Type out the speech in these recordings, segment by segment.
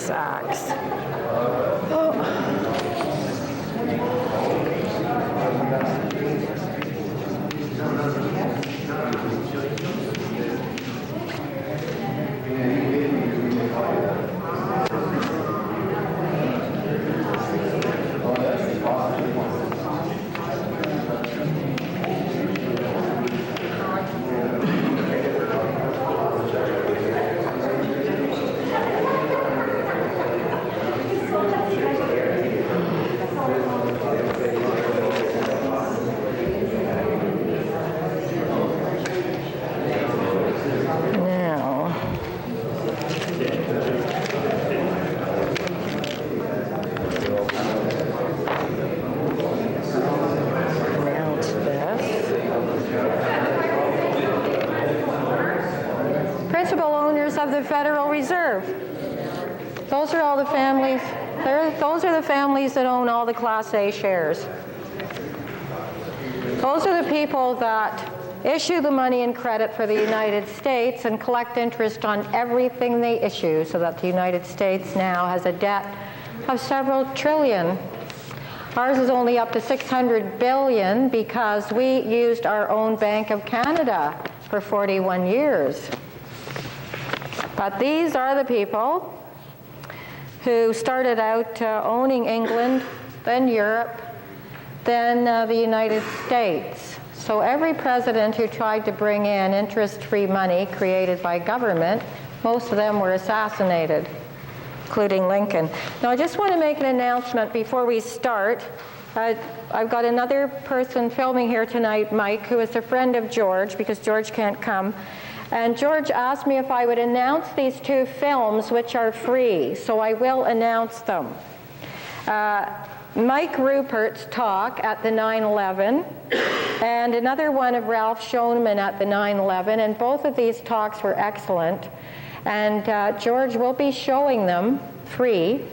sacks. Principal owners of the Federal Reserve. Those are all the families. Those are the families that own all the Class A shares. Those are the people that issue the money and credit for the United States and collect interest on everything they issue, so that the United States now has a debt of several trillion. Ours is only up to 600 billion because we used our own Bank of Canada for 41 years. But these are the people who started out owning England, then Europe, then the United States. So every president who tried to bring in interest-free money created by government, most of them were assassinated, including Lincoln. Now, I just want to make an announcement before we start. I've got another person filming here tonight, Mike, who is a friend of George, because George can't come. And George asked me if I would announce these two films, which are free, so I will announce them. Mike Rupert's talk at the 9/11, and another one of Ralph Schoeneman at the 9/11, and both of these talks were excellent. And George will be showing them free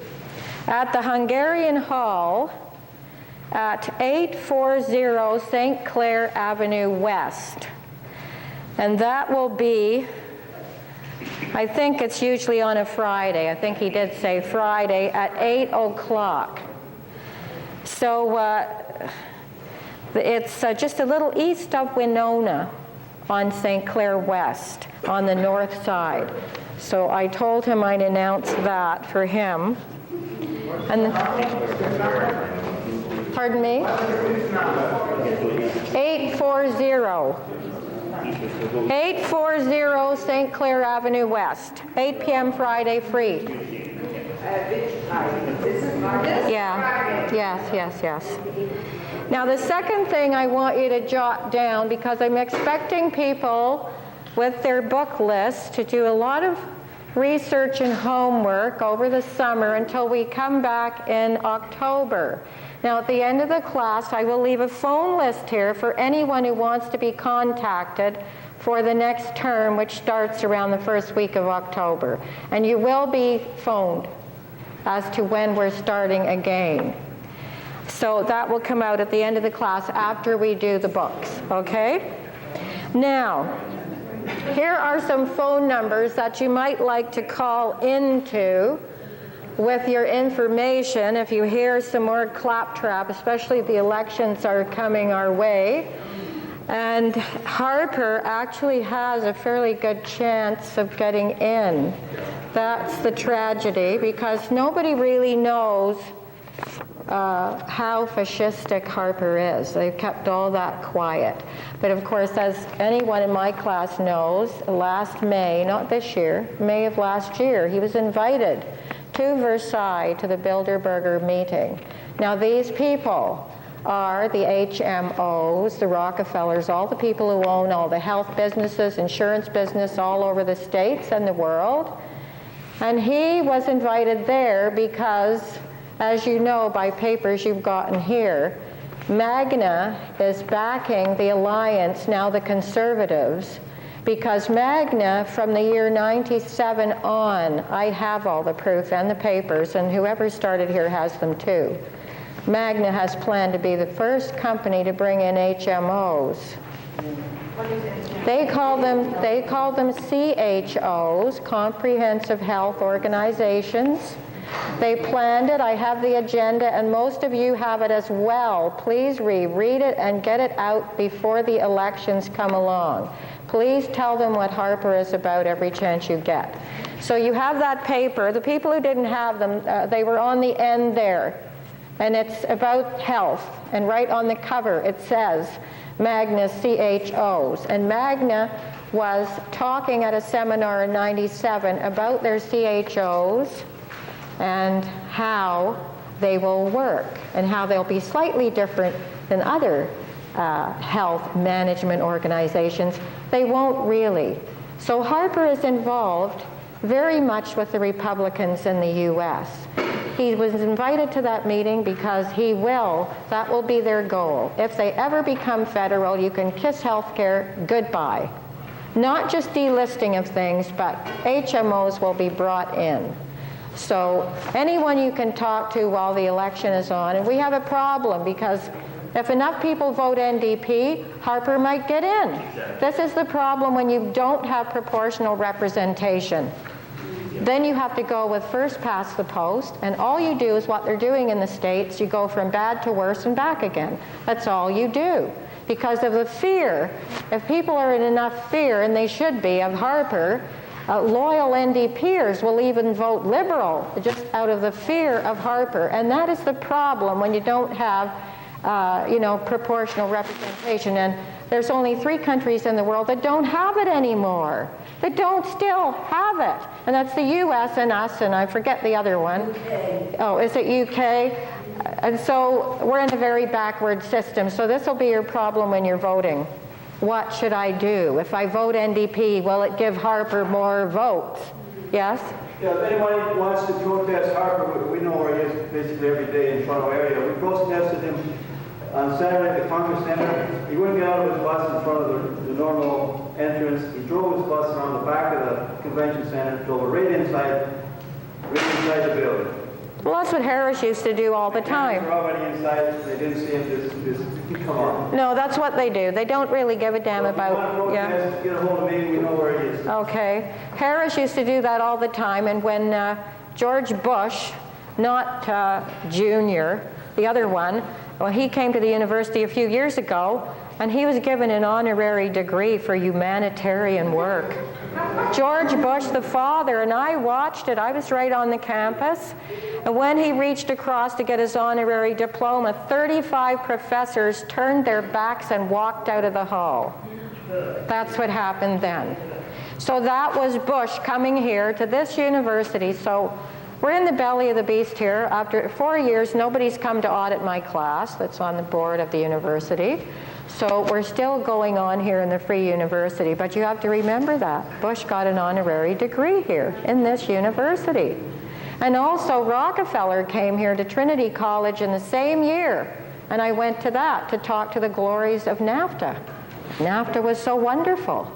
at the Hungarian Hall at 840 St. Clair Avenue West. And that will be, I think it's usually on a Friday. I think he did say Friday at 8 o'clock. So it's just a little east of Winona on St. Clair West on the north side. So I told him I'd announce that for him. And pardon me? 840 St. Clair Avenue West, 8 p.m. Friday, free. Yeah, yes. Now the second thing I want you to jot down, because I'm expecting people with their book list to do a lot of research and homework over the summer until we come back in October. Now at the end of the class, I will leave a phone list here for anyone who wants to be contacted for the next term, which starts around the first week of October. And you will be phoned as to when we're starting again. So that will come out at the end of the class after we do the books, okay? Now, here are some phone numbers that you might like to call into with your information if you hear some more claptrap, especially the elections are coming our way. And Harper actually has a fairly good chance of getting in. That's the tragedy, because nobody really knows how fascistic Harper is. They've kept all that quiet. But of course, as anyone in my class knows, last May, not this year, May of last year, he was invited to Versailles to the Bilderberger meeting. Now these people are the HMOs, the Rockefellers, all the people who own all the health businesses, insurance business all over the States and the world. And he was invited there because, as you know by papers you've gotten here, Magna is backing the alliance, now the Conservatives, because Magna, from the year 97 on, I have all the proof and the papers, and whoever started here has them too. Magna has planned to be the first company to bring in HMOs They call them CHOs, Comprehensive Health Organizations. They planned it. I have the agenda, and most of you have it as well. Please read it and get it out before the elections come along. Please tell them what Harper is about every chance you get. So you have that paper. The people who didn't have them, they were on the end there. And it's about health. And right on the cover it says Magna CHOs. And Magna was talking at a seminar in '97 about their CHOs and how they will work and how they'll be slightly different than other health management organizations. They won't really. So Harper is involved very much with the Republicans in the U.S. He was invited to that meeting because that will be their goal. If they ever become federal, you can kiss healthcare goodbye. Not just delisting of things, but HMOs will be brought in. So anyone you can talk to while the election is on, and we have a problem because if enough people vote NDP, Harper might get in. This is the problem when you don't have proportional representation. Then you have to go with first past the post, and all you do is what they're doing in the States. You go from bad to worse and back again. That's all you do. Because of the fear, if people are in enough fear, and they should be, of Harper, loyal NDPers will even vote Liberal just out of the fear of Harper. And that is the problem when you don't have proportional representation. And there's only 3 countries in the world that don't have it anymore, that don't still have it. And that's the US and us, and I forget the other one. UK. Oh, is it UK? And so we're in a very backward system. So this will be your problem when you're voting. What should I do? If I vote NDP, will it give Harper more votes? Yes? Yeah, if anyone wants to protest Harper, we know where he is basically every day in the Toronto area. We protested him on Saturday at the Congress Center. He wouldn't get out of his bus in front of the normal entrance. He drove his bus around the back of the convention center, drove right inside the building. Well, that's what Harris used to do all the time. They were already inside. They didn't see him. Come on. No, that's what they do. They don't really give a damn about. Yeah. Get a hold of me. We know where he is. Okay. Harris used to do that all the time, and when George Bush, not Junior, the other one, well, he came to the university a few years ago, and he was given an honorary degree for humanitarian work. George Bush, the father, and I watched it. I was right on the campus. And when he reached across to get his honorary diploma, 35 professors turned their backs and walked out of the hall. That's what happened then. So that was Bush coming here to this university. So we're in the belly of the beast here. After 4 years, nobody's come to audit my class that's on the board of the university. So we're still going on here in the Free University, but you have to remember that. Bush got an honorary degree here in this university. And also Rockefeller came here to Trinity College in the same year, and I went to that to talk to the glories of NAFTA. NAFTA was so wonderful.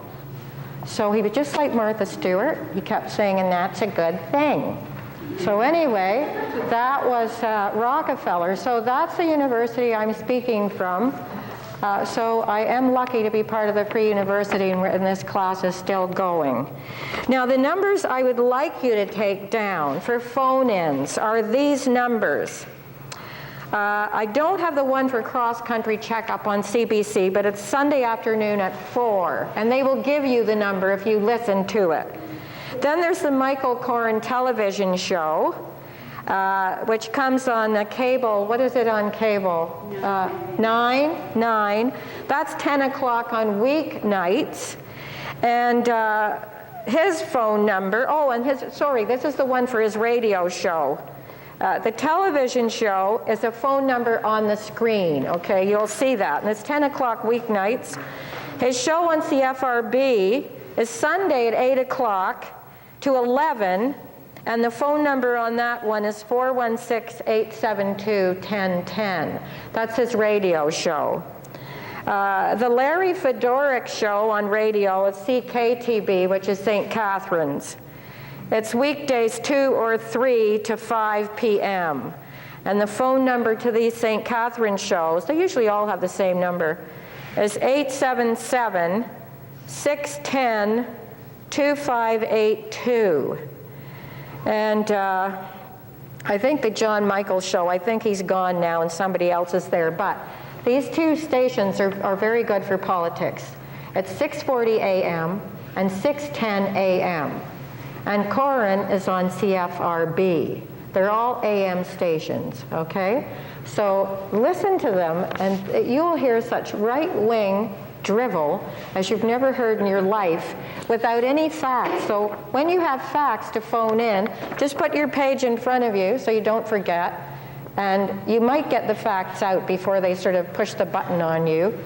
So he was just like Martha Stewart. He kept saying, and that's a good thing. So anyway, that was Rockefeller. So that's the university I'm speaking from. So I am lucky to be part of the Free University, and this class is still going. Now the numbers I would like you to take down for phone-ins are these numbers. I don't have the one for cross-country checkup on CBC, but it's Sunday afternoon at 4, and they will give you the number if you listen to it. Then there's the Michael Korn television show, which comes on cable. What is it on cable? 9. That's 10 o'clock on weeknights. And his phone number, this is the one for his radio show. The television show is a phone number on the screen, okay? You'll see that. And it's 10 o'clock weeknights. His show on CFRB is Sunday at 8 o'clock to 11. And the phone number on that one is 416-872-1010. That's his radio show. The Larry Fedoruk show on radio is CKTB, which is St. Catharines. It's weekdays 2 or 3 to 5 p.m. And the phone number to these St. Catharines shows, they usually all have the same number, is 877-610-2582. And I think the John Michael show, I think he's gone now and somebody else is there. But these two stations are very good for politics. It's 6:40 a.m. and 6:10 a.m. And Corin is on CFRB. They're all AM stations, okay? So listen to them, and you'll hear such right-wing drivel as you've never heard in your life without any facts. So when you have facts to phone in, just put your page in front of you so you don't forget, and you might get the facts out before they sort of push the button on you.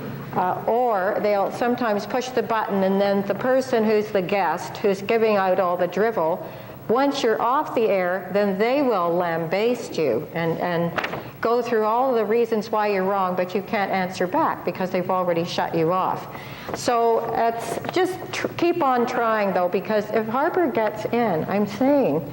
Or they'll sometimes push the button, and then the person who's the guest, who's giving out all the drivel, once you're off the air, then they will lambaste you and go through all the reasons why you're wrong, but you can't answer back because they've already shut you off. So it's just keep on trying, though, because if Harper gets in, I'm saying,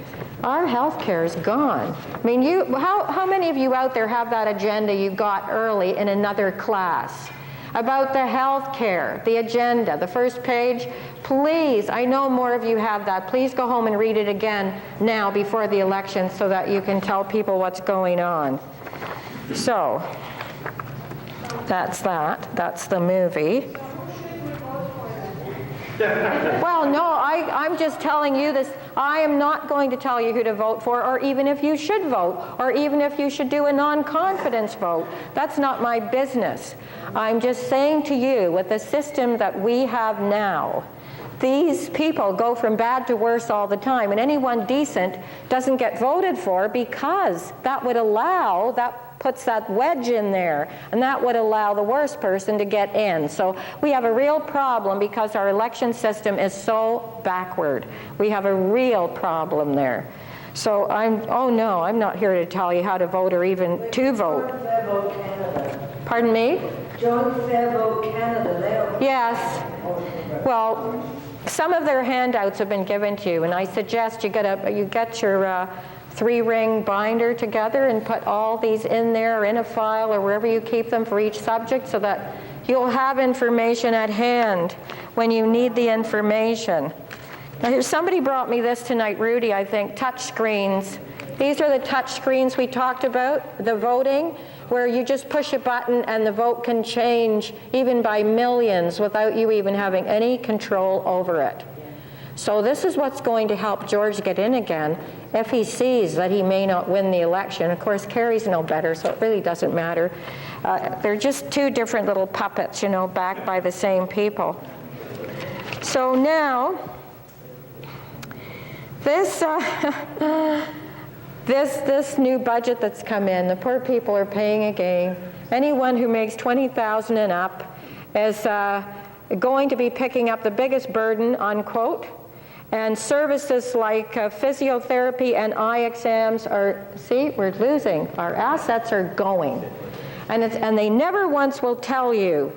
our health care is gone. I mean, how many of you out there have that agenda you got early in another class? About the health care, the agenda, the first page? Please, I know more of you have that. Please go home and read it again now before the election so that you can tell people what's going on. So, that's that. That's the movie. Well, no, I'm just telling you this. I am not going to tell you who to vote for, or even if you should vote, or even if you should do a non-confidence vote. That's not my business. I'm just saying to you, with the system that we have now, these people go from bad to worse all the time, and anyone decent doesn't get voted for because that would allow, that puts that wedge in there, and that would allow the worst person to get in. So we have a real problem because our election system is so backward. We have a real problem there. So I'm not here to tell you how to vote or even to vote. Pardon me? John Fairvote Canada. Yes. Well, some of their handouts have been given to you, and I suggest you get your 3-ring binder together and put all these in there or in a file or wherever you keep them for each subject so that you'll have information at hand when you need the information. Now here, somebody brought me this tonight, Rudy, I think, touch screens. These are the touch screens we talked about, the voting, where you just push a button and the vote can change even by millions without you even having any control over it. So this is what's going to help George get in again if he sees that he may not win the election. Of course, Kerry's no better, so it really doesn't matter. They're just two different little puppets, you know, backed by the same people. So now, this new budget that's come in, the poor people are paying again. Anyone who makes $20,000 and up is going to be picking up the biggest burden, unquote. And services like physiotherapy and eye exams are, see, we're losing. Our assets are going. And they never once will tell you,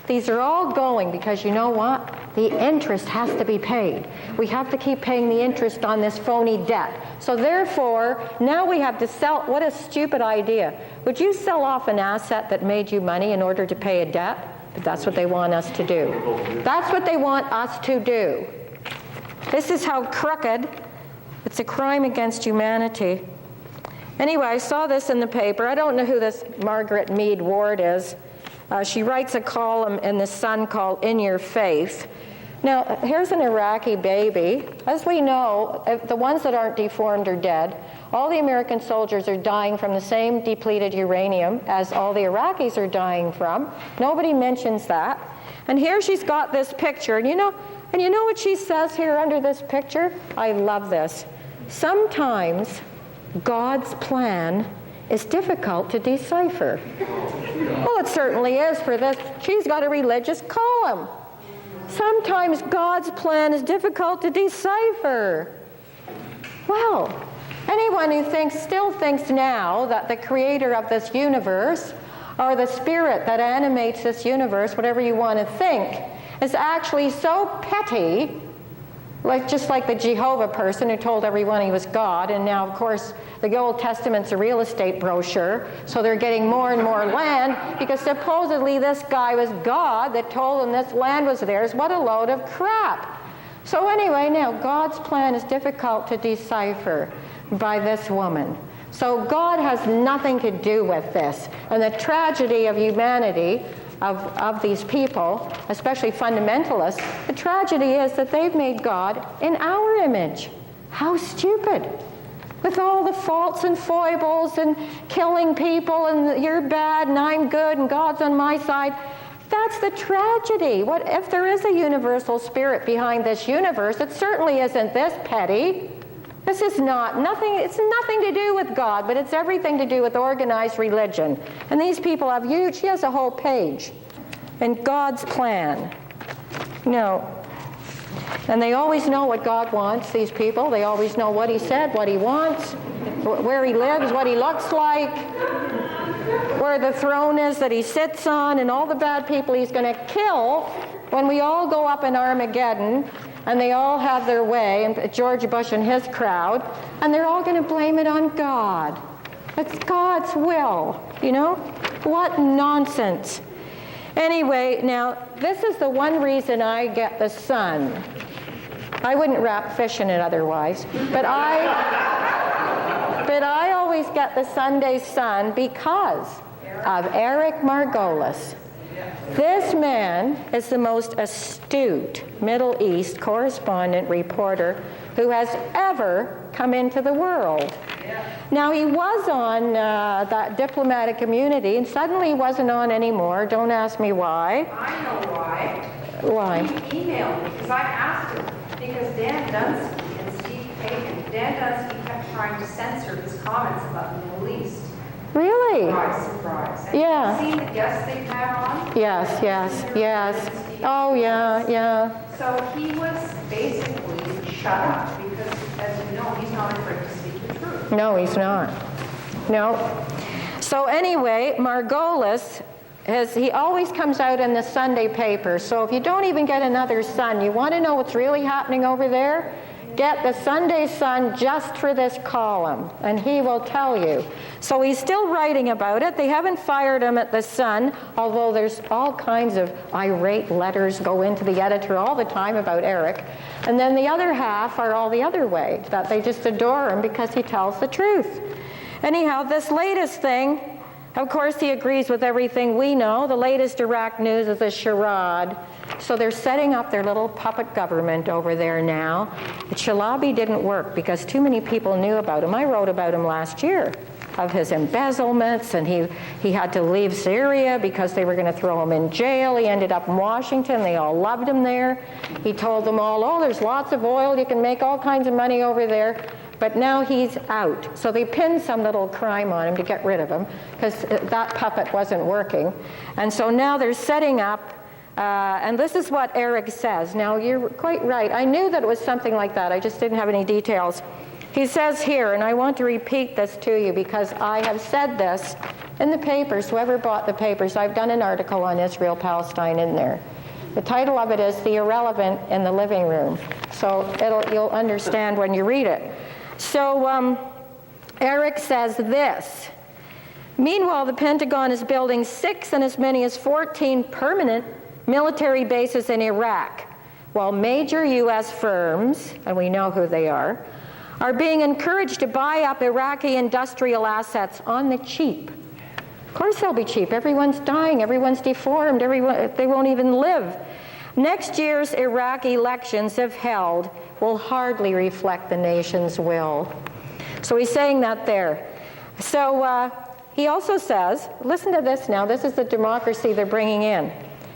these are all going because you know what? The interest has to be paid. We have to keep paying the interest on this phony debt. So therefore, now we have to sell. What a stupid idea. Would you sell off an asset that made you money in order to pay a debt? But that's what they want us to do. That's what they want us to do. This is how crooked. It's a crime against humanity. Anyway, I saw this in the paper. I don't know who this Margaret Mead Ward is. She writes a column in the Sun called In Your Faith. Now, here's an Iraqi baby. As we know, the ones that aren't deformed are dead. All the American soldiers are dying from the same depleted uranium as all the Iraqis are dying from. Nobody mentions that. And here she's got this picture. And you know what she says here under this picture? I love this. Sometimes God's plan is difficult to decipher. Well, it certainly is for this. She's got a religious column. Sometimes God's plan is difficult to decipher. Well, anyone who still thinks now that the creator of this universe, or the spirit that animates this universe, whatever you want to think, is actually so petty just like the Jehovah person who told everyone he was God, and now, of course, the Old Testament's a real estate brochure, so they're getting more and more land because supposedly this guy was God that told them this land was theirs. What a load of crap. So anyway, now, God's plan is difficult to decipher by this woman. So God has nothing to do with this. And the tragedy of humanity, of these people, especially fundamentalists, the tragedy is that they've made God in our image. How stupid. With all the faults and foibles and killing people and you're bad and I'm good and God's on my side. That's the tragedy. What if there is a universal spirit behind this universe? It certainly isn't this petty. This is nothing, it's nothing to do with God, but it's everything to do with organized religion. And these people have she has a whole page in God's plan. And they always know what God wants, these people. They always know what he said, what he wants, where he lives, what he looks like, where the throne is that he sits on, and all the bad people he's going to kill when we all go up in Armageddon. And they all have their way, and George Bush and his crowd, and they're all going to blame it on God. It's God's will, What nonsense. Anyway, now, this is the one reason I get the sun. I wouldn't wrap fish in it otherwise, but I always get the Sunday sun because of Eric Margolis. This man is the most astute Middle East correspondent reporter who has ever come into the world. Now, he was on that diplomatic immunity, and suddenly he wasn't on anymore. Don't ask me why. I know why. Why? He emailed me because I asked him, because Dan Dunsky and Steve Kagan, Dan Dunsky kept trying to censor his comments about the Middle East. Really? Surprise, surprise. And Yeah. Have you seen the guests they've had on? Yes. Oh, yeah. So he was basically shut up because, as you know, he's not afraid to speak the truth. No, he's not. No. So anyway, Margolis, he always comes out in the Sunday paper. So if you don't even get another Sun, you want to know what's really happening over there? Get the Sunday Sun just for this column, and he will tell you. So he's still writing about it. They haven't fired him at the Sun, although there's all kinds of irate letters go into the editor all the time about Eric. And then the other half are all the other way, that they just adore him because he tells the truth. Anyhow, this latest thing, of course, he agrees with everything we know. The latest Iraq news is a charade. So they're setting up their little puppet government over there now. The Chalabi didn't work because too many people knew about him. I wrote about him last year, of his embezzlements, and he had to leave Syria because they were going to throw him in jail. He ended up in Washington. They all loved him there. He told them all, oh, there's lots of oil. You can make all kinds of money over there. But now he's out. So they pinned some little crime on him to get rid of him because that puppet wasn't working. And so now they're setting up, and this is what Eric says. Now, you're quite right. I knew that it was something like that. I just didn't have any details. He says here, and I want to repeat this to you because I have said this in the papers. Whoever bought the papers, I've done an article on Israel-Palestine in there. The title of it is The Irrelevant in the Living Room. So you'll understand when you read it. So Eric says this. Meanwhile, the Pentagon is building 6 and as many as 14 permanent military bases in Iraq, while major U.S. firms, and we know who they are being encouraged to buy up Iraqi industrial assets on the cheap. Of course they'll be cheap. Everyone's dying. Everyone's deformed. They won't even live. Next year's Iraq elections, if held, will hardly reflect the nation's will. So he's saying that there. So he also says, listen to this now, this is the democracy they're bringing in.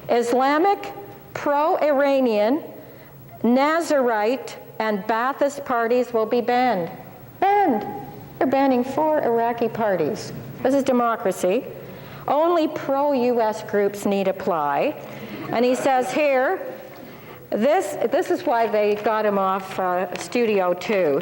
Islamic, pro-Iranian, Nazarite, and Ba'athist parties will be banned. Banned. They're banning 4 Iraqi parties. This is democracy. Only pro-U.S. groups need apply. And he says here, this is why they got him off Studio 2.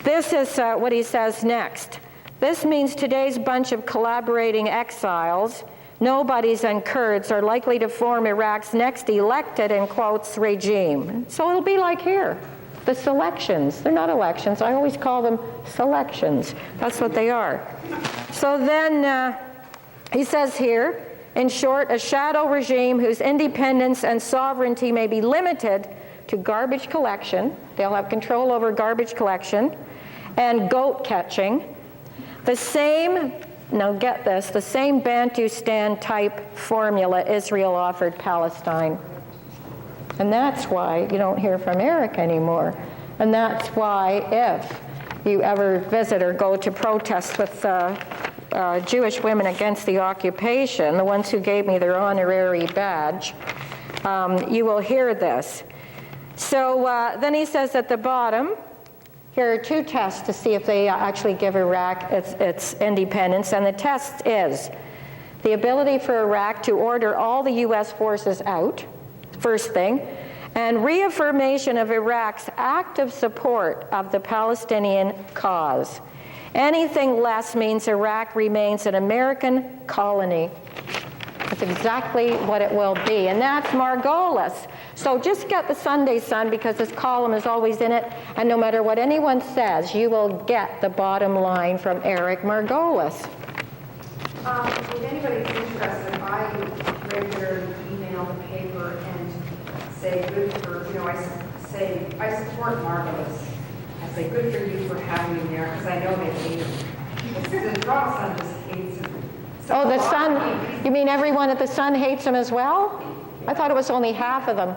This is what he says next. This means today's bunch of collaborating exiles nobodies and Kurds are likely to form Iraq's next elected, in quotes, regime. So it'll be like here, the selections. They're not elections. I always call them selections. That's what they are. So then he says here, in short, a shadow regime whose independence and sovereignty may be limited to garbage collection. They'll have control over garbage collection and goat catching. The same, now get this, the same Bantustan type formula Israel offered Palestine. And that's why you don't hear from Eric anymore. And that's why if you ever visit or go to protests with Jewish women against the occupation, the ones who gave me their honorary badge, you will hear this. So then he says at the bottom, here are two tests to see if they actually give Iraq its independence, and the test is the ability for Iraq to order all the U.S. forces out, first thing, and reaffirmation of Iraq's active support of the Palestinian cause. Anything less means Iraq remains an American colony. That's exactly what it will be, and that's Margolis. So just get the Sunday Sun, because this column is always in it, and no matter what anyone says, you will get the bottom line from Eric Margolis. If anybody's interested, I regularly email the paper and say good for, I support Margolis. I say good for you for having him there, because I know they hate him. The Drama Sun just hates him. So Oh, the Sun, you mean everyone at the Sun hates him as well? I thought it was only half of them.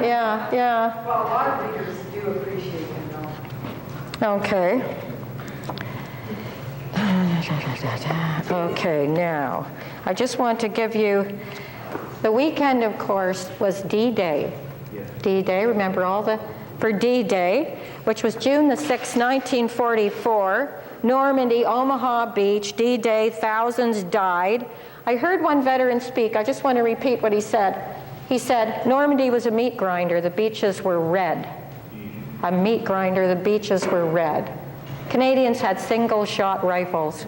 Yeah, yeah. Well, a lot of readers do appreciate him, though. Okay. Okay, now, I just want to give you, the weekend, of course, was D-Day. D-Day, remember for D-Day, which was June the 6th, 1944, Normandy, Omaha Beach, D-Day, thousands died. I heard one veteran speak. I just want to repeat what he said. He said, Normandy was a meat grinder. The beaches were red. A meat grinder, the beaches were red. Canadians had single-shot rifles.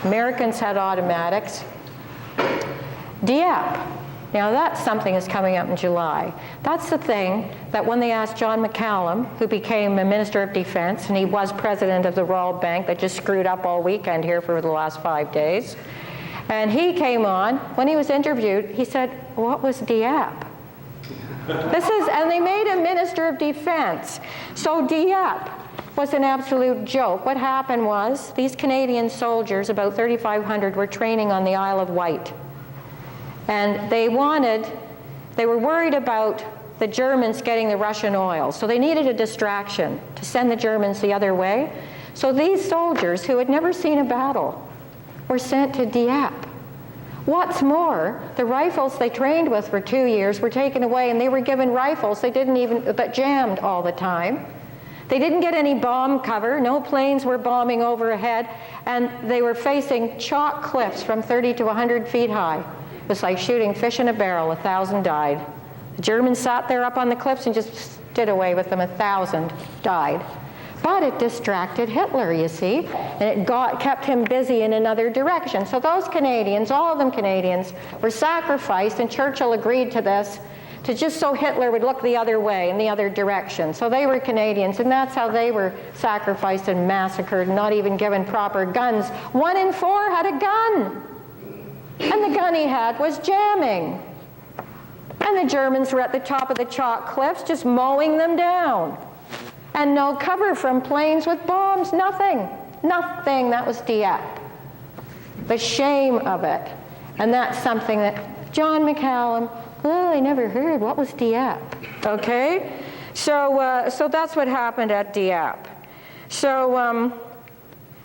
Americans had automatics. Dieppe. Now that's something that's coming up in July. That's the thing that when they asked John McCallum, who became a Minister of Defense, and he was president of the Royal Bank that just screwed up all weekend here for the last 5 days, and he came on, when he was interviewed, he said, what was Dieppe? And they made him Minister of Defense. So Dieppe was an absolute joke. What happened was, these Canadian soldiers, about 3,500, were training on the Isle of Wight. And they were worried about the Germans getting the Russian oil. So they needed a distraction to send the Germans the other way. So these soldiers, who had never seen a battle, were sent to Dieppe. What's more, the rifles they trained with for 2 years were taken away, and they were given rifles that jammed all the time. They didn't get any bomb cover. No planes were bombing overhead, and they were facing chalk cliffs from 30 to 100 feet high. It was like shooting fish in a barrel. 1,000 died. The Germans sat there up on the cliffs and just stood away with them. 1,000 died. But it distracted Hitler, you see, and it kept him busy in another direction. So those Canadians, all of them Canadians, were sacrificed, and Churchill agreed to this, to just so Hitler would look the other way, in the other direction. So they were Canadians, and that's how they were sacrificed and massacred, not even given proper guns. 1 in 4 had a gun, and the gun he had was jamming. And the Germans were at the top of the chalk cliffs just mowing them down. And no cover from planes with bombs, nothing. Nothing. That was Dieppe. The shame of it. And that's something that John McCallum, I never heard. What was Dieppe? Okay? So that's what happened at Dieppe. So,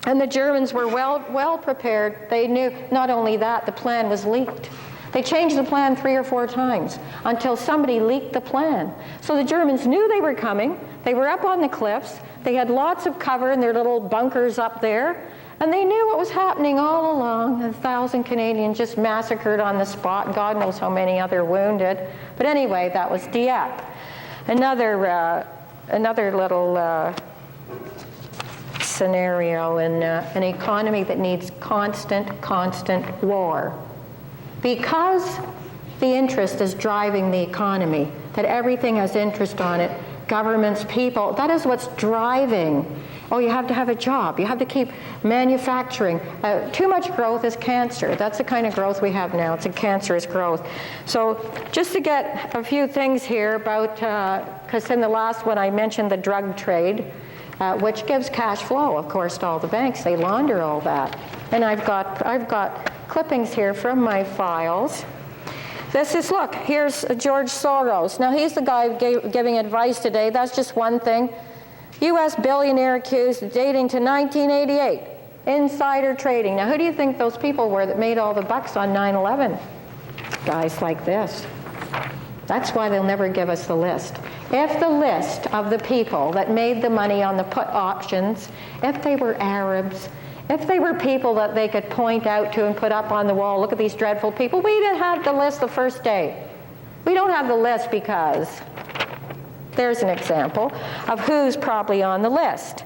and the Germans were well prepared. They knew, not only that, the plan was leaked. They changed the plan 3 or 4 times until somebody leaked the plan. So the Germans knew they were coming. They were up on the cliffs. They had lots of cover in their little bunkers up there. And they knew what was happening all along. 1,000 Canadians just massacred on the spot. God knows how many other wounded. But anyway, that was Dieppe. Another little scenario in an economy that needs constant war. Because the interest is driving the economy, that everything has interest on it, governments, people, that is what's driving. Oh, you have to have a job. You have to keep manufacturing. Too much growth is cancer. That's the kind of growth we have now. It's a cancerous growth. So just to get a few things here about, because in the last one I mentioned the drug trade, which gives cash flow, of course, to all the banks. They launder all that. And I've got clippings here from my files. This is, look, here's George Soros. Now, he's the guy giving advice today. That's just one thing. U.S. billionaire accused of dating to 1988. Insider trading. Now, who do you think those people were that made all the bucks on 9/11? Guys like this. That's why they'll never give us the list. If the list of the people that made the money on the put options, if they were Arabs, if they were people that they could point out to and put up on the wall, look at these dreadful people, we didn't have the list the first day. We don't have the list because there's an example of who's probably on the list.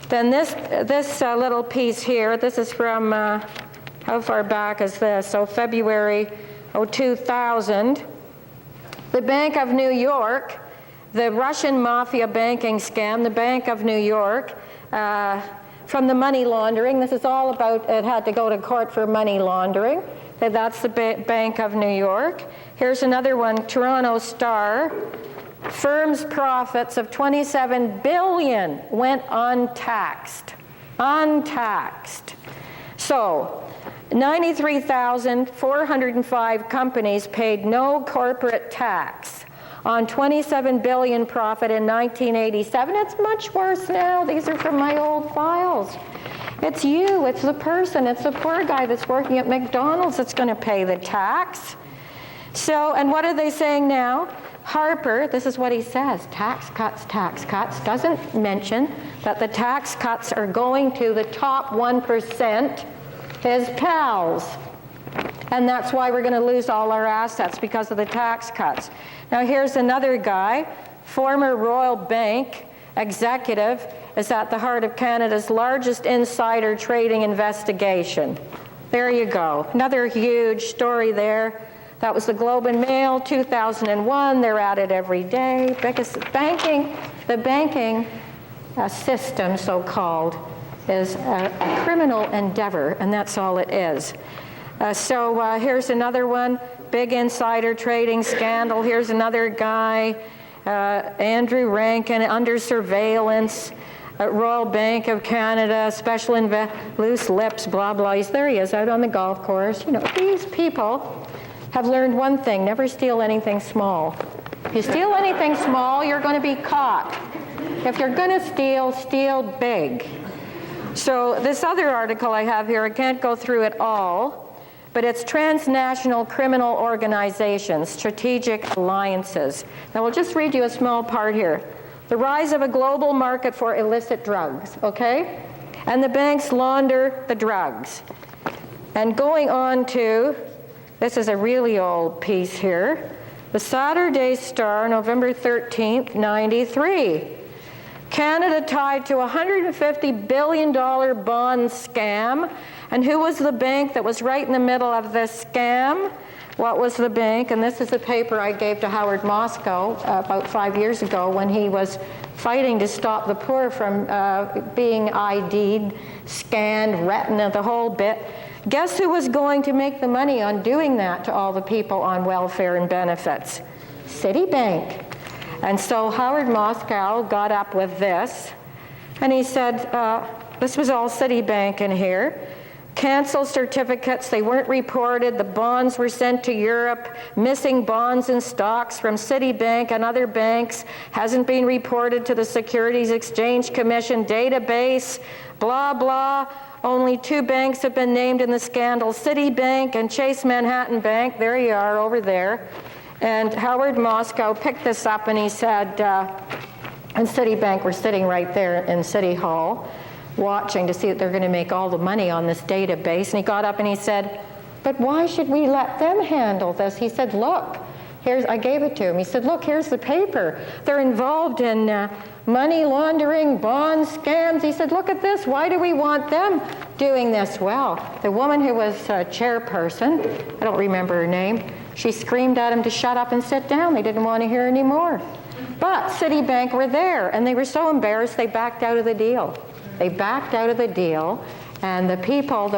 Then this little piece here, this is from, how far back is this? So February 2000. The Bank of New York, the Russian mafia banking scam, the Bank of New York, from the money laundering. This is all about, it had to go to court for money laundering. That's the Bank of New York. Here's another one, Toronto Star. Firm's profits of $27 billion went untaxed. Untaxed. So 93,405 companies paid no corporate tax on $27 billion profit in 1987. It's much worse now. These are from my old files. It's you, it's the person, it's the poor guy that's working at McDonald's that's going to pay the tax. So, and what are they saying now? Harper, this is what he says, tax cuts, doesn't mention that the tax cuts are going to the top 1%, his pals. And that's why we're going to lose all our assets, because of the tax cuts. Now here's another guy, former Royal Bank executive, is at the heart of Canada's largest insider trading investigation. There you go. Another huge story there. That was the Globe and Mail, 2001. They're at it every day. Because the banking system, so-called, is a criminal endeavor, and that's all it is. So here's another one, big insider trading scandal. Here's another guy, Andrew Rankin, under surveillance at Royal Bank of Canada, special loose lips, blah, blah. There he is, out on the golf course. You know, these people have learned one thing, never steal anything small. If you steal anything small, you're going to be caught. If you're going to steal, steal big. So this other article I have here, I can't go through it all, but it's transnational criminal organizations, strategic alliances. Now we'll just read you a small part here. The rise of a global market for illicit drugs, okay? And the banks launder the drugs. And going on to, this is a really old piece here, the Saturday Star, November 13th, 93. Canada tied to a $150 billion bond scam. And who was the bank that was right in the middle of this scam? What was the bank? And this is a paper I gave to Howard Moscow about 5 years ago when he was fighting to stop the poor from being ID'd, scanned, retina, the whole bit. Guess who was going to make the money on doing that to all the people on welfare and benefits? Citibank. And so Howard Moscow got up with this, and he said, this was all Citibank in here. Canceled certificates, they weren't reported, the bonds were sent to Europe, missing bonds and stocks from Citibank and other banks, hasn't been reported to the Securities Exchange Commission database, blah, blah. Only 2 banks have been named in the scandal, Citibank and Chase Manhattan Bank. There you are over there. And Howard Moscow picked this up and he said, and Citibank were sitting right there in City Hall, watching to see that they're going to make all the money on this database. And he got up and he said, but why should we let them handle this? He said, look, I gave it to him. He said, look, here's the paper. They're involved in money laundering, bond scams. He said, look at this, why do we want them doing this? Well, the woman who was chairperson, I don't remember her name, she screamed at him to shut up and sit down. They didn't want to hear anymore. But Citibank were there, and they were so embarrassed they backed out of the deal. They backed out of the deal, and the people,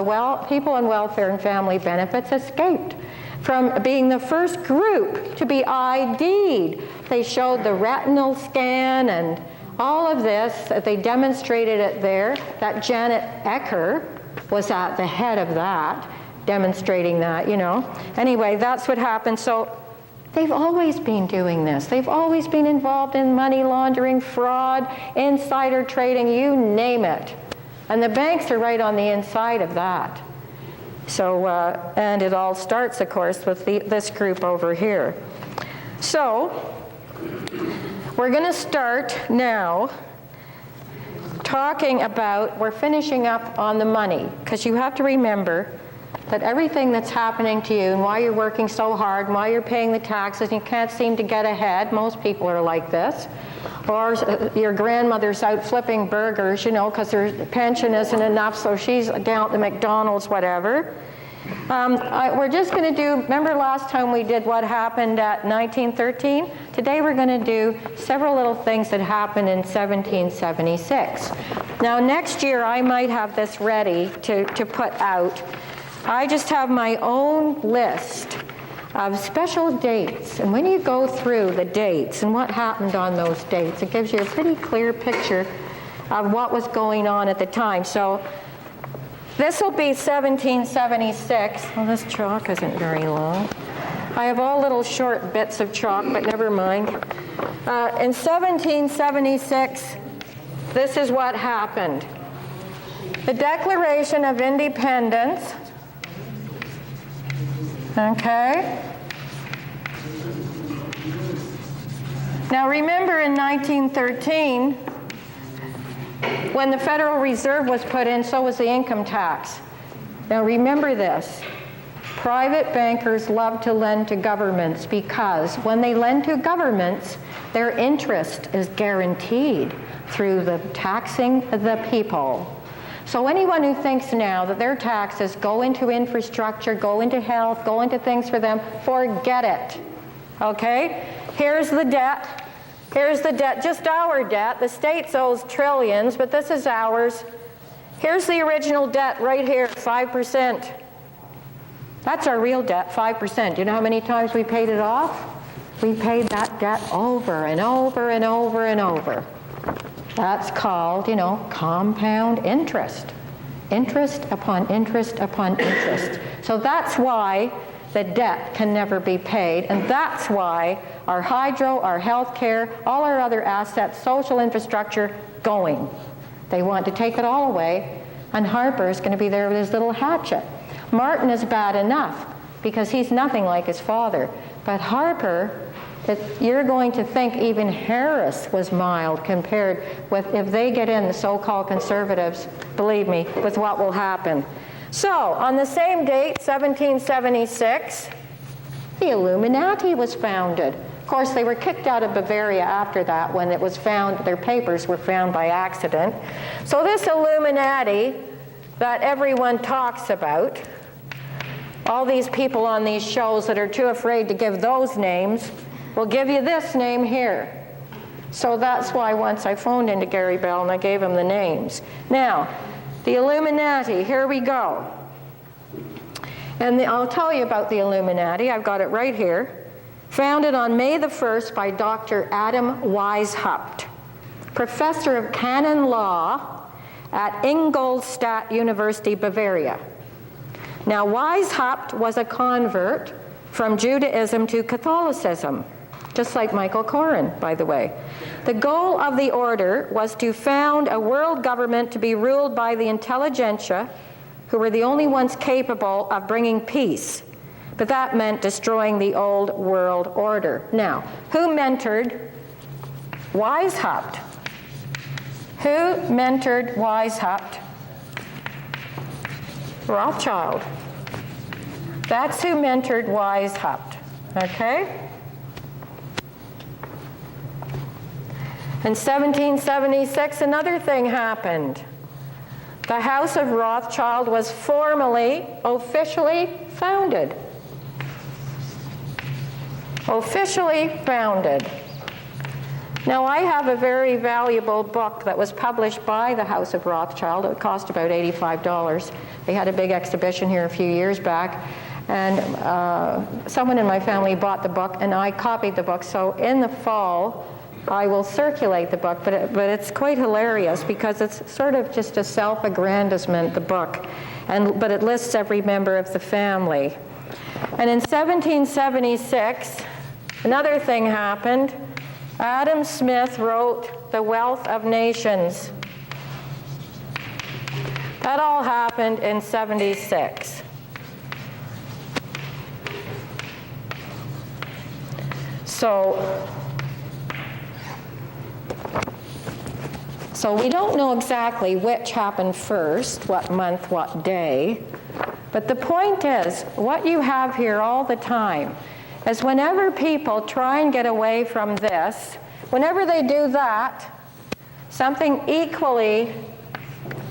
people on welfare and family benefits escaped from being the first group to be ID'd. They showed the retinal scan and all of this. They demonstrated it there. That Janet Ecker was at the head of that, demonstrating that, you know. Anyway, that's what happened. So they've always been doing this. They've always been involved in money laundering, fraud, insider trading, you name it. And the banks are right on the inside of that. So, and it all starts, of course, with this group over here. So, we're going to start now talking about, we're finishing up on the money, because you have to remember that everything that's happening to you and why you're working so hard and why you're paying the taxes and you can't seem to get ahead, most people are like this, or your grandmother's out flipping burgers, you know, because her pension isn't enough, so she's down at the McDonald's, whatever. We're just going to do, remember last time we did what happened at 1913? Today we're going to do several little things that happened in 1776. Now next year I might have this ready to put out. I just have my own list of special dates, and when you go through the dates and what happened on those dates, it gives you a pretty clear picture of what was going on at the time. So this will be 1776. Well, this chalk isn't very long. I have all little short bits of chalk, but never mind. In 1776, this is what happened. The Declaration of Independence. Okay. Now remember in 1913, when the Federal Reserve was put in, so was the income tax. Now remember this. Private bankers love to lend to governments because when they lend to governments, their interest is guaranteed through the taxing the people. So anyone who thinks now that their taxes go into infrastructure, go into health, go into things for them, forget it. Okay? Here's the debt. Here's the debt, just our debt. The state owes trillions, but this is ours. Here's the original debt right here, 5%. That's our real debt, 5%. Do you know how many times we paid it off? We paid that debt over and over and over and over. That's called, you know, compound interest. Interest upon interest upon interest. So that's why the debt can never be paid, and that's why our hydro, our health care, all our other assets, social infrastructure, going. They want to take it all away, and Harper's going to be there with his little hatchet. Martin is bad enough, because he's nothing like his father. But Harper, you're going to think even Harris was mild compared with, if they get in, the so-called conservatives, believe me, with what will happen. So, on the same date, 1776, the Illuminati was founded. Of course, they were kicked out of Bavaria after that when it was found, their papers were found by accident. So this Illuminati that everyone talks about, all these people on these shows that are too afraid to give those names, will give you this name here. So that's why once I phoned into Gary Bell and I gave him the names. Now, the Illuminati, here we go. And I'll tell you about the Illuminati. I've got it right here. Founded on May the 1st by Dr. Adam Weishaupt, professor of canon law at Ingolstadt University, Bavaria. Now, Weishaupt was a convert from Judaism to Catholicism, just like Michael Koren, by the way. The goal of the order was to found a world government to be ruled by the intelligentsia, who were the only ones capable of bringing peace. But that meant destroying the old world order. Now, who mentored Weishaupt? Who mentored Weishaupt? Rothschild. That's who mentored Weishaupt, okay? In 1776, another thing happened. The House of Rothschild was formally, officially founded. Officially founded. Now, I have a very valuable book that was published by the House of Rothschild. It cost about $85. They had a big exhibition here a few years back, and someone in my family bought the book, and I copied the book. So in the fall, I will circulate the book, but it's quite hilarious because it's sort of just a self-aggrandizement, the book, but it lists every member of the family. And in 1776, another thing happened. Adam Smith wrote The Wealth of Nations. That all happened in 76. So we don't know exactly which happened first, what month, what day, but the point is, what you have here all the time is whenever people try and get away from this, whenever they do that, something equally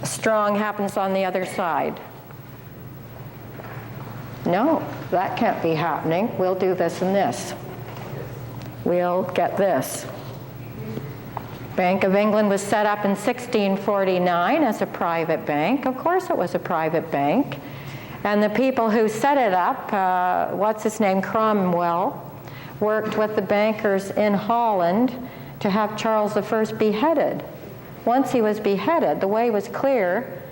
strong happens on the other side. No, that can't be happening. We'll do this and this. We'll get this. Bank of England was set up in 1649 as a private bank. Of course it was a private bank. And the people who set it up, what's his name, Cromwell, worked with the bankers in Holland to have Charles I beheaded. Once he was beheaded, the way was clear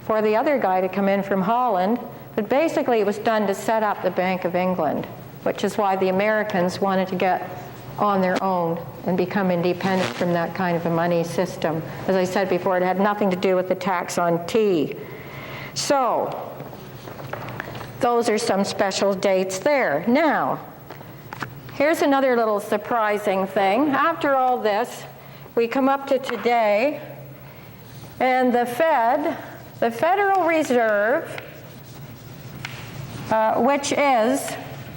for the other guy to come in from Holland, but basically it was done to set up the Bank of England, which is why the Americans wanted to get on their own and become independent from that kind of a money system. As I said before, it had nothing to do with the tax on tea. So, those are some special dates there. Now, here's another little surprising thing. After all this, we come up to today, and the Federal Reserve, which is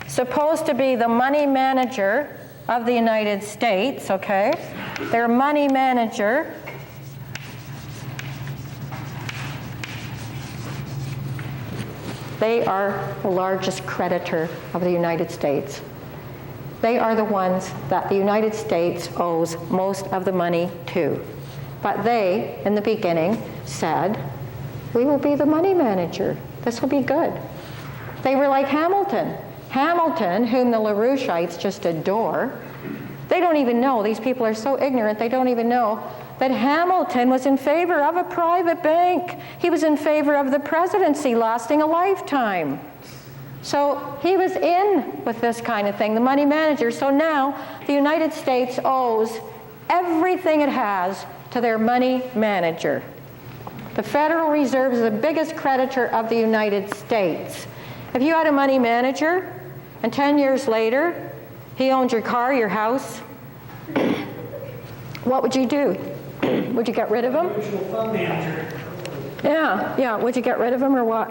supposed to be the money manager of the United States, okay? Their money manager. They are the largest creditor of the United States. They are the ones that the United States owes most of the money to. But they, in the beginning, said, we will be the money manager. This will be good. They were like Hamilton. Hamilton, whom the LaRouchites just adore, they don't even know, these people are so ignorant, they don't even know that Hamilton was in favor of a private bank. He was in favor of the presidency lasting a lifetime. So he was in with this kind of thing, the money manager. So now the United States owes everything it has to their money manager. The Federal Reserve is the biggest creditor of the United States. If you had a money manager, and 10 years later, he owned your car, your house, what would you do? Would you get rid of him? Mutual fund manager. Yeah. Would you get rid of him or what?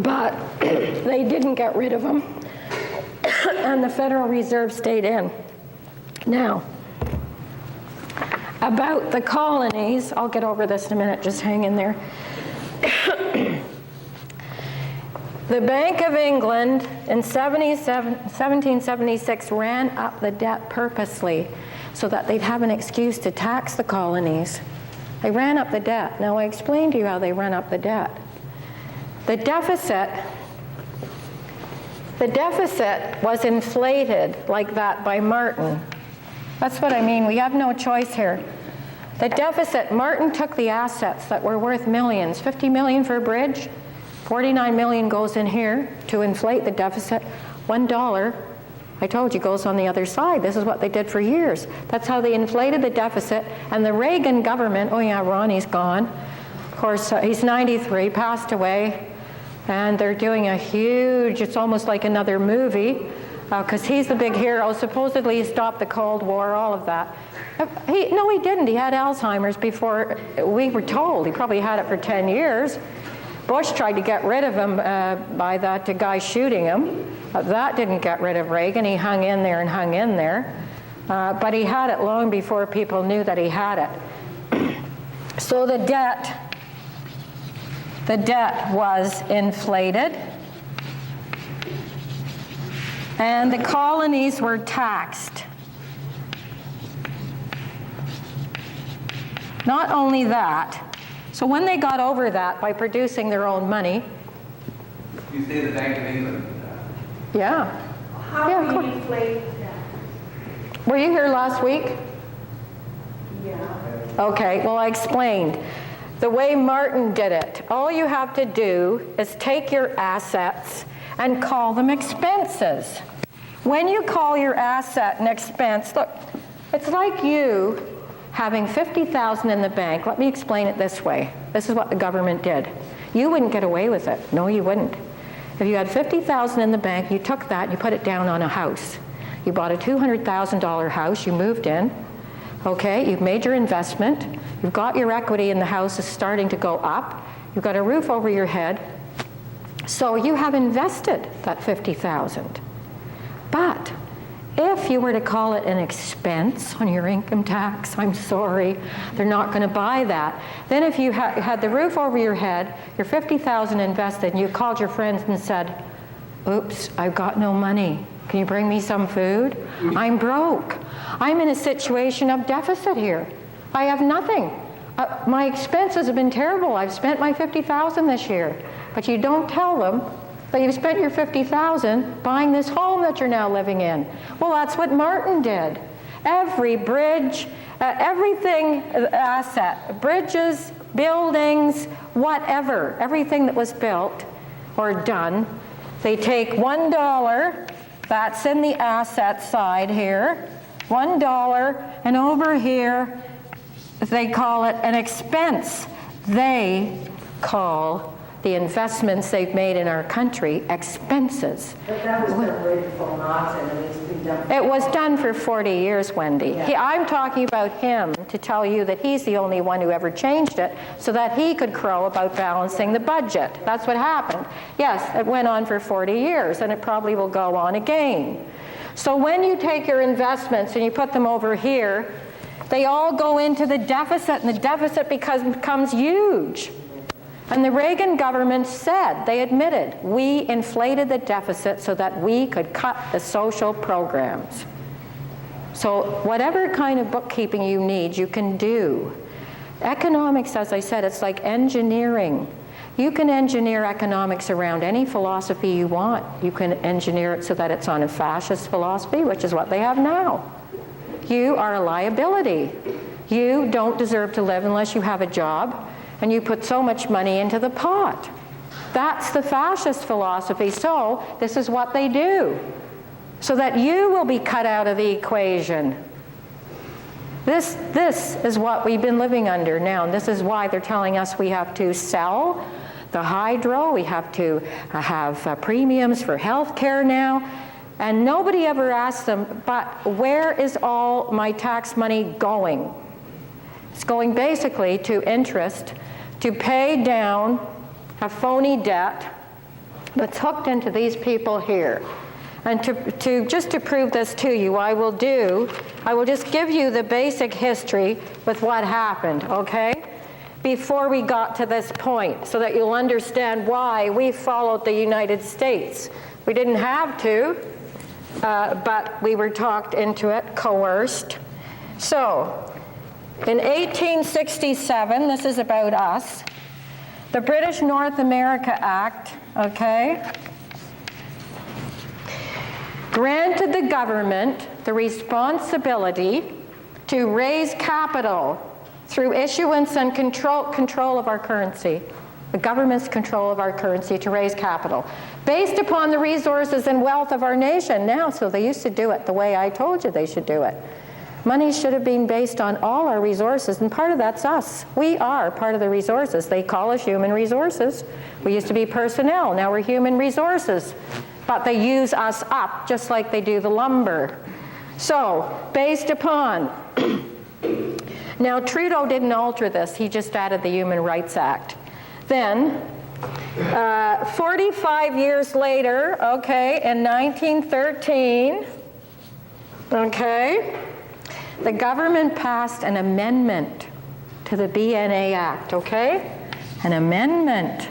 But they didn't get rid of him, and the Federal Reserve stayed in. Now, about the colonies, I'll get over this in a minute, just hang in there. The Bank of England in 1776 ran up the debt purposely so that they'd have an excuse to tax the colonies. They ran up the debt. Now, I explained to you how they ran up the debt. The deficit was inflated like that by Martin. That's what I mean. We have no choice here. The deficit, Martin took the assets that were worth millions, 50 million for a bridge, 49 million goes in here to inflate the deficit. $1, I told you, goes on the other side. This is what they did for years. That's how they inflated the deficit. And the Reagan government, oh yeah, Ronnie's gone. Of course, he's 93, passed away. And they're doing a huge, it's almost like another movie, because he's the big hero. Supposedly he stopped the Cold War, all of that. No, he didn't. He had Alzheimer's before we were told. He probably had it for 10 years. Bush tried to get rid of him by that guy shooting him. That didn't get rid of Reagan. He hung in there and hung in there. But he had it long before people knew that he had it. So the debt was inflated. And the colonies were taxed. Not only that, so when they got over that by producing their own money. You say the Bank of England. Yeah. How Yeah, do of you course. inflate that? Were you here last week? Yeah. Okay, well, I explained. The way Martin did it, all you have to do is take your assets and call them expenses. When you call your asset an expense, look, it's like you having $50,000 in the bank. Let me explain it this way. This is what the government did. You wouldn't get away with it. No, you wouldn't. If you had $50,000 in the bank, you took that and you put it down on a house. You bought a $200,000 house, you moved in, okay, you've made your investment, you've got your equity in the house is starting to go up, you've got a roof over your head, so you have invested that $50,000. But if you were to call it an expense on your income tax, I'm sorry, they're not going to buy that. Then if you had the roof over your head, your $50,000 invested, and you called your friends and said, oops, I've got no money. Can you bring me some food? I'm broke. I'm in a situation of deficit here. I have nothing. My expenses have been terrible. I've spent my $50,000 this year. But you don't tell them that you've spent your $50,000 buying this home that you're now living in. Well, that's what Martin did. Every bridge, everything asset, bridges, buildings, whatever, everything that was built or done, they take $1, that's in the asset side here, $1, and over here, they call it an expense. They call the investments they've made in our country expenses. But that was done way before Martin, and it's been done. It was done for 40 years, Wendy. Yeah. I'm talking about him to tell you that he's the only one who ever changed it so that he could crow about balancing the budget. That's what happened. Yes, it went on for 40 years, and it probably will go on again. So when you take your investments and you put them over here, they all go into the deficit, and the deficit becomes huge. And the Reagan government said, they admitted, we inflated the deficit so that we could cut the social programs. So whatever kind of bookkeeping you need, you can do. Economics, as I said, it's like engineering. You can engineer economics around any philosophy you want. You can engineer it so that it's on a fascist philosophy, which is what they have now. You are a liability. You don't deserve to live unless you have a job, and you put so much money into the pot. That's the fascist philosophy. So this is what they do, so that you will be cut out of the equation. This is what we've been living under now, and this is why they're telling us we have to sell the hydro, we have to have premiums for health care now, and nobody ever asks them, but where is all my tax money going? It's going basically to interest, to pay down a phony debt that's hooked into these people here. And just to prove this to you, I will just give you the basic history with what happened, okay? Before we got to this point, so that you'll understand why we followed the United States. We didn't have to, but we were talked into it, coerced. So, in 1867, this is about us, the British North America Act, okay, granted the government the responsibility to raise capital through issuance and control of our currency. The government's control of our currency to raise capital based upon the resources and wealth of our nation now. So they used to do it the way I told you they should do it. Money should have been based on all our resources, and part of that's us. We are part of the resources. They call us human resources. We used to be personnel, now we're human resources. But they use us up just like they do the lumber. So, based upon, now Trudeau didn't alter this, he just added the Human Rights Act. Then, 45 years later, okay, in 1913, okay, the government passed an amendment to the BNA Act, okay? An amendment.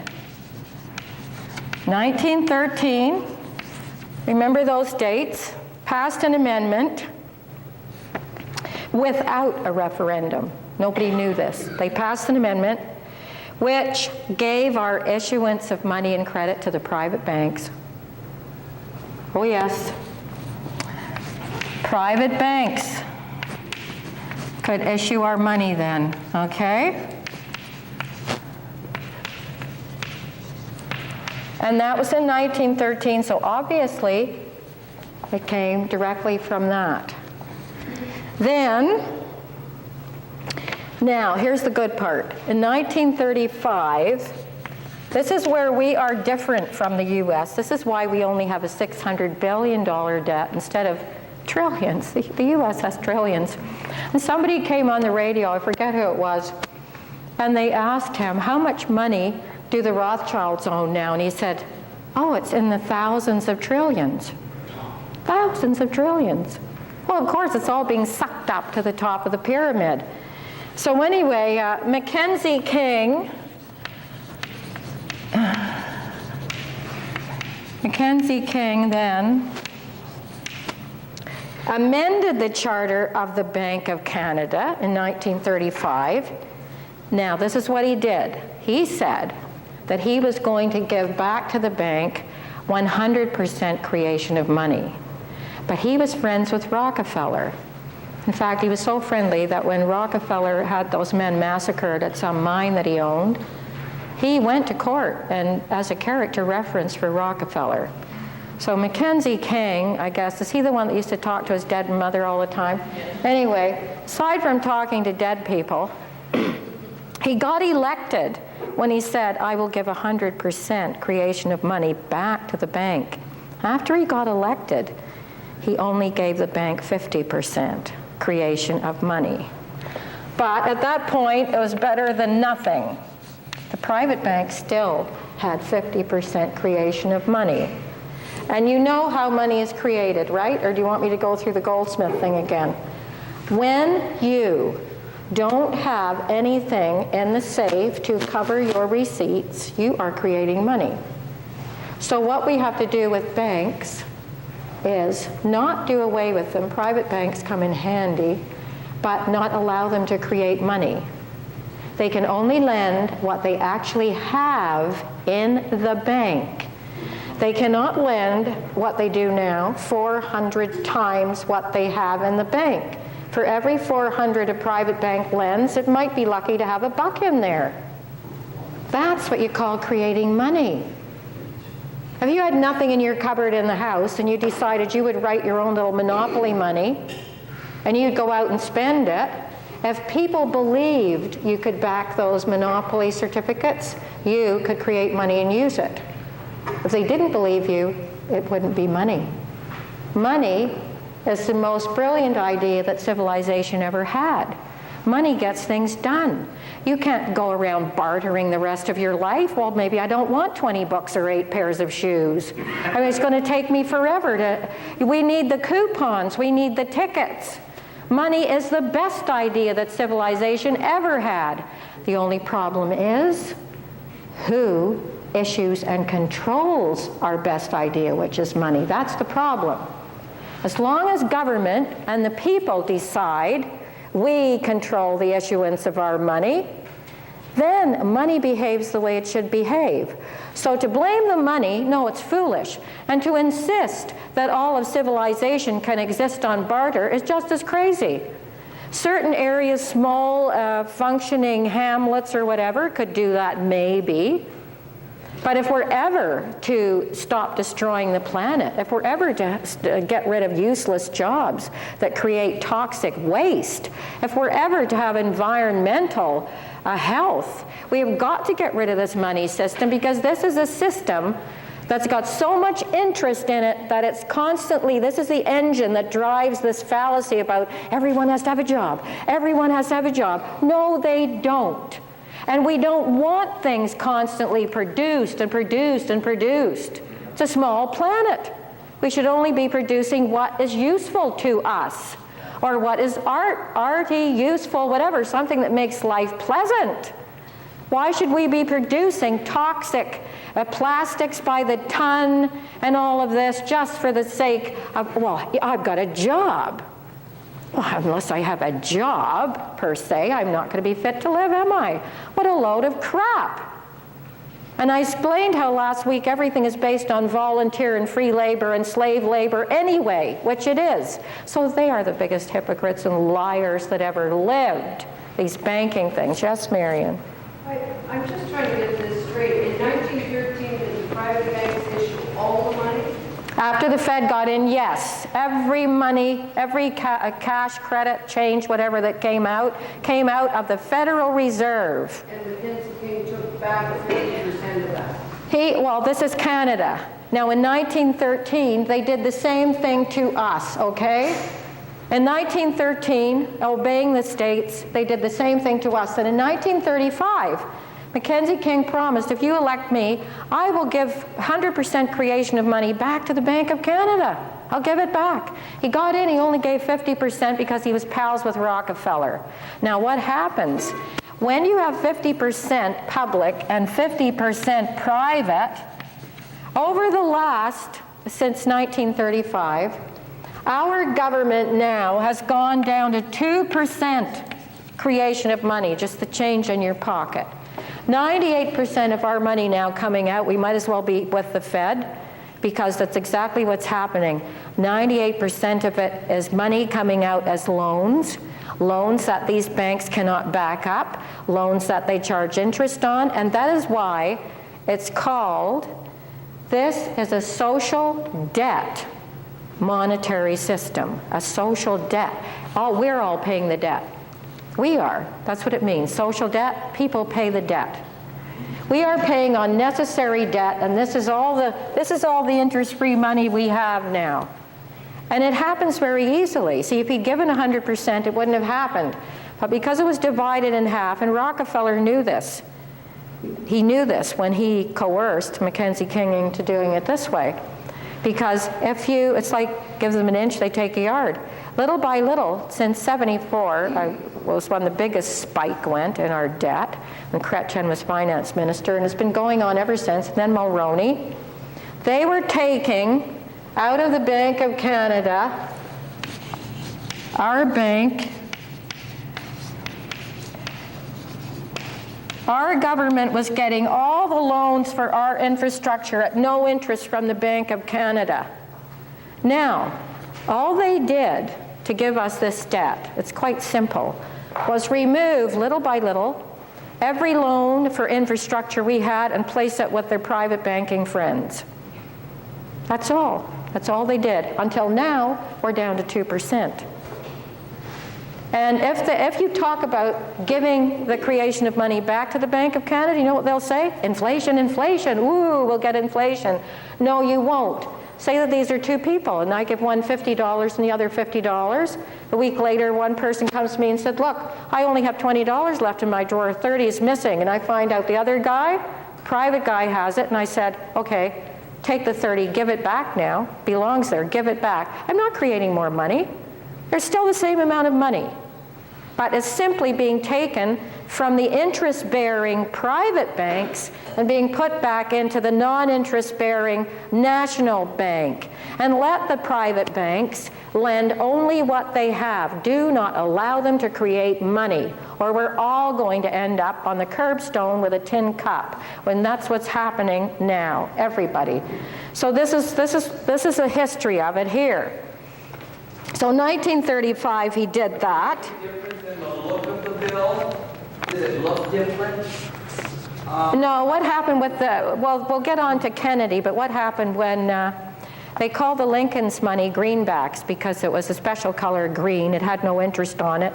1913, remember those dates? Passed an amendment without a referendum. Nobody knew this. They passed an amendment which gave our issuance of money and credit to the private banks. Oh yes. Private banks could issue our money then, okay? And that was in 1913, so obviously it came directly from that. Then, now here's the good part. In 1935, this is where we are different from the US. This is why we only have a $600 billion debt instead of trillions. The US has trillions. And somebody came on the radio, I forget who it was, and they asked him, how much money do the Rothschilds own now? And he said, oh, it's in the thousands of trillions. Thousands of trillions. Well, of course, it's all being sucked up to the top of the pyramid. So anyway, Mackenzie King then amended the charter of the Bank of Canada in 1935. Now, this is what he did. He said that he was going to give back to the bank 100% creation of money. But he was friends with Rockefeller. In fact, he was so friendly that when Rockefeller had those men massacred at some mine that he owned, he went to court and as a character reference for Rockefeller. So Mackenzie King, I guess, is he the one that used to talk to his dead mother all the time? Anyway, aside from talking to dead people, he got elected when he said, I will give 100% creation of money back to the bank. After he got elected, he only gave the bank 50% creation of money. But at that point, it was better than nothing. The private bank still had 50% creation of money. And you know how money is created, right? Or do you want me to go through the Goldsmith thing again? When you don't have anything in the safe to cover your receipts, you are creating money. So what we have to do with banks is not do away with them. Private banks come in handy, but not allow them to create money. They can only lend what they actually have in the bank. They cannot lend what they do now 400 times what they have in the bank. For every 400 a private bank lends, it might be lucky to have a buck in there. That's what you call creating money. Have you had nothing in your cupboard in the house and you decided you would write your own little monopoly money and you'd go out and spend it? If people believed you could back those monopoly certificates, you could create money and use it. If they didn't believe you, it wouldn't be money. Money is the most brilliant idea that civilization ever had. Money gets things done. You can't go around bartering the rest of your life. Well, maybe I don't want 20 books or 8 pairs of shoes. I mean, it's going to take me forever to... We need the coupons. We need the tickets. Money is the best idea that civilization ever had. The only problem is who issues and controls our best idea, which is money. That's the problem. As long as government and the people decide we control the issuance of our money, then money behaves the way it should behave. So to blame the money, no, it's foolish. And to insist that all of civilization can exist on barter is just as crazy. Certain areas, small functioning hamlets or whatever, could do that maybe. But if we're ever to stop destroying the planet, if we're ever to get rid of useless jobs that create toxic waste, if we're ever to have environmental health, we have got to get rid of this money system, because this is a system that's got so much interest in it that it's constantly, this is the engine that drives this fallacy about everyone has to have a job, everyone has to have a job. No, they don't. And we don't want things constantly produced and produced and produced. It's a small planet. We should only be producing what is useful to us, or what is arty, useful, whatever, something that makes life pleasant. Why should we be producing toxic plastics by the ton and all of this just for the sake of, well, I've got a job. Well, unless I have a job, per se, I'm not going to be fit to live, am I? What a load of crap. And I explained how last week everything is based on volunteer and free labor and slave labor anyway, which it is. So they are the biggest hypocrites and liars that ever lived, these banking things. Yes, Marion? I'm just trying to get this straight. In 1913, did the private banks issue all the money? After the Fed got in, yes. Every money, every cash, credit, change, whatever that came out of the Federal Reserve. And Mackenzie King took back 50% of that. Well, this is Canada. Now, in 1913, they did the same thing to us, okay? In 1913, obeying the states, they did the same thing to us. And in 1935, Mackenzie King promised, if you elect me, I will give 100% creation of money back to the Bank of Canada. I'll give it back. He got in, he only gave 50% because he was pals with Rockefeller. Now, what happens? When you have 50% public and 50% private, over the last, since 1935, our government now has gone down to 2% creation of money, just the change in your pocket. 98% of our money now coming out, we might as well be with the Fed, because that's exactly what's happening. 98% of it is money coming out as loans, loans that these banks cannot back up, loans that they charge interest on, and that is why it's called, this is a social debt monetary system, a social debt. We're all paying the debt. We are. That's what it means. Social debt, people pay the debt. We are paying on necessary debt, and this is all the interest-free money we have now. And it happens very easily. See, if he'd given 100%, it wouldn't have happened. But because it was divided in half, and Rockefeller knew this. He knew this when he coerced Mackenzie King into doing it this way. Because it's like, give them an inch, they take a yard. Little by little, since 74, was when the biggest spike went in our debt, when Chrétien was finance minister, and it's been going on ever since. And then Mulroney. They were taking out of the Bank of Canada, our bank, our government was getting all the loans for our infrastructure at no interest from the Bank of Canada. Now, all they did to give us this debt, it's quite simple, was remove little by little every loan for infrastructure we had and place it with their private banking friends. That's all. That's all they did. Until now, we're down to 2%. And if you talk about giving the creation of money back to the Bank of Canada, you know what they'll say? Inflation, inflation. Ooh, we'll get inflation. No, you won't. Say that these are two people, and I give one $50 and the other $50. A week later, one person comes to me and said, look, I only have $20 left in my drawer, 30 is missing. And I find out the other guy, private guy, has it, and I said, okay, take the 30, give it back now, belongs there, give it back. I'm not creating more money. There's still the same amount of money, but it's simply being taken from the interest-bearing private banks and being put back into the non-interest-bearing national bank. And let the private banks lend only what they have. Do not allow them to create money, or we're all going to end up on the curbstone with a tin cup, when that's what's happening now, everybody. So this is a history of it here. So 1935, he did that. Difference in the look of the bill? Does it look different? No, what happened with we'll get on to Kennedy, but what happened when they called the Lincoln's money greenbacks because it was a special color green, it had no interest on it,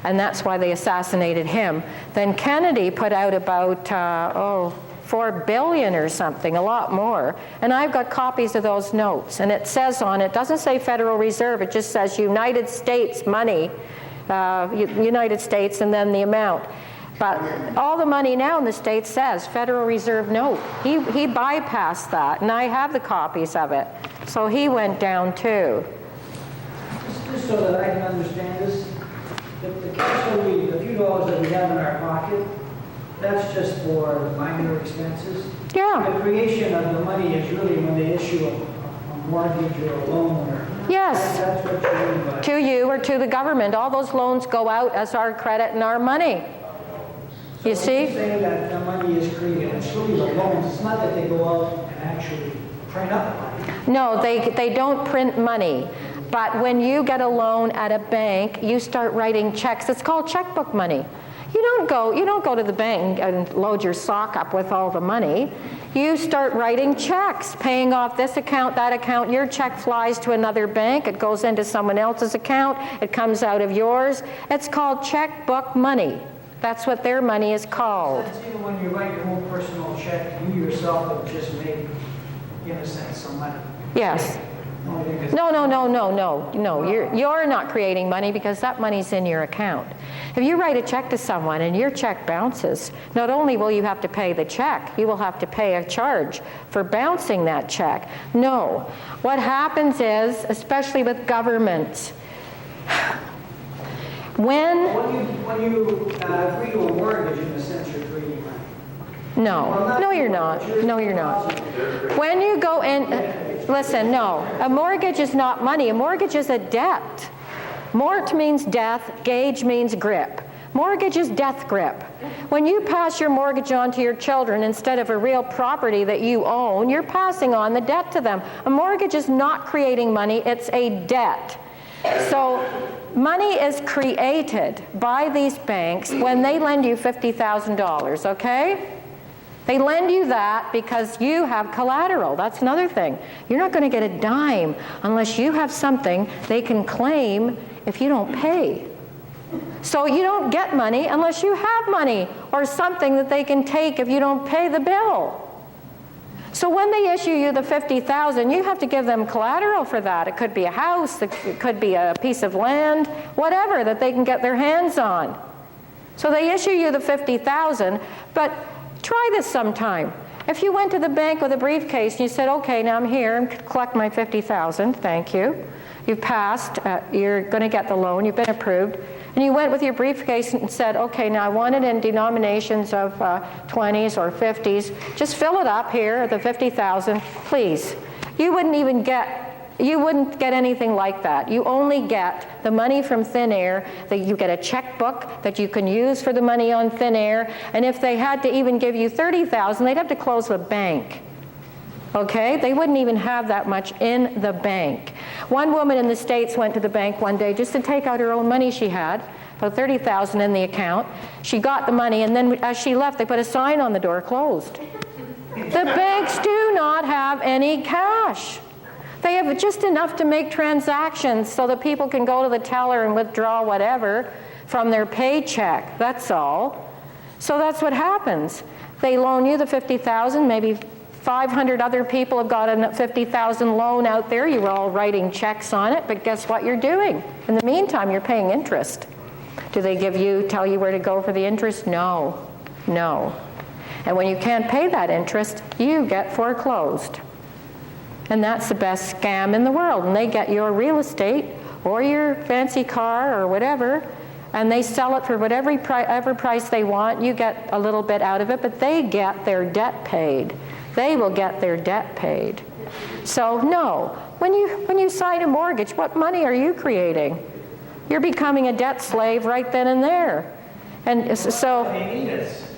and that's why they assassinated him. Then Kennedy put out about, $4 billion or something, a lot more. And I've got copies of those notes. And it says on it, doesn't say Federal Reserve, it just says United States money, United States, and then the amount. But all the money now in the States says Federal Reserve note. He bypassed that, and I have the copies of it. So he went down too. Just so that I can understand this, the cash that the few dollars that we have in our pocket, that's just for minor expenses? Yeah. The creation of the money is really when they issue a mortgage or a loan or... Yes. That's what you mean by... To you or to the government. All those loans go out as our credit and our money. You see? You're saying that the money is created, it's really the loans. It's not that they go out and actually print up money. No, they don't print money. But when you get a loan at a bank, you start writing checks. It's called checkbook money. You don't go to the bank and load your sock up with all the money. You start writing checks, paying off this account, that account. Your check flies to another bank. It goes into someone else's account. It comes out of yours. It's called checkbook money. That's what their money is called. That's even when you write your own personal check, you yourself have just made, in a sense, some money. Yes. No. You're not creating money because that money's in your account. If you write a check to someone and your check bounces, not only will you have to pay the check, you will have to pay a charge for bouncing that check. No. What happens is, especially with governments, when you agree to a mortgage, in a sense, you're creating money. No, you're not. No, you're not. When you go in, listen, no. A mortgage is not money. A mortgage is a debt. Mort means death. Gage means grip. Mortgage is death grip. When you pass your mortgage on to your children instead of a real property that you own, you're passing on the debt to them. A mortgage is not creating money. It's a debt. So money is created by these banks when they lend you $50,000, okay? They lend you that because you have collateral. That's another thing. You're not going to get a dime unless you have something they can claim if you don't pay. So you don't get money unless you have money or something that they can take if you don't pay the bill. So when they issue you the $50,000, you have to give them collateral for that. It could be a house, it could be a piece of land, whatever that they can get their hands on. So they issue you the $50,000, but try this sometime. If you went to the bank with a briefcase and you said, okay, now I'm here and collect my $50,000, thank you. You've passed, you're going to get the loan, you've been approved. And you went with your briefcase and said, okay, now I want it in denominations of 20s or 50s. Just fill it up here, the 50,000, please. You wouldn't get anything like that. You only get the money from thin air, that you get a checkbook that you can use for the money on thin air. And if they had to even give you 30,000, they'd have to close the bank. Okay? They wouldn't even have that much in the bank. One woman in the States went to the bank one day just to take out her own money she had, about 30,000 in the account. She got the money, and then as she left, they put a sign on the door, closed. The banks do not have any cash. They have just enough to make transactions so that people can go to the teller and withdraw whatever from their paycheck. That's all. So that's what happens. They loan you the 50,000, maybe 500 other people have got a 50,000 loan out there. You're all writing checks on it, but guess what you're doing? In the meantime, you're paying interest. Do they tell you where to go for the interest? No. And when you can't pay that interest, you get foreclosed. And that's the best scam in the world. And they get your real estate or your fancy car or whatever, and they sell it for whatever price they want. You get a little bit out of it, but they get their debt paid. They will get their debt paid. So no, when you sign a mortgage, what money are you creating? You're becoming a debt slave right then and there. And so, They need us.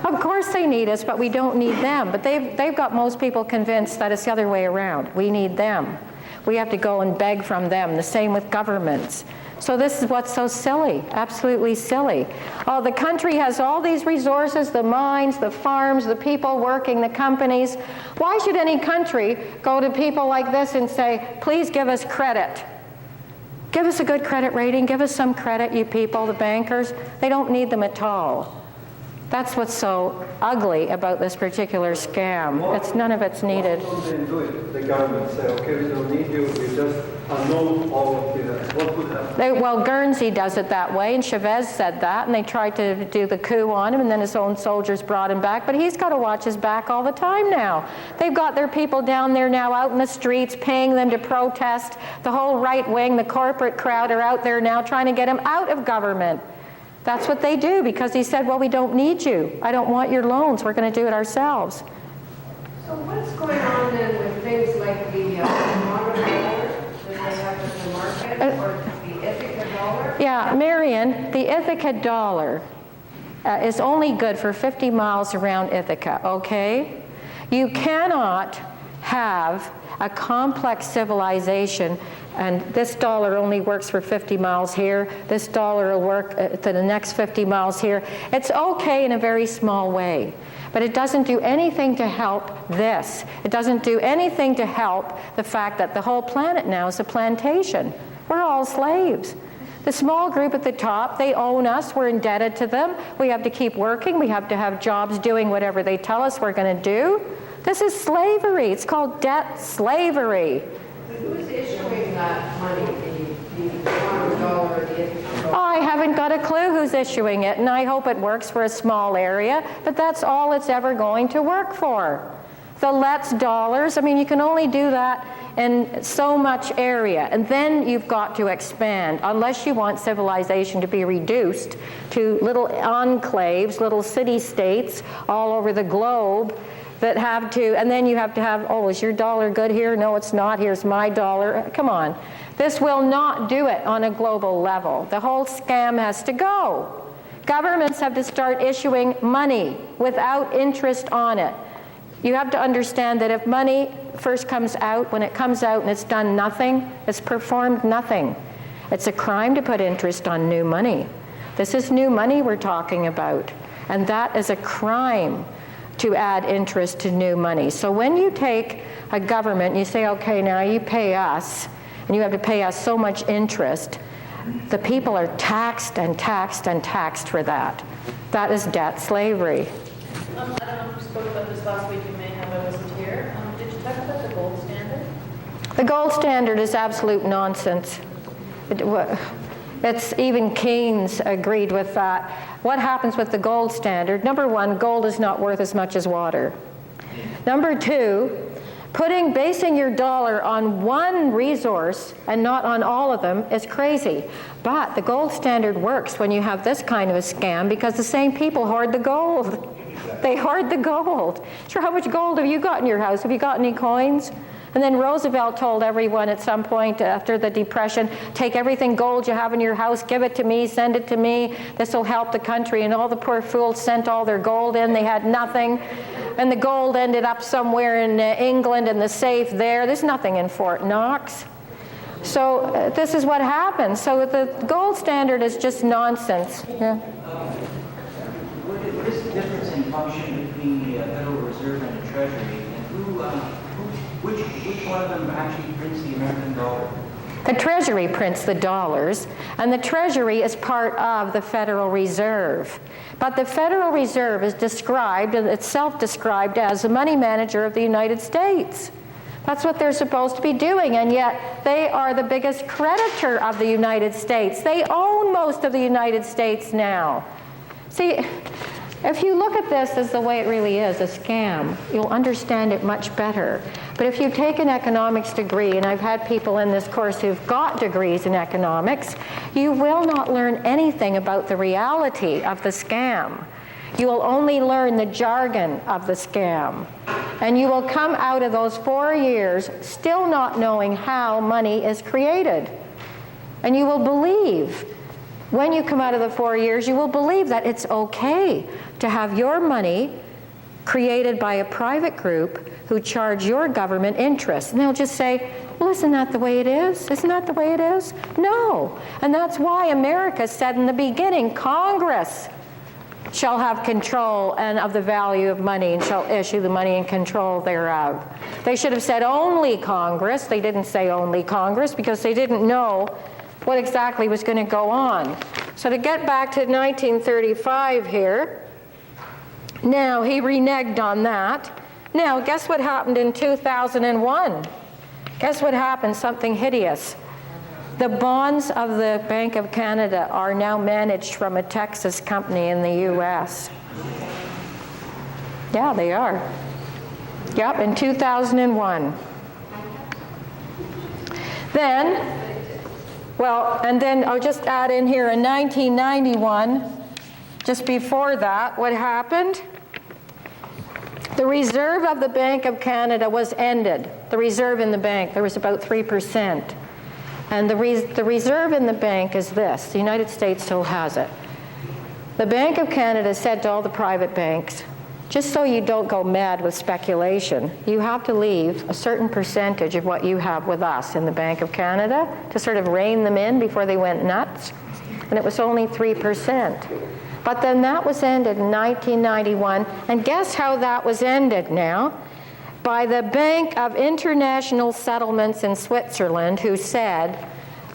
of course they need us, but we don't need them. But they've got most people convinced that it's the other way around. We need them. We have to go and beg from them. The same with governments. So this is what's so silly, absolutely silly. Oh, the country has all these resources, the mines, the farms, the people working, the companies. Why should any country go to people like this and say, please give us credit? Give us a good credit rating, give us some credit, you people, the bankers. They don't need them at all. That's what's so ugly about this particular scam. It's none of it's needed. What would they do if the government say, okay, we don't need you, we just annul all of the, what would happen? Well, Guernsey does it that way, and Chavez said that, and they tried to do the coup on him, and then his own soldiers brought him back, but he's got to watch his back all the time now. They've got their people down there now out in the streets, paying them to protest. The whole right wing, the corporate crowd are out there now trying to get him out of government. That's what they do, because he said, well, we don't need you. I don't want your loans. We're going to do it ourselves. So what's going on then with things like the modern dollar that they have in the market, or the Ithaca dollar? Yeah, Marion, the Ithaca dollar is only good for 50 miles around Ithaca, okay? You cannot have a complex civilization, and this dollar only works for 50 miles here, this dollar will work to the next 50 miles here. It's okay in a very small way, but it doesn't do anything to help this. It doesn't do anything to help the fact that the whole planet now is a plantation. We're all slaves. The small group at the top, they own us, we're indebted to them, we have to keep working, we have to have jobs doing whatever they tell us we're going to do. This is slavery. It's called debt slavery. Who's issuing that money, the modern dollar, the Ithaca dollar? I haven't got a clue who's issuing it, and I hope it works for a small area, but that's all it's ever going to work for. The Let's dollars, I mean, you can only do that in so much area, and then you've got to expand, unless you want civilization to be reduced to little enclaves, little city-states all over the globe that have to, and then you have to have, oh, is your dollar good here? No, it's not. Here's my dollar. Come on. This will not do it on a global level. The whole scam has to go. Governments have to start issuing money without interest on it. You have to understand that if money first comes out, when it comes out and it's done nothing, it's performed nothing. It's a crime to put interest on new money. This is new money we're talking about, and that is a crime to add interest to new money. So when you take a government, you say, okay, now you pay us, and you have to pay us so much interest, the people are taxed and taxed and taxed for that. That is debt slavery. I don't know if you spoke about this last week, you may have, I wasn't here. Did you talk about the gold standard? The gold standard is absolute nonsense. It's even Keynes agreed with that. What happens with the gold standard? Number one, gold is not worth as much as water. Number two, basing your dollar on one resource and not on all of them is crazy. But the gold standard works when you have this kind of a scam, because the same people hoard the gold. They hoard the gold. Sure, how much gold have you got in your house? Have you got any coins? And then Roosevelt told everyone at some point after the Depression, take everything gold you have in your house, give it to me, send it to me, this will help the country. And all the poor fools sent all their gold in, they had nothing. And the gold ended up somewhere in England in the safe there. There's nothing in Fort Knox. So this is what happens. So the gold standard is just nonsense. Yeah. What is the difference in function between the Federal Reserve and the Treasury, and which one of them actually prints the American dollar? The Treasury prints the dollars, and the Treasury is part of the Federal Reserve. But the Federal Reserve is described, it's self-described as the money manager of the United States. That's what they're supposed to be doing, and yet they are the biggest creditor of the United States. They own most of the United States now. See, if you look at this as the way it really is, a scam, you'll understand it much better. But if you take an economics degree, and I've had people in this course who've got degrees in economics, you will not learn anything about the reality of the scam. You will only learn the jargon of the scam. And you will come out of those 4 years still not knowing how money is created. And you will believe, when you come out of the 4 years, you will believe that it's okay to have your money created by a private group who charge your government interest. And they'll just say, well, isn't that the way it is? Isn't that the way it is? No. And that's why America said in the beginning, Congress shall have control and of the value of money and shall issue the money and control thereof. They should have said only Congress. They didn't say only Congress because they didn't know what exactly was going to go on. So to get back to 1935 here, Now, he reneged on that. Now, guess what happened in 2001? Guess what happened? Something hideous. The bonds of the Bank of Canada are now managed from a Texas company in the U.S. Yeah, they are. Yep, in 2001. And then I'll just add in here in 1991, just before that, what happened? The reserve of the Bank of Canada was ended. The reserve in the bank, there was about 3%. And the reserve in the bank is this. The United States still has it. The Bank of Canada said to all the private banks, just so you don't go mad with speculation, you have to leave a certain percentage of what you have with us in the Bank of Canada to sort of rein them in before they went nuts. And it was only 3%. But then that was ended in 1991. And guess how that was ended now? By the Bank of International Settlements in Switzerland, who said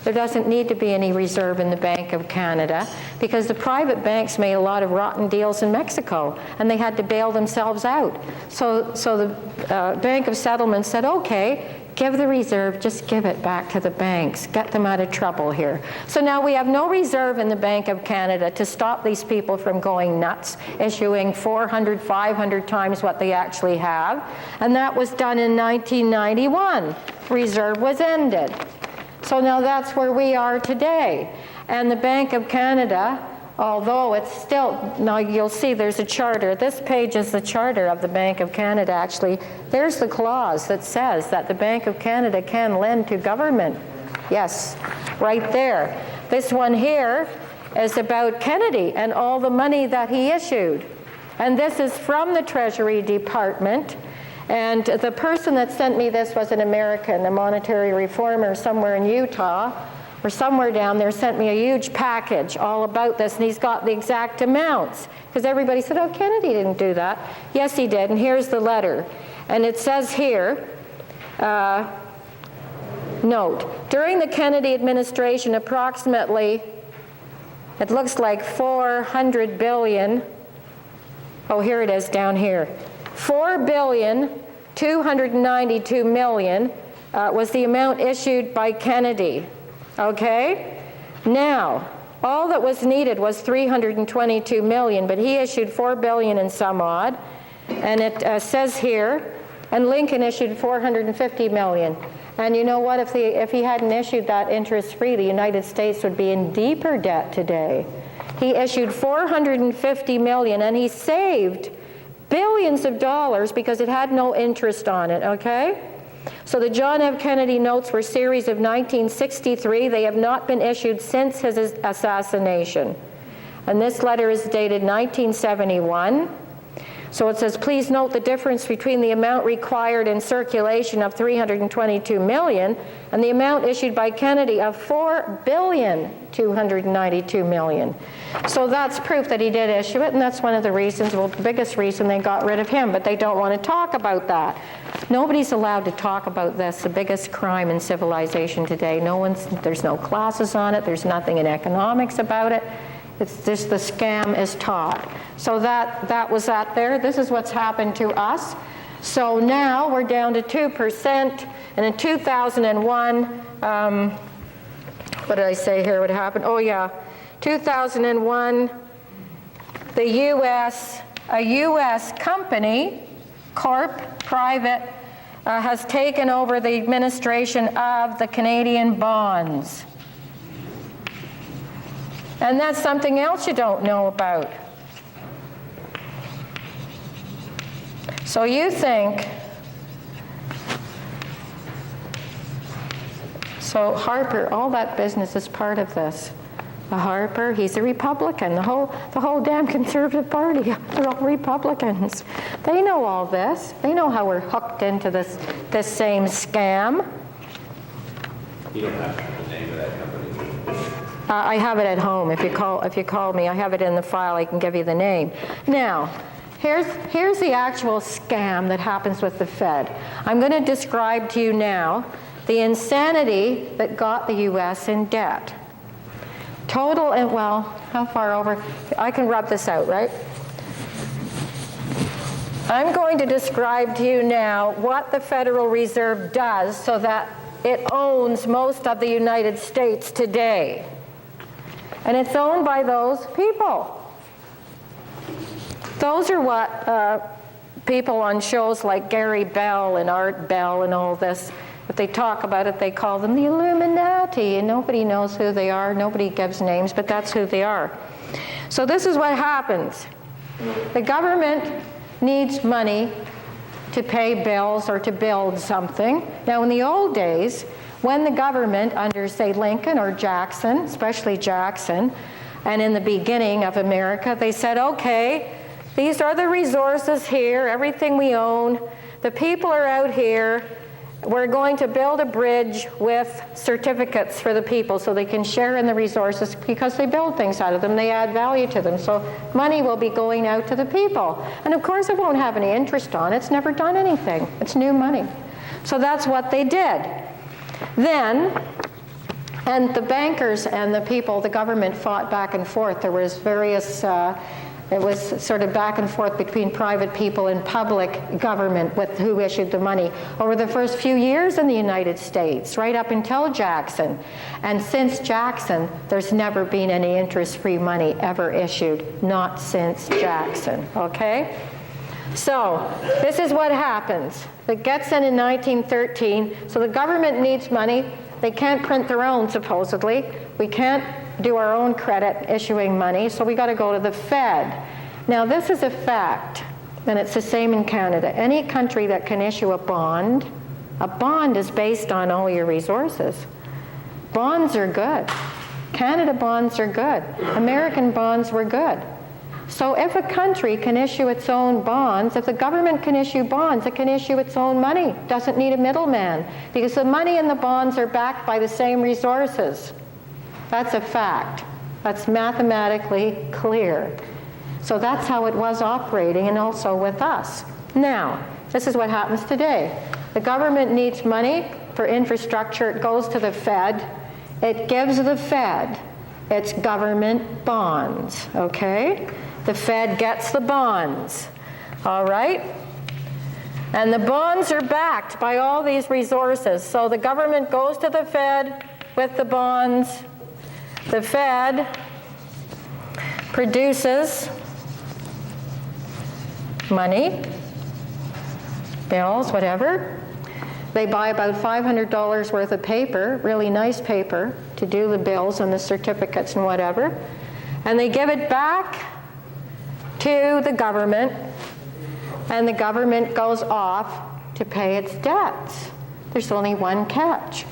there doesn't need to be any reserve in the Bank of Canada because the private banks made a lot of rotten deals in Mexico and they had to bail themselves out. So the Bank of Settlements said, okay, give the reserve, just give it back to the banks, get them out of trouble here. So now we have no reserve in the Bank of Canada to stop these people from going nuts, issuing 400, 500 times what they actually have. And that was done in 1991. Reserve was ended. So now that's where we are today. And the Bank of Canada, although it's still, now you'll see there's a charter. This page is the charter of the Bank of Canada, actually. There's the clause that says that the Bank of Canada can lend to government. Yes, right there. This one here is about Kennedy and all the money that he issued. And this is from the Treasury Department. And the person that sent me this was an American, a monetary reformer somewhere in Utah, or somewhere down there, sent me a huge package all about this, and he's got the exact amounts. Because everybody said, oh, Kennedy didn't do that. Yes, he did, and here's the letter. And it says here, note, during the Kennedy administration, approximately, it looks like 400 billion, oh, here it is down here. 4,292 million was the amount issued by Kennedy. Okay? Now, all that was needed was 322 million, but he issued 4 billion and some odd. And it says here, and Lincoln issued 450 million. And you know what? If he hadn't issued that interest-free, the United States would be in deeper debt today. He issued 450 million, and he saved billions of dollars because it had no interest on it, okay? So the John F. Kennedy notes were series of 1963. They have not been issued since his assassination. And this letter is dated 1971. So it says, please note the difference between the amount required in circulation of 322 million and the amount issued by Kennedy of 4,292 million. So that's proof that he did issue it, and that's one of the reasons, well, the biggest reason they got rid of him, but they don't want to talk about that. Nobody's allowed to talk about this, the biggest crime in civilization today. There's no classes on it, there's nothing in economics about it. It's just the scam is taught. So that was that there. This is what's happened to us. So now we're down to 2%. And in 2001, what did I say here would happen? Oh yeah, 2001, a U.S. company, private, has taken over the administration of the Canadian bonds. And that's something else you don't know about. So you think, so Harper, all that business is part of this. Harper, he's a Republican. The whole damn Conservative Party, they're all Republicans. They know all this. They know how we're hooked into this same scam. You don't have the name of that company. I have it at home. If you call me, I have it in the file. I can give you the name. Now, here's the actual scam that happens with the Fed. I'm going to describe to you now the insanity that got the U.S. in debt. Total, and well, how far over? I can rub this out, right? I'm going to describe to you now what the Federal Reserve does so that it owns most of the United States today. And it's owned by those people. Those are what people on shows like Gary Bell and Art Bell and all this, if they talk about it, they call them the Illuminati, and nobody knows who they are. Nobody gives names, but that's who they are. So this is what happens. The government needs money to pay bills or to build something. Now, in the old days, when the government, under, say, Lincoln or Jackson, especially Jackson, and in the beginning of America, they said, okay, these are the resources here, everything we own. The people are out here. We're going to build a bridge with certificates for the people so they can share in the resources because they build things out of them. They add value to them. So money will be going out to the people. And of course, it won't have any interest on it. It's never done anything. It's new money. So that's what they did. Then, and the bankers and the people, the government fought back and forth. There was various it was sort of back and forth between private people and public government with who issued the money over the first few years in the United States, right up until Jackson. And since Jackson, there's never been any interest-free money ever issued, not since Jackson, okay? So this is what happens. It gets in 1913, so the government needs money. They can't print their own, supposedly. We can't do our own credit issuing money, so we got to go to the Fed. Now this is a fact, and it's the same in Canada. Any country that can issue a bond is based on all your resources. Bonds are good. Canada bonds are good. American bonds were good. So if a country can issue its own bonds, if the government can issue bonds, it can issue its own money. Doesn't need a middleman, because the money and the bonds are backed by the same resources. That's a fact. That's mathematically clear. So that's how it was operating, and also with us. Now, this is what happens today. The government needs money for infrastructure. It goes to the Fed. It gives the Fed its government bonds, okay? The Fed gets the bonds, all right? And the bonds are backed by all these resources. So the government goes to the Fed with the bonds. The Fed produces money, bills, whatever. They buy about $500 worth of paper, really nice paper, to do the bills and the certificates and whatever. And they give it back to the government, and the government goes off to pay its debts. There's only one catch.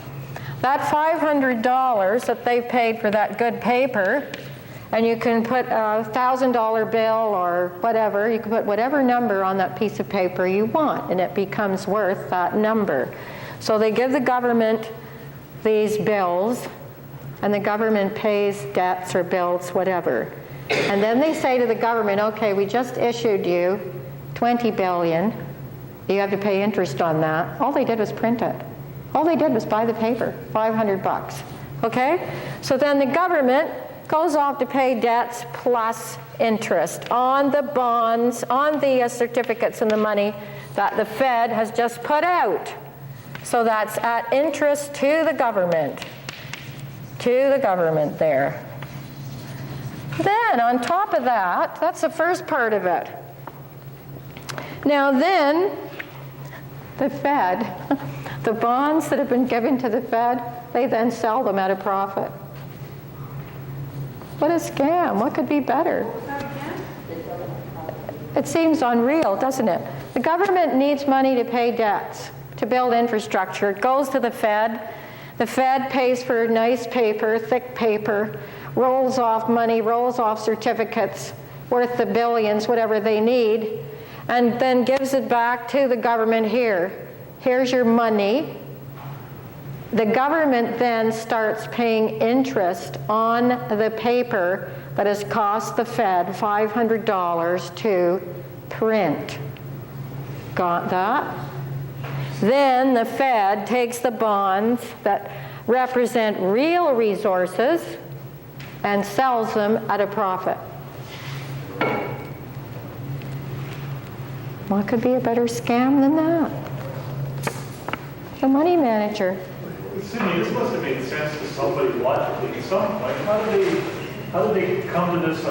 That $500 that they've paid for that good paper, and you can put a $1,000 bill or whatever, you can put whatever number on that piece of paper you want, and it becomes worth that number. So they give the government these bills, and the government pays debts or bills, whatever. And then they say to the government, okay, we just issued you $20 billion. You have to pay interest on that. All they did was print it. All they did was buy the paper, $500, okay? So then the government goes off to pay debts plus interest on the bonds, on the certificates and the money that the Fed has just put out. So that's at interest to the government there. Then on top of that, that's the first part of it. Now then, the Fed, the bonds that have been given to the Fed, they then sell them at a profit. What a scam. What could be better? It seems unreal, doesn't it? The government needs money to pay debts, to build infrastructure. It goes to the Fed. The Fed pays for nice paper, thick paper, rolls off money, rolls off certificates worth the billions, whatever they need, and then gives it back to the government here. Here's your money. The government then starts paying interest on the paper that has cost the Fed $500 to print. Got that? Then the Fed takes the bonds that represent real resources and sells them at a profit. What could be a better scam than that? The money manager. Sydney, this must have made sense to somebody logically at some point. How did they come to this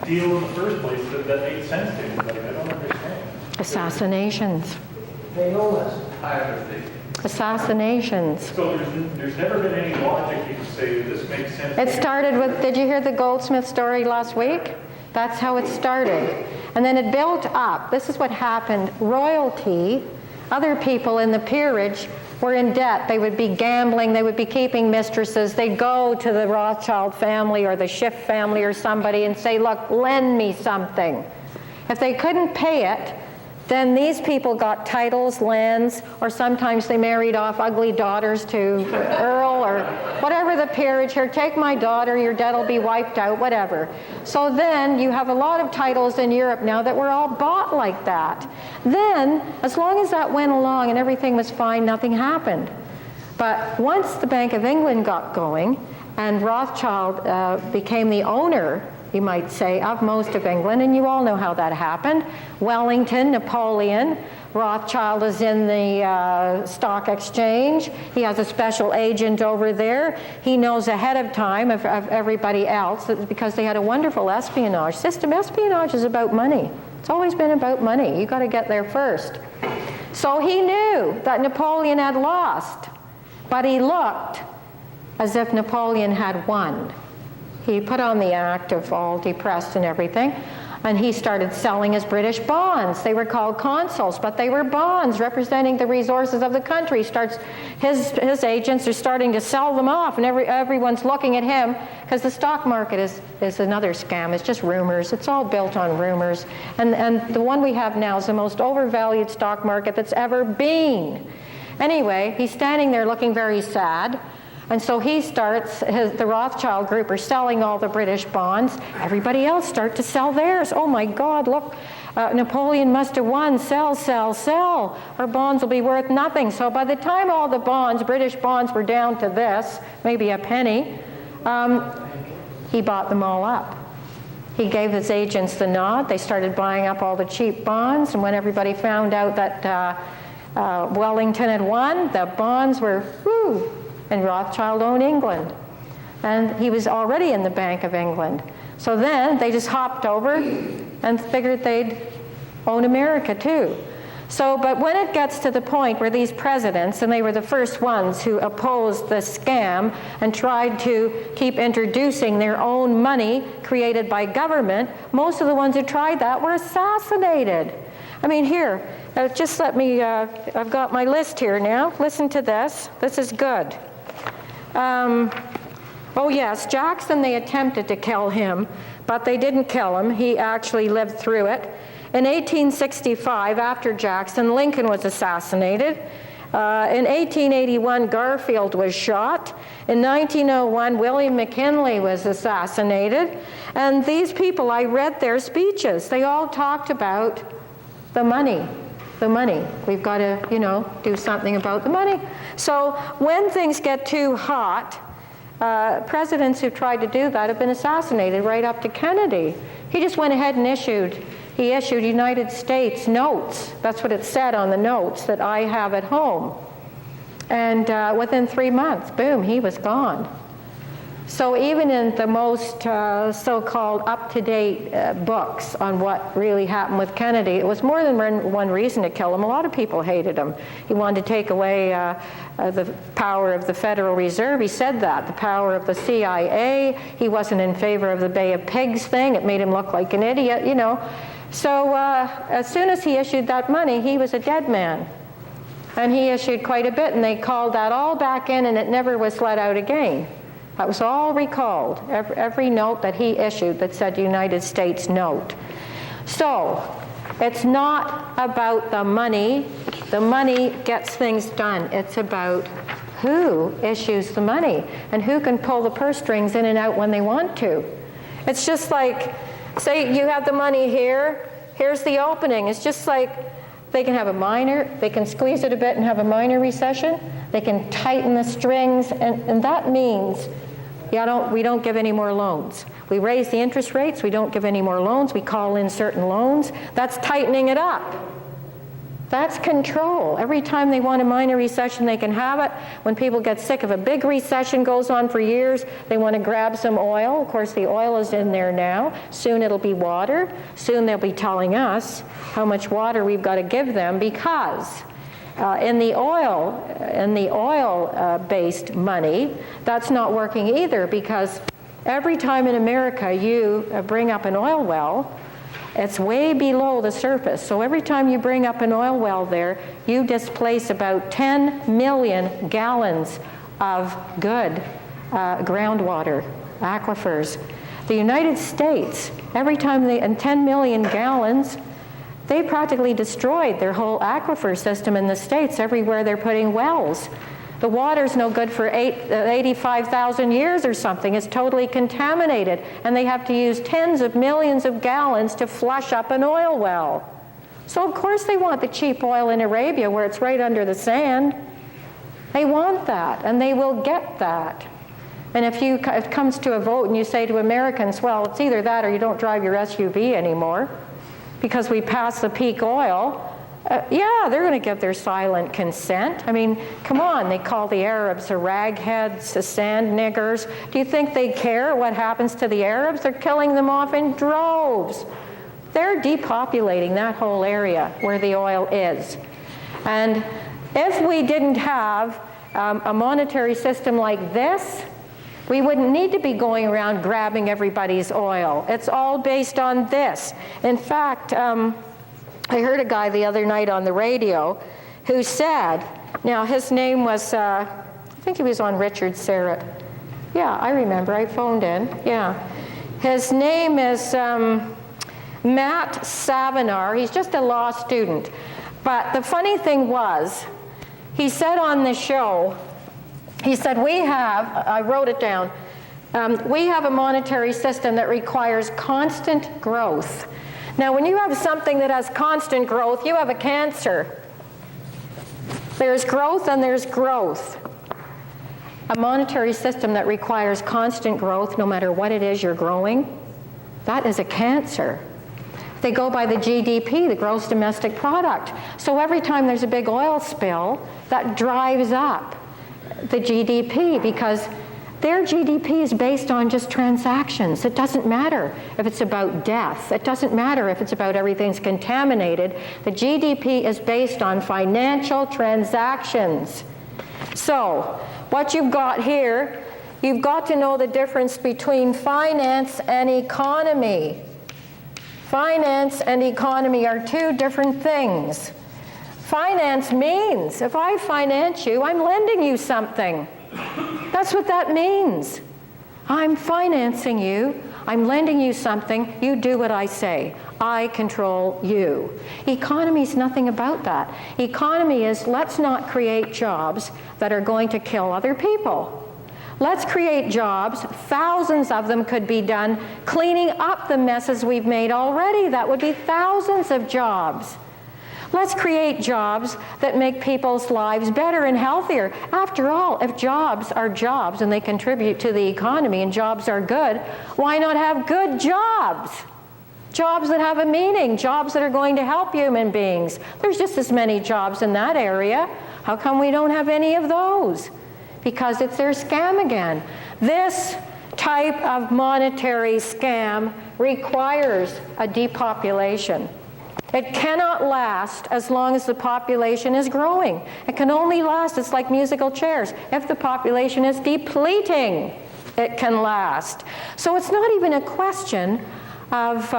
deal in the first place that made sense to anybody? I don't understand. Assassinations. They know us. I understand. Assassinations. So there's never been any logic you can say this makes sense. It started with, did you hear the Goldsmith story last week? That's how it started. And then it built up. This is what happened. Royalty, other people in the peerage were in debt. They would be gambling. They would be keeping mistresses. They'd go to the Rothschild family or the Schiff family or somebody and say, look, lend me something. If they couldn't pay it, then these people got titles, lands, or sometimes they married off ugly daughters to Earl or whatever the peerage. Here, take my daughter, your debt will be wiped out, whatever. So then you have a lot of titles in Europe now that were all bought like that. Then, as long as that went along and everything was fine, nothing happened. But once the Bank of England got going and Rothschild became the owner, you might say, of most of England, and you all know how that happened. Wellington, Napoleon, Rothschild is in the stock exchange. He has a special agent over there. He knows ahead of time of everybody else because they had a wonderful espionage system. Espionage is about money. It's always been about money. You got to get there first. So he knew that Napoleon had lost, but he looked as if Napoleon had won. He put on the act of all depressed and everything, and he started selling his British bonds. They were called consols, but they were bonds representing the resources of the country. His agents are starting to sell them off, and everyone's looking at him because the stock market is another scam. It's just rumors. It's all built on rumors. And the one we have now is the most overvalued stock market that's ever been. Anyway, he's standing there looking very sad. And so he starts, the Rothschild group are selling all the British bonds. Everybody else start to sell theirs. Oh my God, look, Napoleon must have won. Sell, sell, sell. Our bonds will be worth nothing. So by the time all the bonds, British bonds, were down to this, maybe a penny, he bought them all up. He gave his agents the nod. They started buying up all the cheap bonds. And when everybody found out that Wellington had won, the bonds were, whoo, and Rothschild owned England. And he was already in the Bank of England. So then they just hopped over and figured they'd own America too. So, but when it gets to the point where these presidents, and they were the first ones who opposed the scam and tried to keep introducing their own money created by government, most of the ones who tried that were assassinated. I mean, here, just let me, I've got my list here now. Listen to this. This is good. Oh yes, Jackson, they attempted to kill him, but they didn't kill him. He actually lived through it. In 1865, after Jackson, Lincoln was assassinated. In 1881, Garfield was shot. In 1901, William McKinley was assassinated. And these people, I read their speeches. They all talked about the money. The money. We've got to, do something about the money. So when things get too hot, presidents who've tried to do that have been assassinated right up to Kennedy. He just went ahead and issued United States notes. That's what it said on the notes that I have at home. And within 3 months, boom, he was gone. So even in the most so-called up-to-date books on what really happened with Kennedy, it was more than one reason to kill him. A lot of people hated him. He wanted to take away the power of the Federal Reserve. He said that, the power of the CIA. He wasn't in favor of the Bay of Pigs thing. It made him look like an idiot, So as soon as he issued that money, he was a dead man. And he issued quite a bit, and they called that all back in, and it never was let out again. That was all recalled, every note that he issued that said United States note. So it's not about the money. The money gets things done. It's about who issues the money and who can pull the purse strings in and out when they want to. It's just like, say you have the money here, here's the opening. It's just like they can squeeze it a bit and have a minor recession. They can tighten the strings, and that means we don't give any more loans. We raise the interest rates, we don't give any more loans, we call in certain loans. That's tightening it up. That's control. Every time they want a minor recession, they can have it. When people get sick of a big recession, goes on for years, they want to grab some oil. Of course, the oil is in there now. Soon it'll be water. Soon they'll be telling us how much water we've got to give them, because in the oil-based money, that's not working either, because every time in America you bring up an oil well, it's way below the surface. So every time you bring up an oil well there, you displace about 10 million gallons of good groundwater, aquifers. The United States, every time and 10 million gallons, they practically destroyed their whole aquifer system in the States everywhere they're putting wells. The water's no good for 85,000 years or something. It's totally contaminated, and they have to use tens of millions of gallons to flush up an oil well. So of course they want the cheap oil in Arabia where it's right under the sand. They want that, and they will get that. And if it comes to a vote and you say to Americans, well, it's either that or you don't drive your SUV anymore because we passed the peak oil, yeah, they're going to give their silent consent. I mean, come on, they call the Arabs the ragheads, the sand niggers. Do you think they care what happens to the Arabs? They're killing them off in droves. They're depopulating that whole area where the oil is. And if we didn't have a monetary system like this, we wouldn't need to be going around grabbing everybody's oil. It's all based on this. In fact, I heard a guy the other night on the radio who said, now his name was, I think he was on Richard Serrett. Yeah, I remember, I phoned in, yeah. His name is Matt Savinar. He's just a law student. But the funny thing was, he said on the show, he said, I wrote it down, we have a monetary system that requires constant growth. Now, when you have something that has constant growth, you have a cancer. There's growth and there's growth. A monetary system that requires constant growth, no matter what it is you're growing, that is a cancer. They go by the GDP, the gross domestic product. So every time there's a big oil spill, that drives up the GDP, because their GDP is based on just transactions. It doesn't matter if it's about death. It doesn't matter if it's about everything's contaminated. The GDP is based on financial transactions. So, what you've got here, you've got to know the difference between finance and economy. Finance and economy are two different things. Finance means, if I finance you, I'm lending you something. That's what that means. I'm financing you, I'm lending you something, you do what I say. I control you. Economy is nothing about that. Economy is, let's not create jobs that are going to kill other people. Let's create jobs, thousands of them could be done cleaning up the messes we've made already. That would be thousands of jobs. Let's create jobs that make people's lives better and healthier. After all, if jobs are jobs and they contribute to the economy and jobs are good, why not have good jobs? Jobs that have a meaning, jobs that are going to help human beings. There's just as many jobs in that area. How come we don't have any of those? Because it's their scam again. This type of monetary scam requires a depopulation. It cannot last as long as the population is growing. It can only last, it's like musical chairs. If the population is depleting, it can last. So it's not even a question of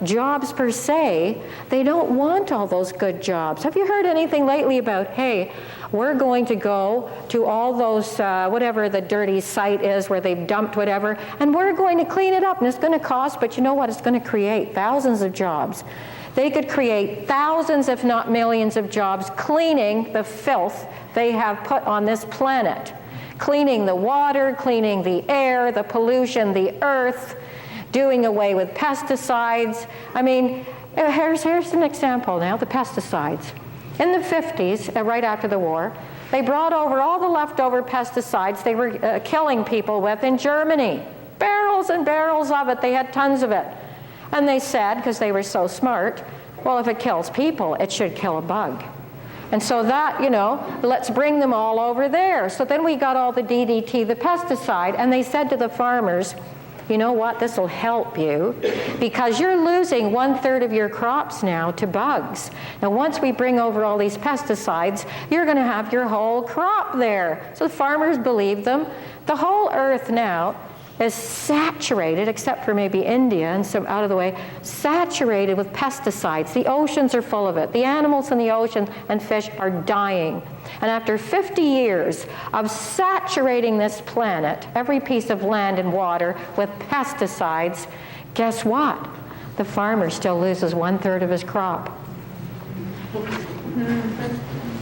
jobs per se. They don't want all those good jobs. Have you heard anything lately about, hey, we're going to go to all those, whatever the dirty site is where they've dumped whatever, and we're going to clean it up, and it's going to cost, but you know what, it's going to create thousands of jobs. They could create thousands, if not millions, of jobs cleaning the filth they have put on this planet. Cleaning the water, cleaning the air, the pollution, the earth, doing away with pesticides. I mean, here's an example now, the pesticides. In the 50s, right after the war, They brought over all the leftover pesticides they were killing people with in Germany. Barrels and barrels of it. They had tons of it. And they said, because they were so smart, well, if it kills people, it should kill a bug. And so that, let's bring them all over there. So then we got all the DDT, the pesticide, and they said to the farmers, you know what, this will help you because you're losing 1/3 of your crops now to bugs. Now once we bring over all these pesticides, you're going to have your whole crop there. So the farmers believed them. The whole earth now is saturated, except for maybe India and some out of the way, saturated with pesticides. The oceans are full of it. The animals in the ocean and fish are dying. And after 50 years of saturating this planet, every piece of land and water, with pesticides, guess what? The farmer still loses 1/3 of his crop.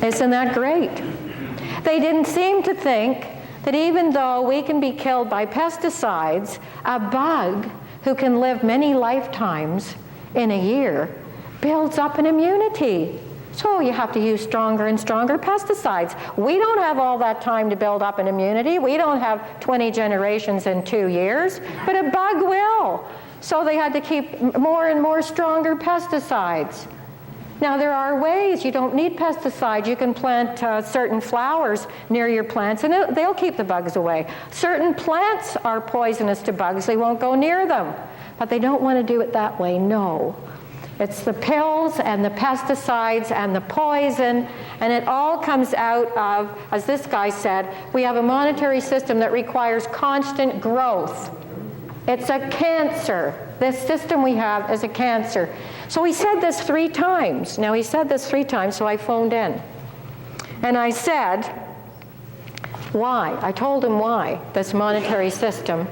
Isn't that great? They didn't seem to think that even though we can be killed by pesticides, a bug who can live many lifetimes in a year builds up an immunity. So you have to use stronger and stronger pesticides. We don't have all that time to build up an immunity. We don't have 20 generations in 2 years, but a bug will. So they had to keep more and more stronger pesticides. Now there are ways. You don't need pesticides. You can plant certain flowers near your plants and they'll keep the bugs away. Certain plants are poisonous to bugs. They won't go near them. But they don't want to do it that way, no. It's the pills and the pesticides and the poison, and it all comes out of, as this guy said, we have a monetary system that requires constant growth. It's a cancer. This system we have is a cancer. So he said this 3 times. Now he said this 3 times, so I phoned in. And I said, why? I told him why this monetary system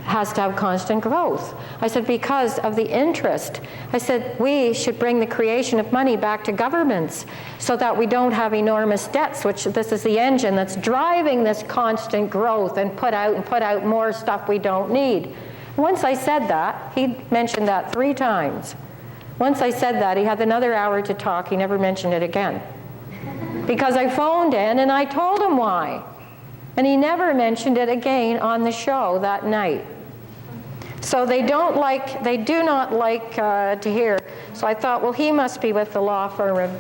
has to have constant growth. I said, because of the interest. I said, we should bring the creation of money back to governments so that we don't have enormous debts, which this is the engine that's driving this constant growth and put out more stuff we don't need. Once I said that, he mentioned that 3 times. Once I said that, he had another hour to talk. He never mentioned it again. Because I phoned in and I told him why. And he never mentioned it again on the show that night. So they do not like to hear. So I thought, well, he must be with the law firm of,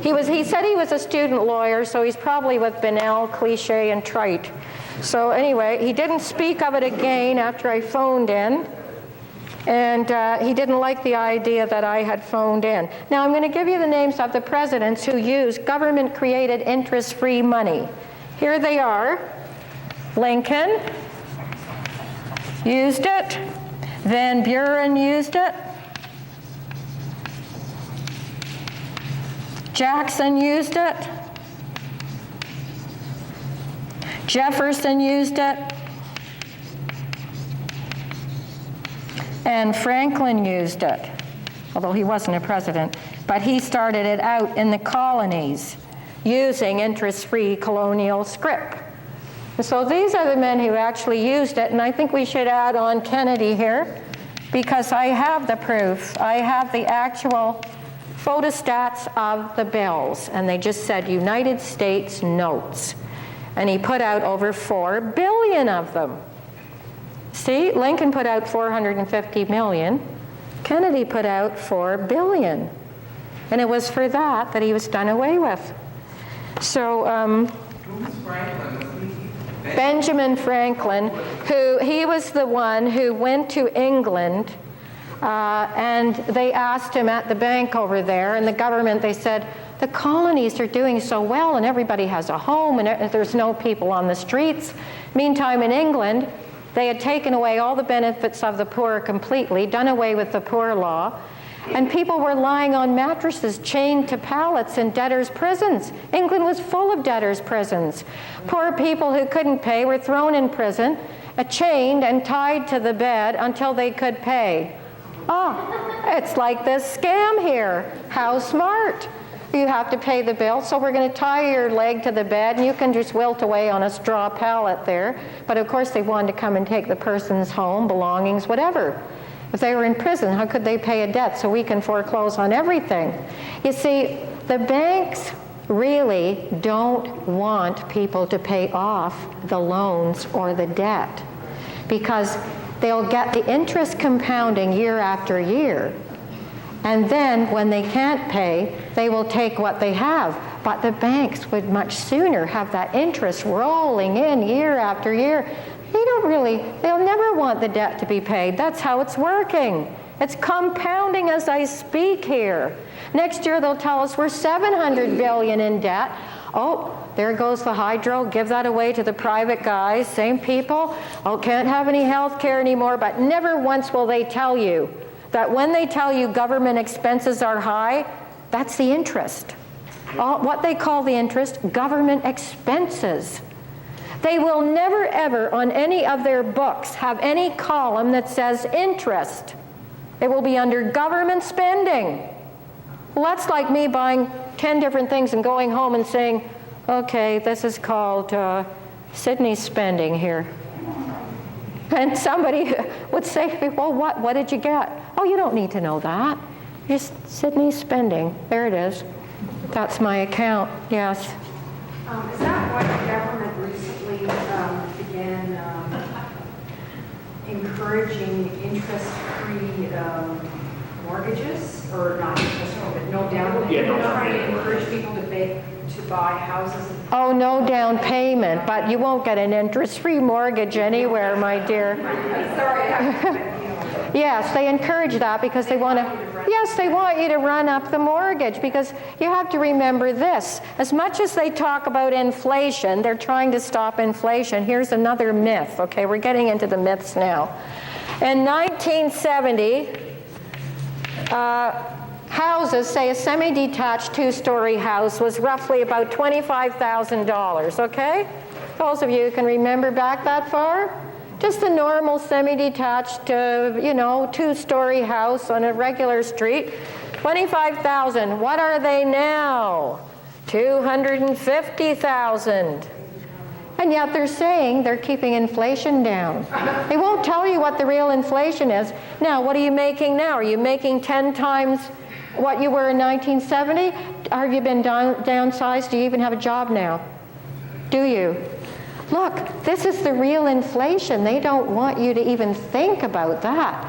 He said he was a student lawyer, so he's probably with Bunnell, Cliche, and Trite. So anyway, he didn't speak of it again after I phoned in. And he didn't like the idea that I had phoned in. Now I'm going to give you the names of the presidents who used government-created interest-free money. Here they are. Lincoln used it. Van Buren used it. Jackson used it. Jefferson used it. And Franklin used it, although he wasn't a president. But he started it out in the colonies using interest-free colonial scrip. So these are the men who actually used it, and I think we should add on Kennedy here because I have the proof. I have the actual photostats of the bills, and they just said United States notes. And he put out over 4 billion of them. See, Lincoln put out 450 million. Kennedy put out 4 billion. And it was for that he was done away with. So Who's Franklin? Benjamin Franklin, he was the one who went to England and they asked him at the bank over there, and the government, they said, the colonies are doing so well and everybody has a home and there's no people on the streets. Meantime, in England, they had taken away all the benefits of the poor completely, done away with the poor law, and people were lying on mattresses chained to pallets in debtors' prisons. England was full of debtors' prisons. Poor people who couldn't pay were thrown in prison, chained and tied to the bed until they could pay. Oh, it's like this scam here. How smart. You have to pay the bill, so we're going to tie your leg to the bed, and you can just wilt away on a straw pallet there. But of course, they wanted to come and take the person's home, belongings, whatever. If they were in prison, how could they pay a debt? So we can foreclose on everything. You see, the banks really don't want people to pay off the loans or the debt, because they'll get the interest compounding year after year. And then when they can't pay, they will take what they have. But the banks would much sooner have that interest rolling in year after year. They'll never want the debt to be paid. That's how it's working. It's compounding as I speak here. Next year they'll tell us we're $700 billion in debt. Oh, there goes the hydro, give that away to the private guys, same people. Oh, can't have any health care anymore, but never once will they tell you that when they tell you government expenses are high, that's the interest. What they call the interest, government expenses. They will never ever on any of their books have any column that says interest. It will be under government spending. Well, that's like me buying 10 different things and going home and saying, okay, this is called Sydney's spending here. And somebody would say, well, what did you get? Oh, you don't need to know that. Just Sydney's spending. There it is. That's my account, yes. Is that why the government recently began encouraging interest-free mortgages, or not interest, but no down payment? Yeah, no down Trying to payment. encourage people to buy houses. Oh, no down payment, but you won't get an interest-free mortgage anywhere, my dear. Sorry, Yes, they encourage that because they want you to run up the mortgage, because you have to remember this. As much as they talk about inflation, they're trying to stop inflation. Here's another myth, okay? We're getting into the myths now. In 1970, houses, say a semi-detached two-story house, was roughly about $25,000, okay? Those of you who can remember back that far? Just a normal semi-detached, two-story house on a regular street, $25,000. What are they now? $250,000. And yet they're saying they're keeping inflation down. They won't tell you what the real inflation is. Now, what are you making now? Are you making 10 times what you were in 1970? Have you been downsized? Do you even have a job now? Do you? Look, this is the real inflation. They don't want you to even think about that.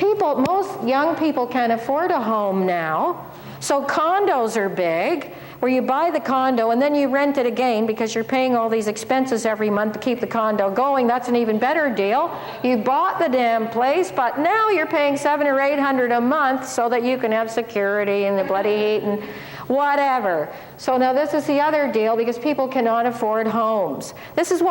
Most young people can't afford a home now, so condos are big, where you buy the condo and then you rent it again because you're paying all these expenses every month to keep the condo going. That's an even better deal. You bought the damn place, but now you're paying $700 or $800 a month so that you can have security and the bloody heat and whatever. So now this is the other deal, because people cannot afford homes. This is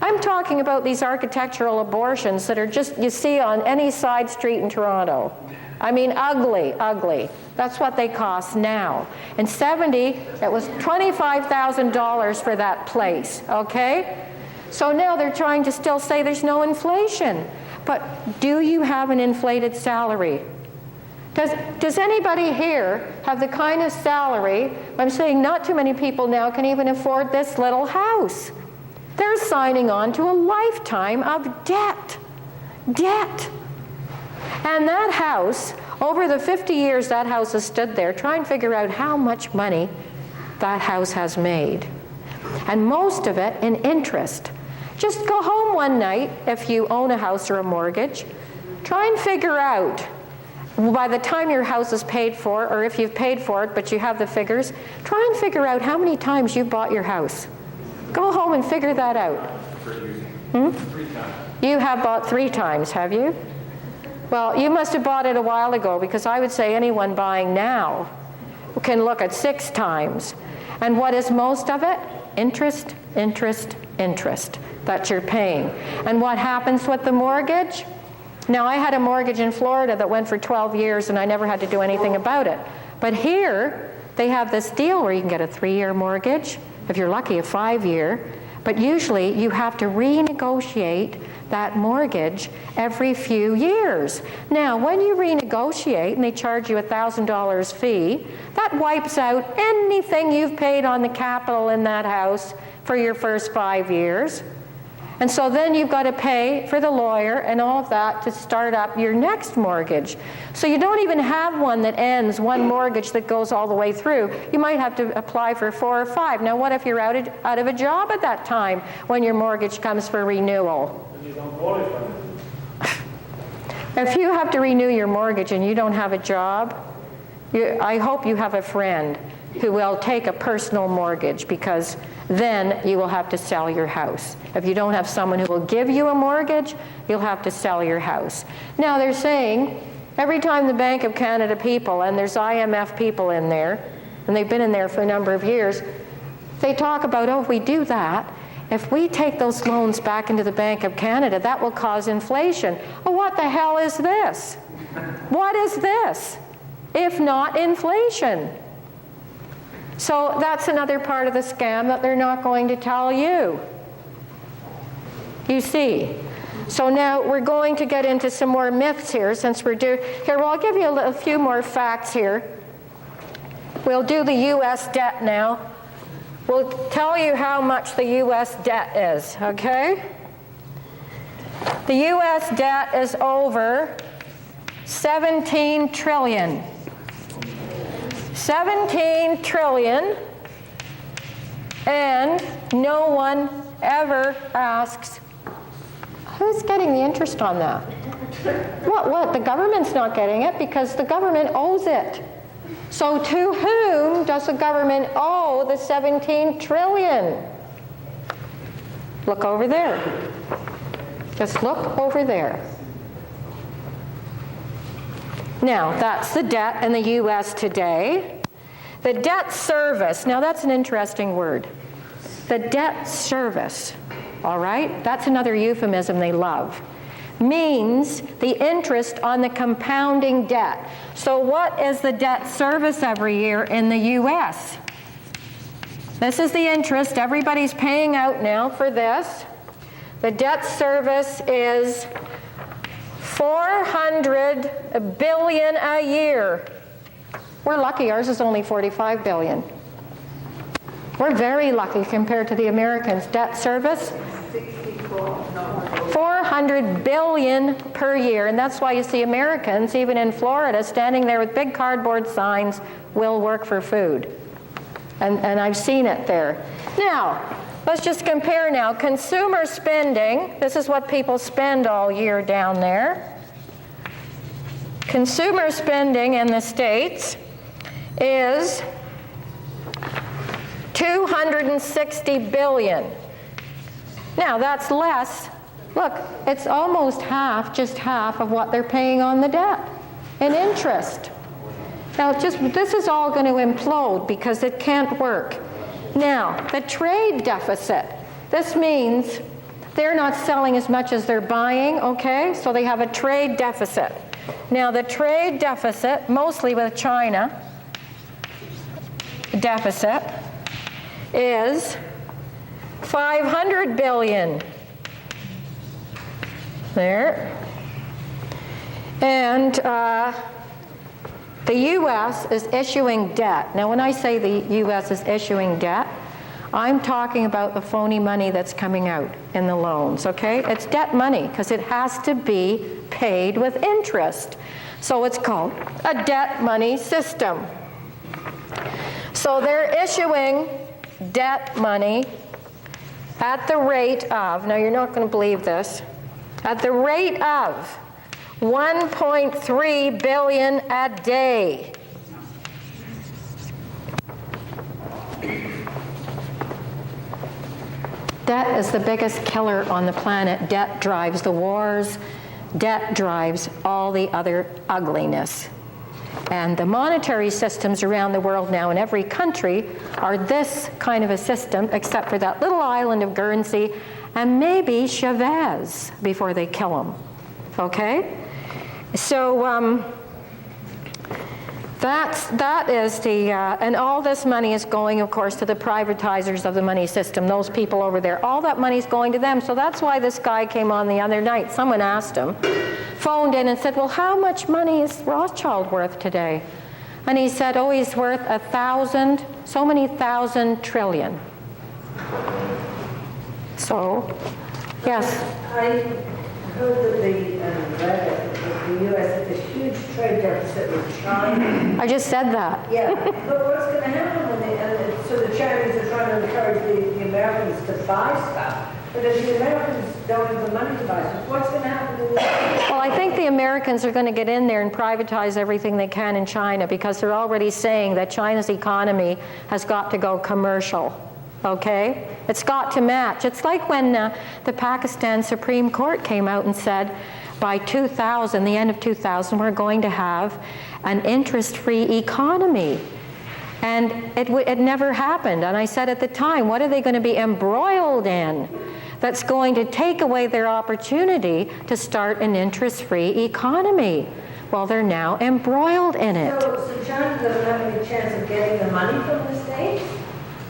I'm talking about these architectural abortions that are just, you see on any side street in Toronto. I mean, ugly, ugly. That's what they cost now. In 70, it was $25,000 for that place, okay? So now they're trying to still say there's no inflation. But do you have an inflated salary? Does anybody here have the kind of salary? I'm saying not too many people now can even afford this little house. They're signing on to a lifetime of debt. Debt. And that house, over the 50 years that house has stood there, try and figure out how much money that house has made. And most of it in interest. Just go home one night, if you own a house or a mortgage, try and figure out, by the time your house is paid for, or if you've paid for it but you have the figures, try and figure out how many times you bought your house. Go home and figure that out. 3 times. You have bought 3 times, have you? Well, you must have bought it a while ago, because I would say anyone buying now can look at 6 times. And what is most of it? Interest, interest, interest that you're paying. And what happens with the mortgage? Now, I had a mortgage in Florida that went for 12 years and I never had to do anything about it. But here, they have this deal where you can get a 3-year mortgage, if you're lucky, a 5-year. But usually, you have to renegotiate that mortgage every few years. Now, when you renegotiate and they charge you a $1,000 fee, that wipes out anything you've paid on the capital in that house for your first 5 years. And so then you've got to pay for the lawyer and all of that to start up your next mortgage. So you don't even have one that ends, one mortgage that goes all the way through. You might have to apply for 4 or 5. Now what if you're out of a job at that time when your mortgage comes for renewal? And you don't qualify. If you have to renew your mortgage and you don't have a job, I hope you have a friend who will take a personal mortgage, because then you will have to sell your house. If you don't have someone who will give you a mortgage, you'll have to sell your house. Now they're saying every time the Bank of Canada people, and there's IMF people in there, and they've been in there for a number of years, they talk about, oh, if we do that, if we take those loans back into the Bank of Canada, that will cause inflation. Oh, what the hell is this? What is this, if not inflation? So that's another part of the scam that they're not going to tell you. You see. So now we're going to get into some more myths here, since we're here. Well, I'll give you a few more facts here. We'll do the U.S. debt now. We'll tell you how much the U.S. debt is, okay? The U.S. debt is over 17 trillion. 17 trillion, and no one ever asks, who's getting the interest on that? What? The government's not getting it because the government owes it. So to whom does the government owe the 17 trillion? Look over there. Just look over there. Now, that's the debt in the U.S. today. The debt service, now that's an interesting word. The debt service, all right? That's another euphemism they love. Means the interest on the compounding debt. So what is the debt service every year in the U.S.? This is the interest everybody's paying out now for this. The debt service is 400 billion a year. We're lucky, ours is only 45 billion. We're very lucky compared to the Americans. Debt service, 400 billion per year, and that's why you see Americans, even in Florida, standing there with big cardboard signs, will work for food. And I've seen it there. Now, let's just compare now. Consumer spending, this is what people spend all year down there. Consumer spending in the States is 260 billion. Now that's less, look, it's almost half, just half of what they're paying on the debt in interest. Now this is all going to implode because it can't work. Now, the trade deficit. This means they're not selling as much as they're buying, okay? So they have a trade deficit. Now, the trade deficit, mostly with China, deficit, is 500 billion. There. And the U.S. is issuing debt. Now, when I say the U.S. is issuing debt, I'm talking about the phony money that's coming out in the loans, okay? It's debt money because it has to be paid with interest. So it's called a debt money system. So they're issuing debt money at the rate of, now you're not going to believe this, at the rate of 1.3 billion a day. Debt is the biggest killer on the planet. Debt drives the wars. Debt drives all the other ugliness. And the monetary systems around the world now in every country are this kind of a system, except for that little island of Guernsey and maybe Chavez before they kill him. Okay? So that is the, and all this money is going, of course, to the privatizers of the money system, those people over there. All that money is going to them. So that's why this guy came on the other night. Someone asked him, phoned in and said, well, how much money is Rothschild worth today? And he said, oh, he's worth 1,000, so many thousand trillion. So Yes. I heard that the U.S. has a huge trade deficit with China. I just said that. Yeah, but what's going to happen when so the Chinese are trying to encourage the Americans to buy stuff, but if the Americans don't have the money to buy stuff, what's going to happen to the U.S.? Well, I think the Americans are going to get in there and privatize everything they can in China because they're already saying that China's economy has got to go commercial. Okay? It's got to match. It's like when the Pakistan Supreme Court came out and said by 2000, the end of 2000, we're going to have an interest-free economy. And it never happened. And I said at the time, what are they going to be embroiled in that's going to take away their opportunity to start an interest-free economy? Well, they're now embroiled in it. So China doesn't have any chance of getting the money from the States?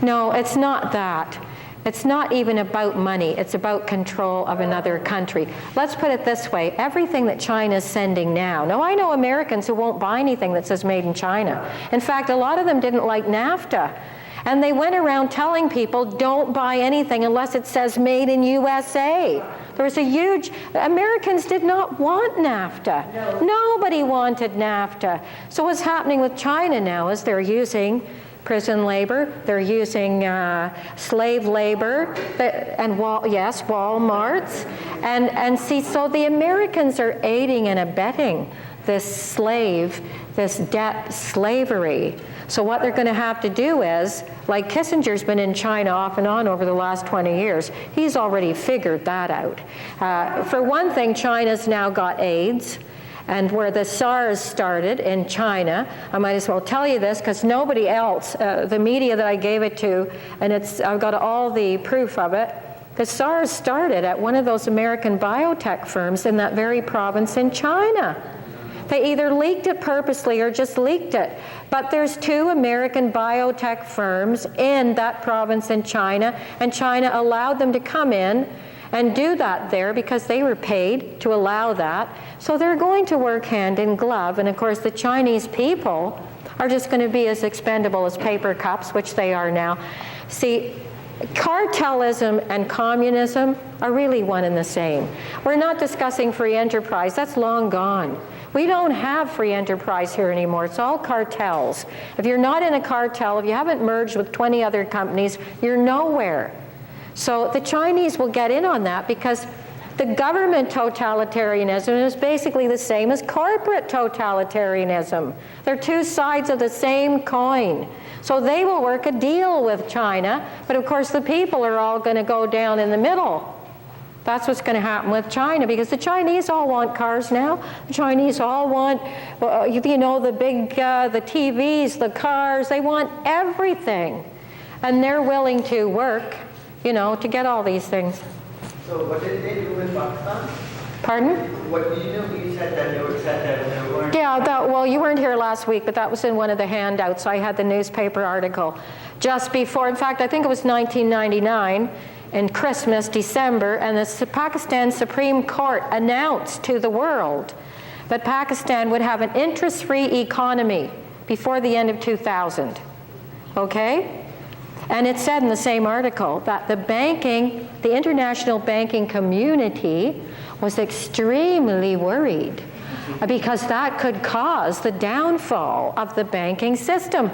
No, it's not that. It's not even about money. It's about control of another country. Let's put it this way. Everything that China is sending now. Now, I know Americans who won't buy anything that says made in China. In fact, a lot of them didn't like NAFTA. And they went around telling people, don't buy anything unless it says made in USA. There was a huge, Americans did not want NAFTA. No. Nobody wanted NAFTA. So what's happening with China now is they're using prison labor, they're using slave labor, and Walmarts, and see, so the Americans are aiding and abetting this debt slavery. So what they're going to have to do is, like Kissinger's been in China off and on over the last 20 years, he's already figured that out. For one thing, China's now got AIDS. And where the SARS started in China, I might as well tell you this because nobody else, the media that I gave it to, and I've got all the proof of it, the SARS started at one of those American biotech firms in that very province in China. They either leaked it purposely or just leaked it. But there's 2 American biotech firms in that province in China, and China allowed them to come in and do that there because they were paid to allow that. So they're going to work hand in glove. And of course, the Chinese people are just going to be as expendable as paper cups, which they are now. See, cartelism and communism are really one and the same. We're not discussing free enterprise. That's long gone. We don't have free enterprise here anymore. It's all cartels. If you're not in a cartel, if you haven't merged with 20 other companies, you're nowhere. So the Chinese will get in on that because the government totalitarianism is basically the same as corporate totalitarianism. They're 2 sides of the same coin. So they will work a deal with China, but of course the people are all going to go down in the middle. That's what's going to happen with China because the Chinese all want cars now. The Chinese all want, the big, the TVs, the cars, they want everything. And they're willing to work, to get all these things. So what did they do in Pakistan? Pardon? What do you know? You said that they were said that they weren't. Yeah, well, you weren't here last week, but that was in one of the handouts. I had the newspaper article just before. In fact, I think it was 1999, in Christmas, December, and the Pakistan Supreme Court announced to the world that Pakistan would have an interest-free economy before the end of 2000. Okay? And it said in the same article that the international banking community was extremely worried because that could cause the downfall of the banking system.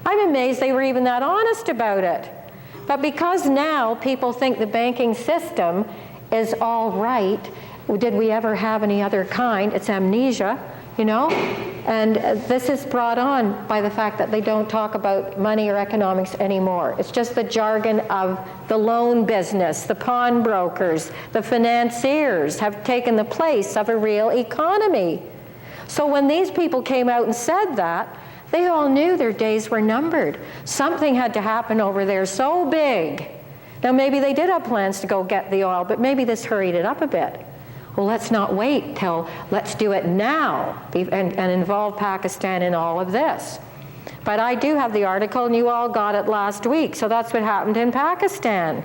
I'm amazed they were even that honest about it. But because now people think the banking system is all right, did we ever have any other kind? It's amnesia, And this is brought on by the fact that they don't talk about money or economics anymore. It's just the jargon of the loan business, the pawnbrokers, the financiers have taken the place of a real economy. So when these people came out and said that, they all knew their days were numbered. Something had to happen over there so big. Now maybe they did have plans to go get the oil, but maybe this hurried it up a bit. Well, let's not wait till, let's do it now and involve Pakistan in all of this. But I do have the article, and you all got it last week, so that's what happened in Pakistan.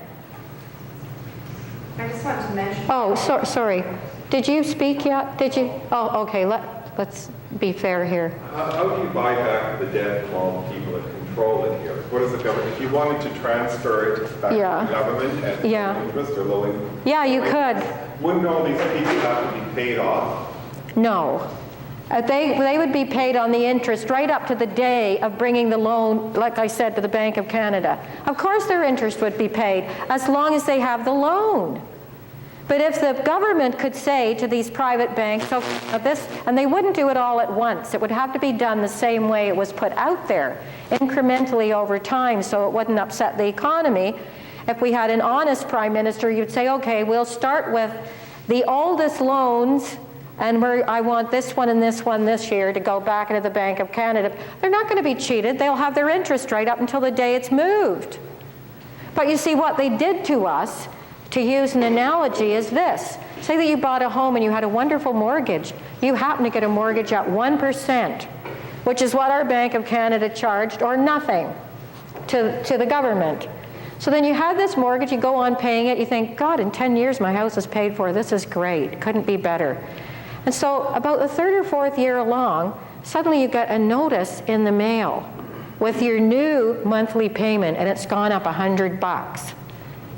I just wanted to mention. Oh, sorry. Did you speak yet? Did you? Oh, okay, let's be fair here. How do you buy back the debt from all the people that control it here? What is the government, if you wanted to transfer it back to the government at low interest or low income? Yeah, you could. Wouldn't all these people have to be paid off? No. They would be paid on the interest right up to the day of bringing the loan, like I said, to the Bank of Canada. Of course their interest would be paid as long as they have the loan. But if the government could say to these private banks, so this, and they wouldn't do it all at once. It would have to be done the same way it was put out there, incrementally over time, so it wouldn't upset the economy. If we had an honest prime minister, you'd say, okay, we'll start with the oldest loans, and I want this one and this one this year to go back into the Bank of Canada. They're not going to be cheated. They'll have their interest rate up until the day it's moved. But you see, what they did to us, to use an analogy, is this. Say that you bought a home and you had a wonderful mortgage. You happen to get a mortgage at 1%, which is what our Bank of Canada charged, or nothing, to the government. So then you had this mortgage, you go on paying it, you think, God, in 10 years my house is paid for. This is great. Couldn't be better. And so about the third or fourth year along, suddenly you get a notice in the mail with your new monthly payment, and it's gone up $100.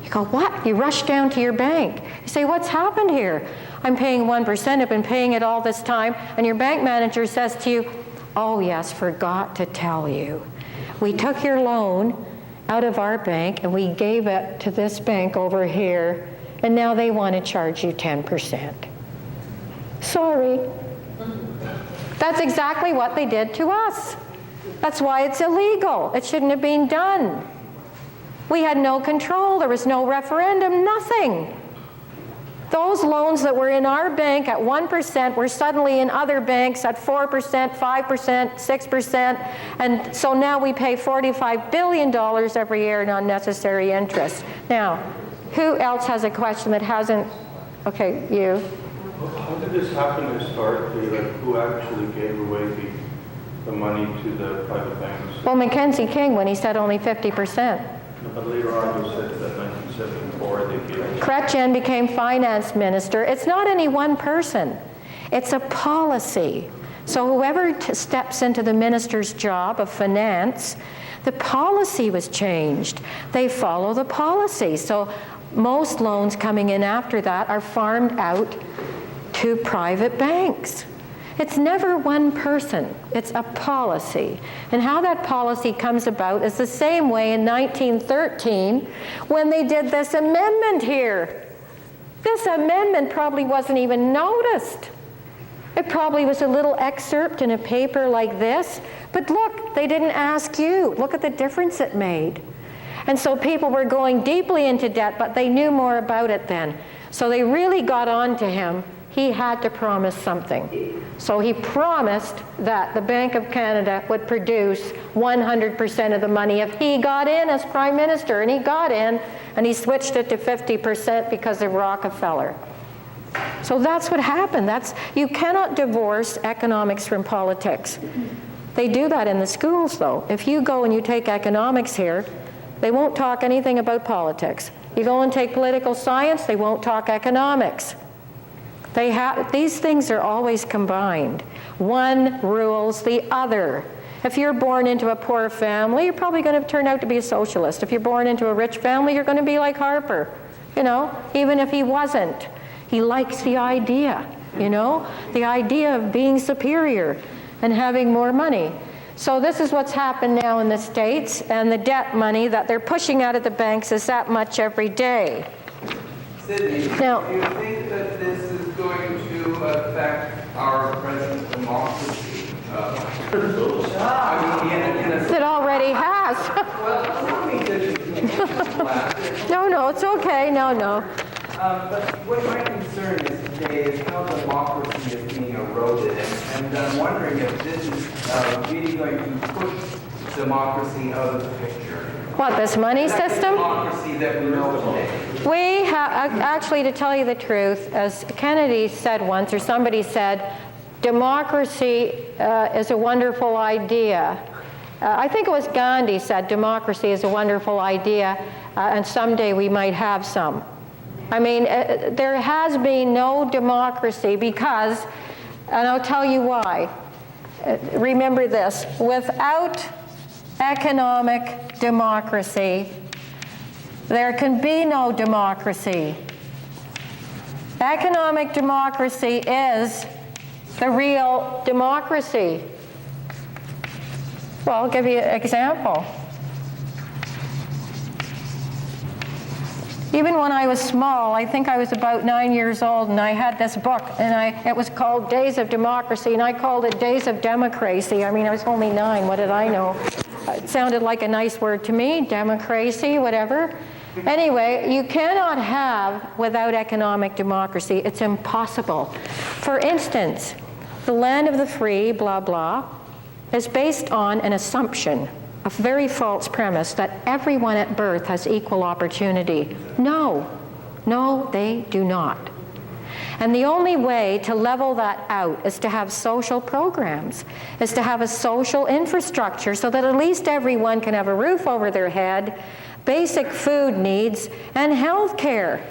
You go, what? You rush down to your bank. You say, what's happened here? I'm paying 1%, I've been paying it all this time, and your bank manager says to you, oh yes, forgot to tell you. We took your loan out of our bank and we gave it to this bank over here, and now they want to charge you 10%. Sorry. That's exactly what they did to us. That's why it's illegal. It shouldn't have been done. We had no control. There was no referendum, nothing. Those loans that were in our bank at 1% were suddenly in other banks at 4%, 5%, 6%, and so now we pay $45 billion every year in unnecessary interest. Now, who else has a question that hasn't? Okay, you. How did this happen historically? Like, who actually gave away the money to the private banks? Well, Mackenzie King, when he said only 50%. But later on, you said that 1974 they gave it. Chrétien became finance minister. It's not any one person. It's a policy. So whoever steps into the minister's job of finance, the policy was changed. They follow the policy. So most loans coming in after that are farmed out to private banks. It's never one person, it's a policy. And how that policy comes about is the same way in 1913 when they did this amendment here. This amendment probably wasn't even noticed. It probably was a little excerpt in a paper like this, but look, they didn't ask you. Look at the difference it made. And so people were going deeply into debt, but they knew more about it then. So they really got on to him. He had to promise something. So he promised that the Bank of Canada would produce 100% of the money if he got in as Prime Minister. And he got in, and he switched it to 50% because of Rockefeller. So that's what happened. You cannot divorce economics from politics. They do that in the schools, though. If you go and you take economics here, they won't talk anything about politics. You go and take political science, they won't talk economics. These things are always combined. One rules the other. If you're born into a poor family, you're probably going to turn out to be a socialist. If you're born into a rich family, you're going to be like Harper. You know, even if he wasn't. He likes the idea, you know, the idea of being superior and having more money. So this is what's happened now in the States, and the debt money that they're pushing out of the banks is that much every day. Sydney, now, do you think that this is going to affect our present democracy? It already has. No, it's okay. No. But what my concern is today is how democracy is being eroded, and I'm wondering if this is really going to push democracy out of the picture. What, this money system? Democracy that we know today. We have, actually, to tell you the truth, as Kennedy said once, or somebody said, democracy is a wonderful idea. I think it was Gandhi said, democracy is a wonderful idea, and someday we might have some. I mean, there has been no democracy because, and I'll tell you why. Remember this, without economic democracy, there can be no democracy. Economic democracy is the real democracy. Well, I'll give you an example. Even when I was small, I think I was about 9 years old, and I had this book, and it was called Days of Democracy, and I called it Days of Democracy. I mean, I was only 9, what did I know? It sounded like a nice word to me, democracy, whatever. Anyway, you cannot have without economic democracy. It's impossible. For instance, the land of the free, blah, blah, is based on an assumption, a very false premise that everyone at birth has equal opportunity. No, they do not. And the only way to level that out is to have social programs, is to have a social infrastructure so that at least everyone can have a roof over their head, basic food needs, and health care.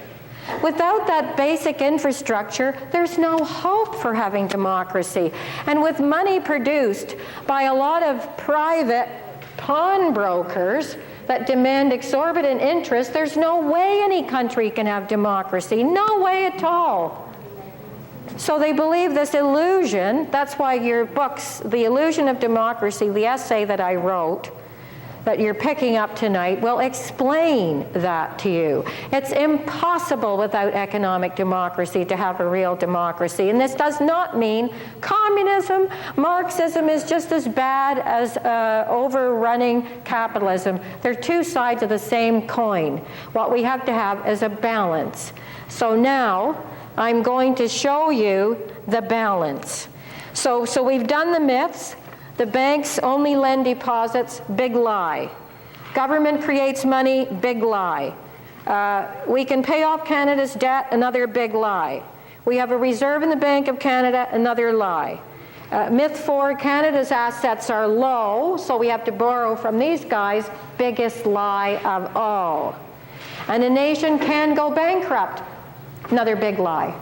Without that basic infrastructure, there's no hope for having democracy. And with money produced by a lot of private pawnbrokers that demand exorbitant interest, there's no way any country can have democracy. No way at all. So they believe this illusion. That's why your books, The Illusion of Democracy, the essay that I wrote, that you're picking up tonight, will explain that to you. It's impossible without economic democracy to have a real democracy. And this does not mean communism. Marxism is just as bad as overrunning capitalism. They're two sides of the same coin. What we have to have is a balance. So now I'm going to show you the balance. So we've done the myths. The banks only lend deposits, big lie. Government creates money, big lie. We can pay off Canada's debt, another big lie. We have a reserve in the Bank of Canada, another lie. Myth 4, Canada's assets are low, so we have to borrow from these guys, biggest lie of all. And a nation can go bankrupt, another big lie.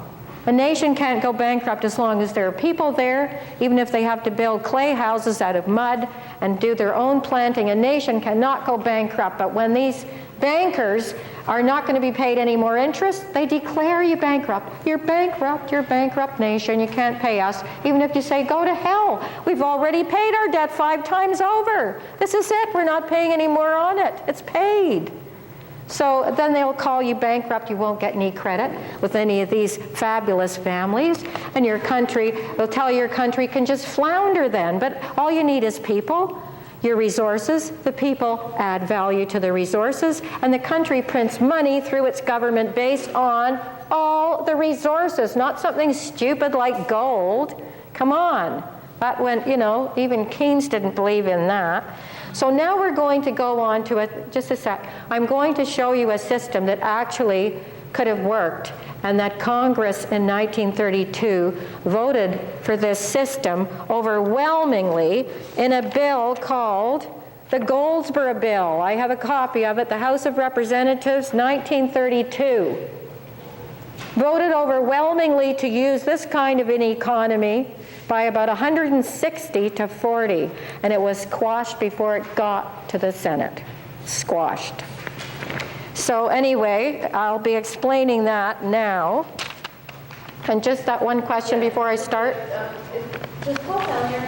A nation can't go bankrupt as long as there are people there, even if they have to build clay houses out of mud and do their own planting. A nation cannot go bankrupt, but when these bankers are not going to be paid any more interest, they declare you bankrupt. You're bankrupt nation, you can't pay us. Even if you say, go to hell, we've already paid our debt 5 times over. This is it, we're not paying any more on it. It's paid. So then they'll call you bankrupt. You won't get any credit with any of these fabulous families. And your country, they'll tell your country can just flounder then. But all you need is people, your resources. The people add value to the resources. And the country prints money through its government based on all the resources, not something stupid like gold. Come on. That went, even Keynes didn't believe in that. So now we're going to go on to just a sec. I'm going to show you a system that actually could have worked, and that Congress in 1932 voted for this system overwhelmingly in a bill called the Goldsboro Bill. I have a copy of it, the House of Representatives, 1932. Voted overwhelmingly to use this kind of an economy by about 160 to 40, and it was squashed before it got to the Senate. Squashed. So anyway, I'll be explaining that now. And just that one question before I start. Does Paul Hellyer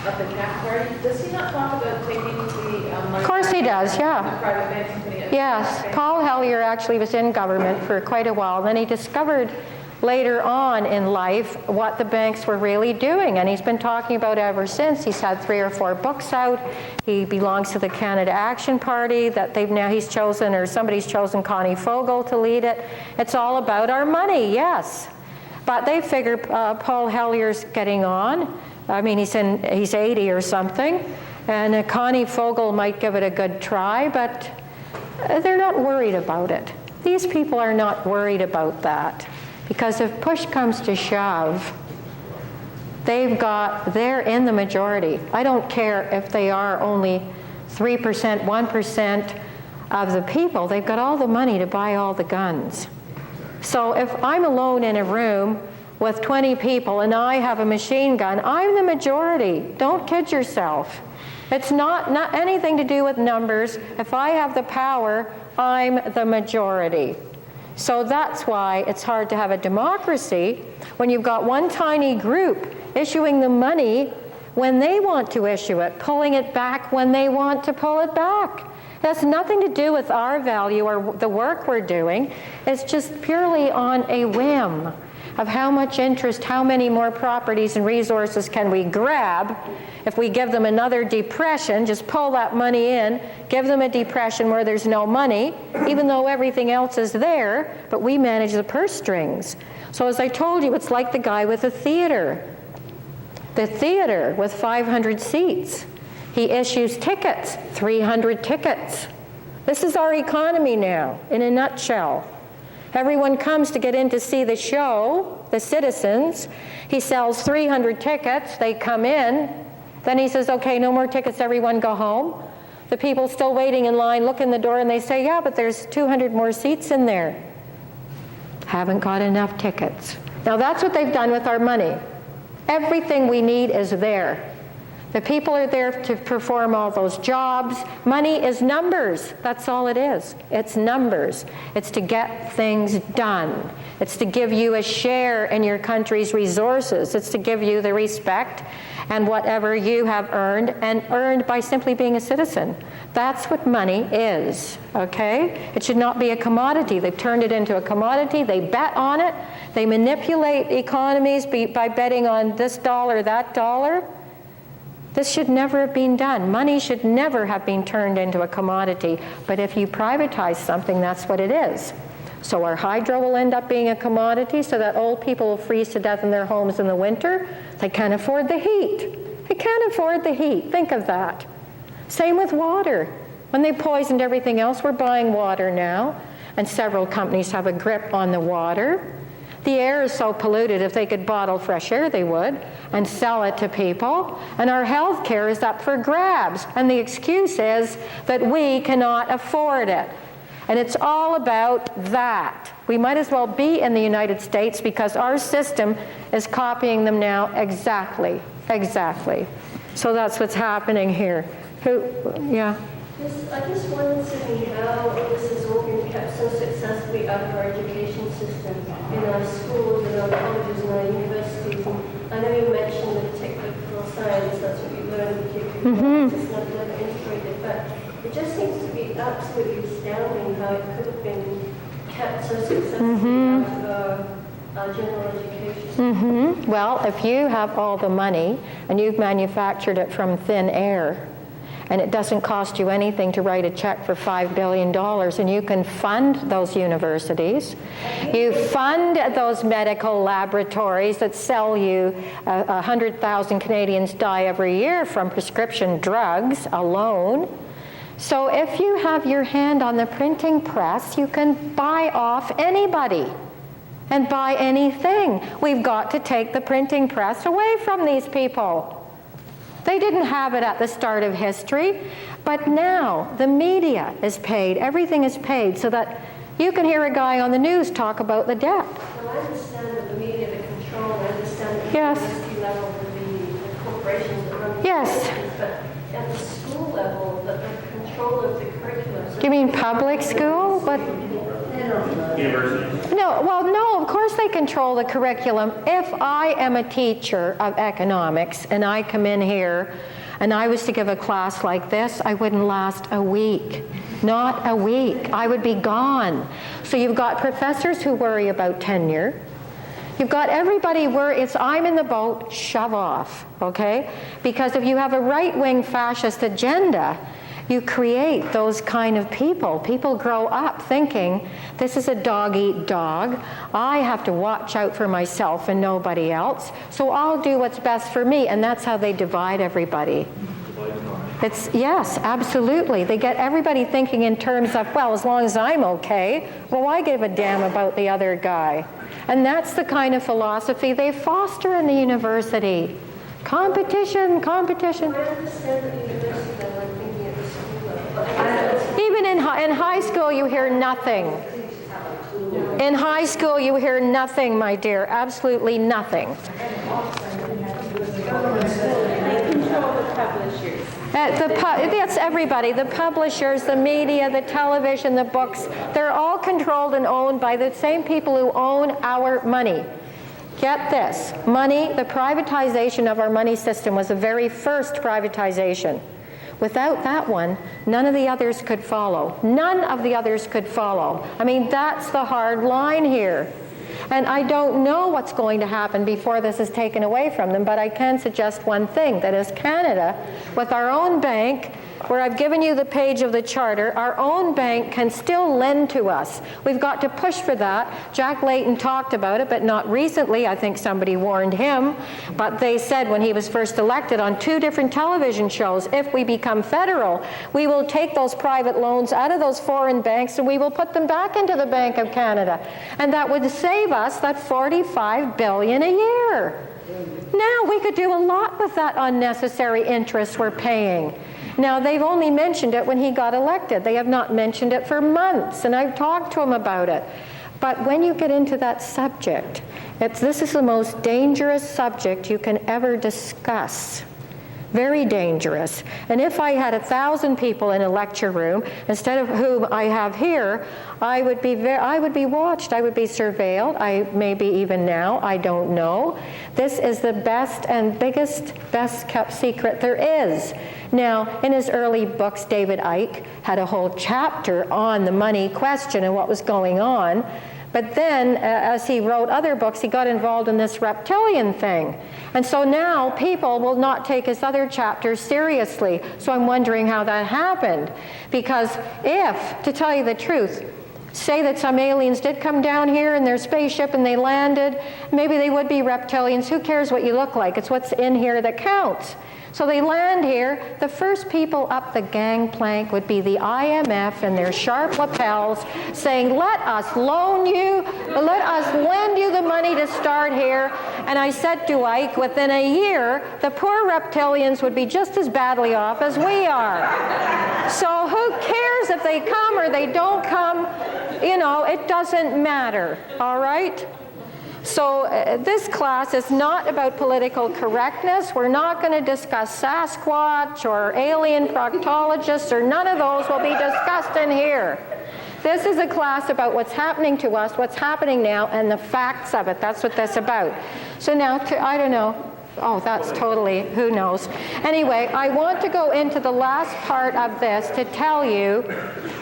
of the CAC Party, does he not talk about taking the money? Of course he does, yeah. Private banks and putting it? Yes, Okay. Paul Hellyer actually was in government for quite a while. Then he discovered later on in life what the banks were really doing, and he's been talking about it ever since. He's had 3 or 4 books out. He belongs to the Canada Action Party that he's chosen, or somebody's chosen Connie Fogel to lead it. It's all about our money, yes. But they figure Paul Hellyer's getting on. I mean, he's 80 or something, and Connie Fogel might give it a good try, but they're not worried about it. These people are not worried about that. Because if push comes to shove, they're in the majority. I don't care if they are only 3%, 1% of the people. They've got all the money to buy all the guns. So if I'm alone in a room with 20 people and I have a machine gun, I'm the majority. Don't kid yourself. It's not anything to do with numbers. If I have the power, I'm the majority. So that's why it's hard to have a democracy when you've got one tiny group issuing the money when they want to issue it, pulling it back when they want to pull it back. It has nothing to do with our value or the work we're doing. It's just purely on a whim of how much interest, how many more properties and resources can we grab if we give them another depression, just pull that money in, give them a depression where there's no money, even though everything else is there, but we manage the purse strings. So as I told you, it's like the guy with the theater. The theater with 500 seats. He issues tickets, 300 tickets. This is our economy now, in a nutshell. Everyone comes to get in to see the show, the citizens. He sells 300 tickets, they come in. Then he says, okay, no more tickets, everyone go home. The people still waiting in line look in the door and they say, yeah, but there's 200 more seats in there. Haven't got enough tickets. Now that's what they've done with our money. Everything we need is there. The people are there to perform all those jobs. Money is numbers. That's all it is. It's numbers. It's to get things done. It's to give you a share in your country's resources. It's to give you the respect and whatever you have earned, and earned by simply being a citizen. That's what money is, okay? It should not be a commodity. They've turned it into a commodity. They bet on it. They manipulate economies by betting on this dollar, that dollar. This should never have been done. Money should never have been turned into a commodity. But if you privatize something, that's what it is. So our hydro will end up being a commodity so that old people will freeze to death in their homes in the winter. They can't afford the heat. They can't afford the heat. Think of that. Same with water. When they poisoned everything else, we're buying water now. And several companies have a grip on the water. The air is so polluted, if they could bottle fresh air, they would, and sell it to people. And our health care is up for grabs. And the excuse is that we cannot afford it. And it's all about that. We might as well be in the United States because our system is copying them now exactly. Exactly. So that's what's happening here. Yeah? I just wanted to see how this has all been kept so successfully out of our education system, in our schools, in our colleges, and our universities. And I know you mentioned the technical science, that's what you learned, particularly it's not integrated, but it just seems to be absolutely astounding how it could have been kept so successfully out of our general education. Well, if you have all the money and you've manufactured it from thin air, and it doesn't cost you anything to write a check for $5 billion, and you can fund those universities. You fund those medical laboratories that sell you 100,000 Canadians die every year from prescription drugs alone. So if you have your hand on the printing press, you can buy off anybody and buy anything. We've got to take the printing press away from these people. They didn't have it at the start of history, but now the media is paid, everything is paid, so that you can hear a guy on the news talk about the debt. Well, I understand that the media, the control, I understand that Yes. the university level, the corporations that run the Yes. universities, but at the school level, the control of the curriculum. So You mean public school? But Universities. no, well, no, of course they control the curriculum. If I am a teacher of economics and I come in here and I was to give a class like this, I wouldn't last a week. Not a week. I would be gone. So you've got professors who worry about tenure. You've got everybody where it's I'm in the boat, shove off, okay? Because if you have a right-wing fascist agenda, you create those kind of people. People grow up thinking, this is a dog-eat-dog. I have to watch out for myself and nobody else, so I'll do what's best for me, and that's how they divide everybody. Yes, absolutely. They get everybody thinking in terms of, well, as long as I'm okay, well, why give a damn about the other guy? And that's the kind of philosophy they foster in the university. Competition, competition. I understand that the university level, I'm thinking at the school level. Even in high school, you hear nothing. In high school, you hear nothing, my dear, absolutely nothing. That's everybody, the publishers, the media, the television, the books, they're all controlled and owned by the same people who own our money. Get this, money, the privatization of our money system was the very first privatization. Without that one, none of the others could follow. None of the others could follow. I mean, that's the hard line here. And I don't know what's going to happen before this is taken away from them, but I can suggest one thing, that as Canada, with our own bank, where I've given you the page of the charter, our own bank can still lend to us. We've got to push for that. Jack Layton talked about it, but not recently. I think somebody warned him. But they said when he was first elected on 2 different television shows, if we become federal, we will take those private loans out of those foreign banks and we will put them back into the Bank of Canada. And that would save us that $45 billion a year. Now we could do a lot with that unnecessary interest we're paying. Now, they've only mentioned it when he got elected. They have not mentioned it for months, and I've talked to him about it. But when you get into that subject, this is the most dangerous subject you can ever discuss. Very dangerous. And if I had 1,000 people in a lecture room, instead of whom I have here, I would be watched, I would be surveilled, maybe even now, I don't know. This is the best and biggest, best kept secret there is. Now, in his early books, David Icke had a whole chapter on the money question and what was going on. But then, as he wrote other books, he got involved in this reptilian thing. And so now people will not take his other chapters seriously. So I'm wondering how that happened. Because if, to tell you the truth, say that some aliens did come down here in their spaceship and they landed, maybe they would be reptilians. Who cares what you look like? It's what's in here that counts. So they land here. The first people up the gangplank would be the IMF and their sharp lapels saying, let us lend you the money to start here. And I said to Ike, within a year, the poor reptilians would be just as badly off as we are. So who cares if they come or they don't come? You know, it doesn't matter, all right? So this class is not about political correctness. We're not going to discuss Sasquatch or alien proctologists, or none of those will be discussed in here. This is a class about what's happening to us, what's happening now, and the facts of it. That's what that's about. So now, I don't know. Oh, that's totally, who knows. Anyway, I want to go into the last part of this to tell you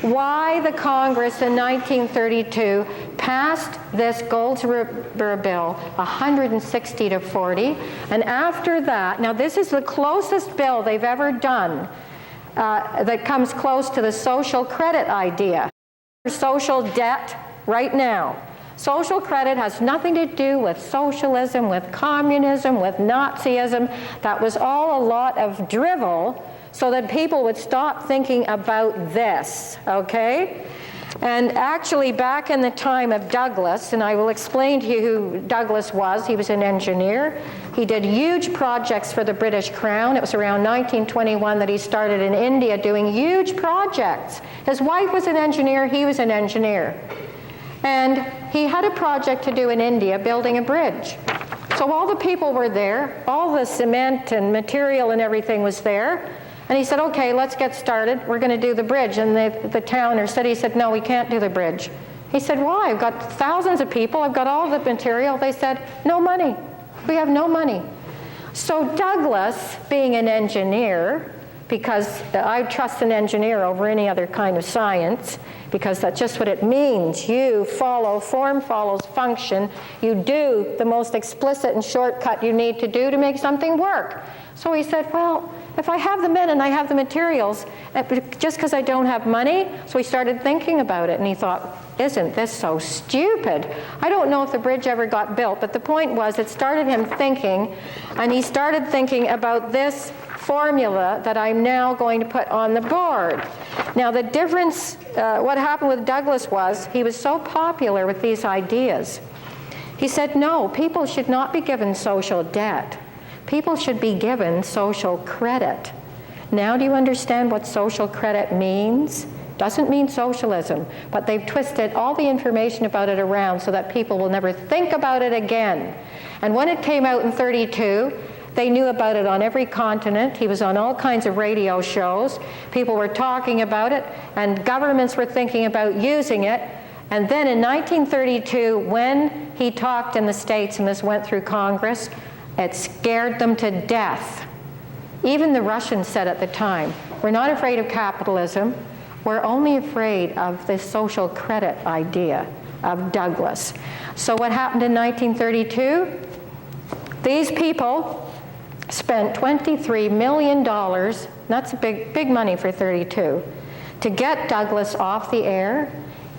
why the Congress in 1932 passed this Goldsboro bill 160 to 40. And after that, now this is the closest bill they've ever done that comes close to the social credit idea. Social debt right now. Social credit has nothing to do with socialism, with communism, with Nazism. That was all a lot of drivel so that people would stop thinking about this, okay? And actually, back in the time of Douglas, and I will explain to you who Douglas was. He was an engineer. He did huge projects for the British Crown. It was around 1921 that he started in India doing huge projects. His wife was an engineer. He was an engineer. And he had a project to do in India, building a bridge. So all the people were there, all the cement and material and everything was there. And he said, okay, let's get started. We're going to do the bridge. And the town or city said, no, we can't do the bridge. He said, why? I've got thousands of people. I've got all the material. They said, no money. We have no money. So Douglas, being an engineer, because I trust an engineer over any other kind of science, because that's just what it means. You follow, form follows function. You do the most explicit and shortcut you need to do to make something work. So he said, well, if I have the men and I have the materials, just because I don't have money, so he started thinking about it, and he thought, isn't this so stupid? I don't know if the bridge ever got built, but the point was it started him thinking, and he started thinking about this formula that I'm now going to put on the board. Now the difference, what happened with Douglas was he was so popular with these ideas. He said, no, people should not be given social debt. People should be given social credit. Now do you understand what social credit means? Doesn't mean socialism, but they've twisted all the information about it around so that people will never think about it again. And when it came out in 32, they knew about it on every continent. He was on all kinds of radio shows. People were talking about it, and governments were thinking about using it. And then in 1932, when he talked in the States and this went through Congress, it scared them to death. Even the Russians said at the time, we're not afraid of capitalism, we're only afraid of this social credit idea of Douglas. So what happened in 1932? These people spent $23 million, that's big money for 32, to get Douglas off the air.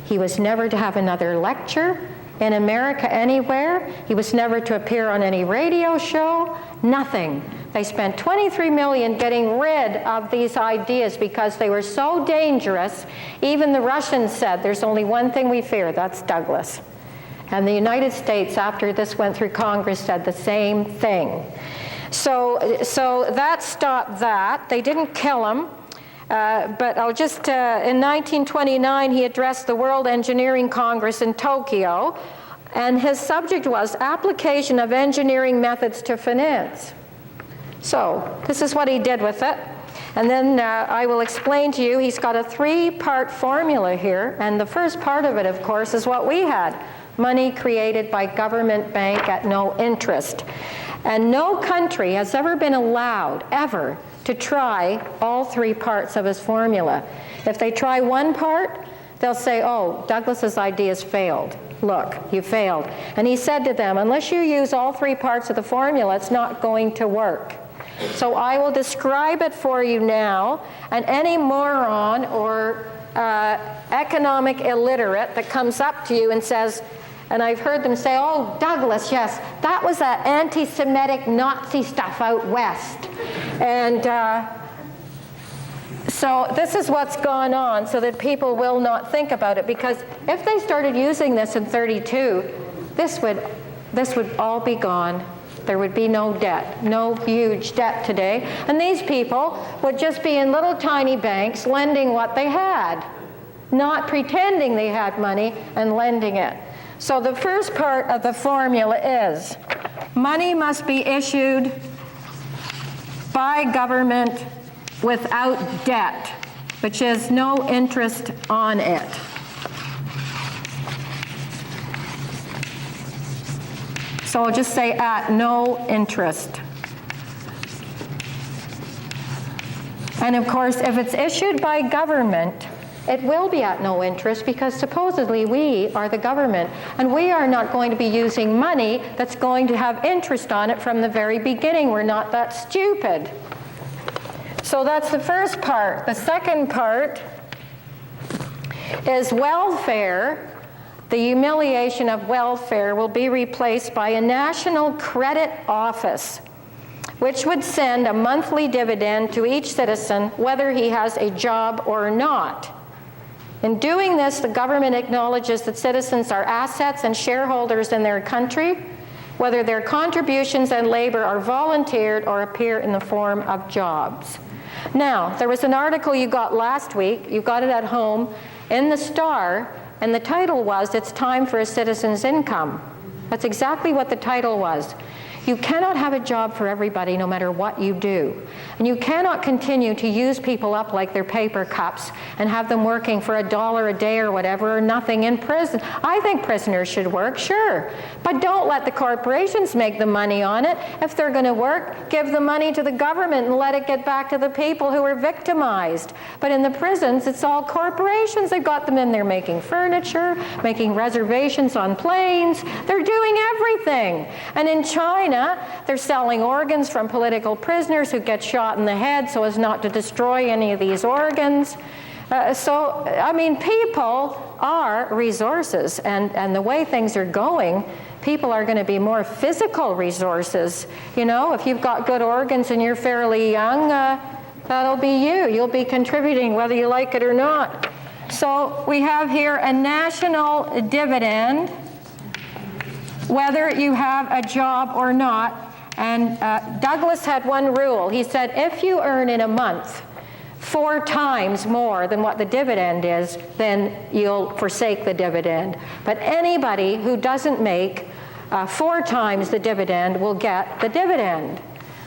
He was never to have another lecture in America anywhere. He was never to appear on any radio show, nothing. They spent $23 million getting rid of these ideas because they were so dangerous. Even the Russians said, there's only one thing we fear, that's Douglas. And the United States, after this went through Congress, said the same thing. So that stopped that. They didn't kill him. But I'll just, in 1929, he addressed the World Engineering Congress in Tokyo, and his subject was application of engineering methods to finance. So this is what he did with it. And then I will explain to you, he's got a 3-part formula here, and the first part of it, of course, is what we had. Money created by government bank at no interest. And no country has ever been allowed, ever, to try all 3 parts of his formula. If they try one part, they'll say, oh, Douglas's ideas failed. Look, you failed. And he said to them, unless you use all 3 parts of the formula, it's not going to work. So I will describe it for you now, and any moron or economic illiterate that comes up to you and says, and I've heard them say, oh, Douglas, yes, that was that anti-Semitic Nazi stuff out west. And so this is what's gone on so that people will not think about it, because if they started using this in 32, this would all be gone. There would be no debt, no huge debt today. And these people would just be in little tiny banks lending what they had, not pretending they had money and lending it. So the first part of the formula is money must be issued by government without debt, which is no interest on it. So I'll just say at no interest. And of course, if it's issued by government, it will be at no interest because supposedly we are the government, and we are not going to be using money that's going to have interest on it from the very beginning. We're not that stupid. So that's the first part. The second part is welfare. The humiliation of welfare will be replaced by a national credit office, which would send a monthly dividend to each citizen, whether he has a job or not. In doing this, the government acknowledges that citizens are assets and shareholders in their country, whether their contributions and labor are volunteered or appear in the form of jobs. Now, there was an article you got last week, you got it at home, in the Star, and the title was, "It's Time for a Citizen's Income." That's exactly what the title was. You cannot have a job for everybody no matter what you do. And you cannot continue to use people up like they're paper cups and have them working for $1 a day or whatever, or nothing in prison. I think prisoners should work, sure. But don't let the corporations make the money on it. If they're going to work, give the money to the government and let it get back to the people who are victimized. But in the prisons, it's all corporations. They've got them in there making furniture, making reservations on planes. They're doing everything. And in China, they're selling organs from political prisoners who get shot in the head so as not to destroy any of these organs. So, I mean, people are resources, and the way things are going, people are going to be more physical resources. You know, if you've got good organs and you're fairly young, that'll be you. You'll be contributing whether you like it or not. So we have here a national dividend, whether you have a job or not. And Douglas had one rule. He said, if you earn in a month 4 times more than what the dividend is, then you'll forsake the dividend. But anybody who doesn't make 4 times the dividend will get the dividend.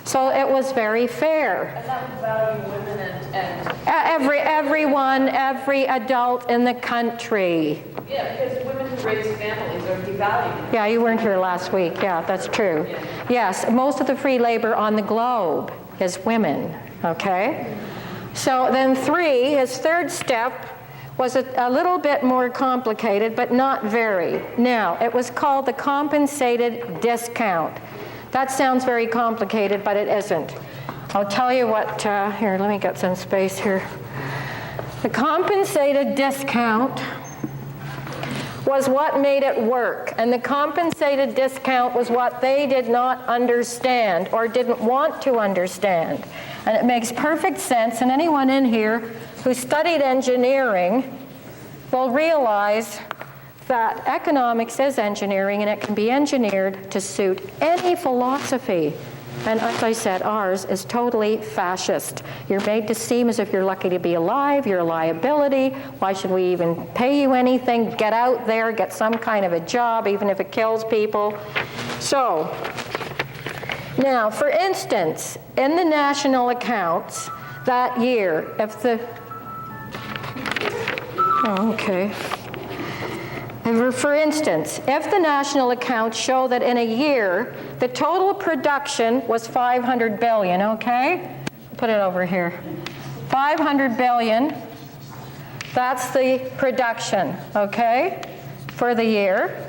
So it was very fair. And that would value women and Everyone, every adult in the country. yeah, because women who raise families are devalued. Yeah, you weren't here last week. Yeah, that's true. Yes, most of the free labor on the globe is women, okay? So then 3, his third step was a little bit more complicated, but not very. Now, it was called the compensated discount. That sounds very complicated, but it isn't. I'll tell you what, here, let me get some space here. The compensated discount was what made it work, and the compensated discount was what they did not understand or didn't want to understand. And it makes perfect sense, and anyone in here who studied engineering will realize that economics is engineering, and it can be engineered to suit any philosophy. And as I said, ours is totally fascist. You're made to seem as if you're lucky to be alive, you're a liability, why should we even pay you anything? Get out there, get some kind of a job, even if it kills people. So, now, for instance, in the national accounts that year, if the, for instance, if the national accounts show that in a year, the total production was 500 billion, okay? Put it over here. 500 billion, that's the production, okay, for the year.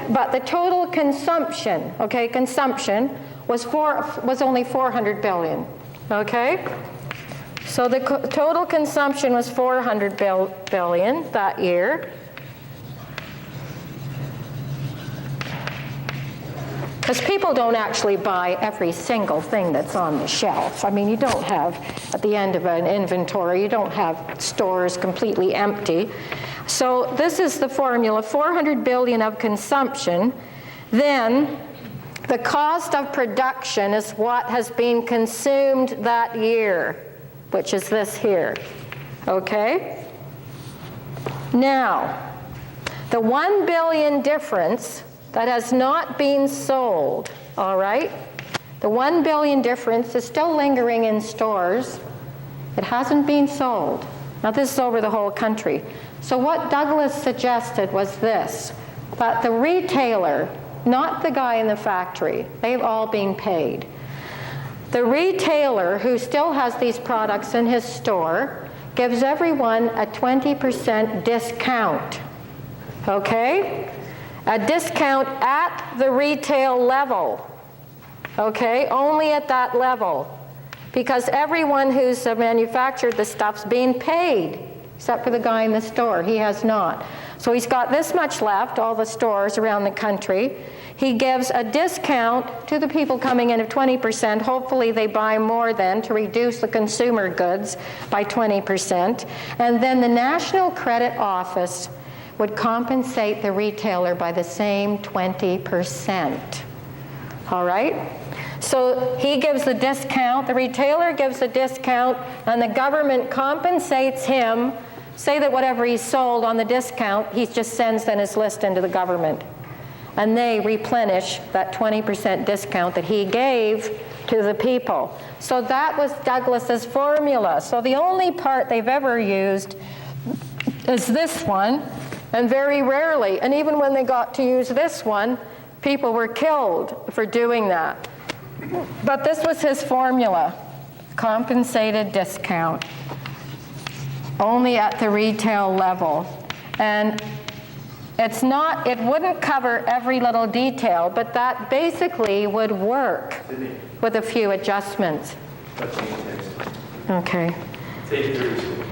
But the total consumption, okay, consumption was only 400 billion, okay? So the total consumption was 400 billion that year. Because people don't actually buy every single thing that's on the shelf. I mean, you don't have, at the end of an inventory, you don't have stores completely empty. So this is the formula, 400 billion of consumption. Then the cost of production is what has been consumed that year, which is this here, okay? Now, the 1 billion difference that has not been sold, all right? The 1 billion difference is still lingering in stores. It hasn't been sold. Now, this is over the whole country. So what Douglas suggested was this, that the retailer, not the guy in the factory, they've all been paid. The retailer who still has these products in his store gives everyone a 20% discount, okay? A discount at the retail level, okay? Only at that level. Because everyone who's manufactured the stuff's being paid, except for the guy in the store. He has not. So he's got this much left, all the stores around the country. He gives a discount to the people coming in of 20%. Hopefully they buy more then to reduce the consumer goods by 20%. And then the National Credit Office would compensate the retailer by the same 20%. All right? So he gives the discount, the retailer gives the discount, and the government compensates him. Say that whatever he sold on the discount, he just sends then his list into the government. And they replenish that 20% discount that he gave to the people. So that was Douglas's formula. So the only part they've ever used is this one, and very rarely, and even when they got to use this one, people were killed for doing that. But this was his formula, compensated discount, only at the retail level. And it's not, it wouldn't cover every little detail, but that basically would work with a few adjustments. Okay. It's 8:30.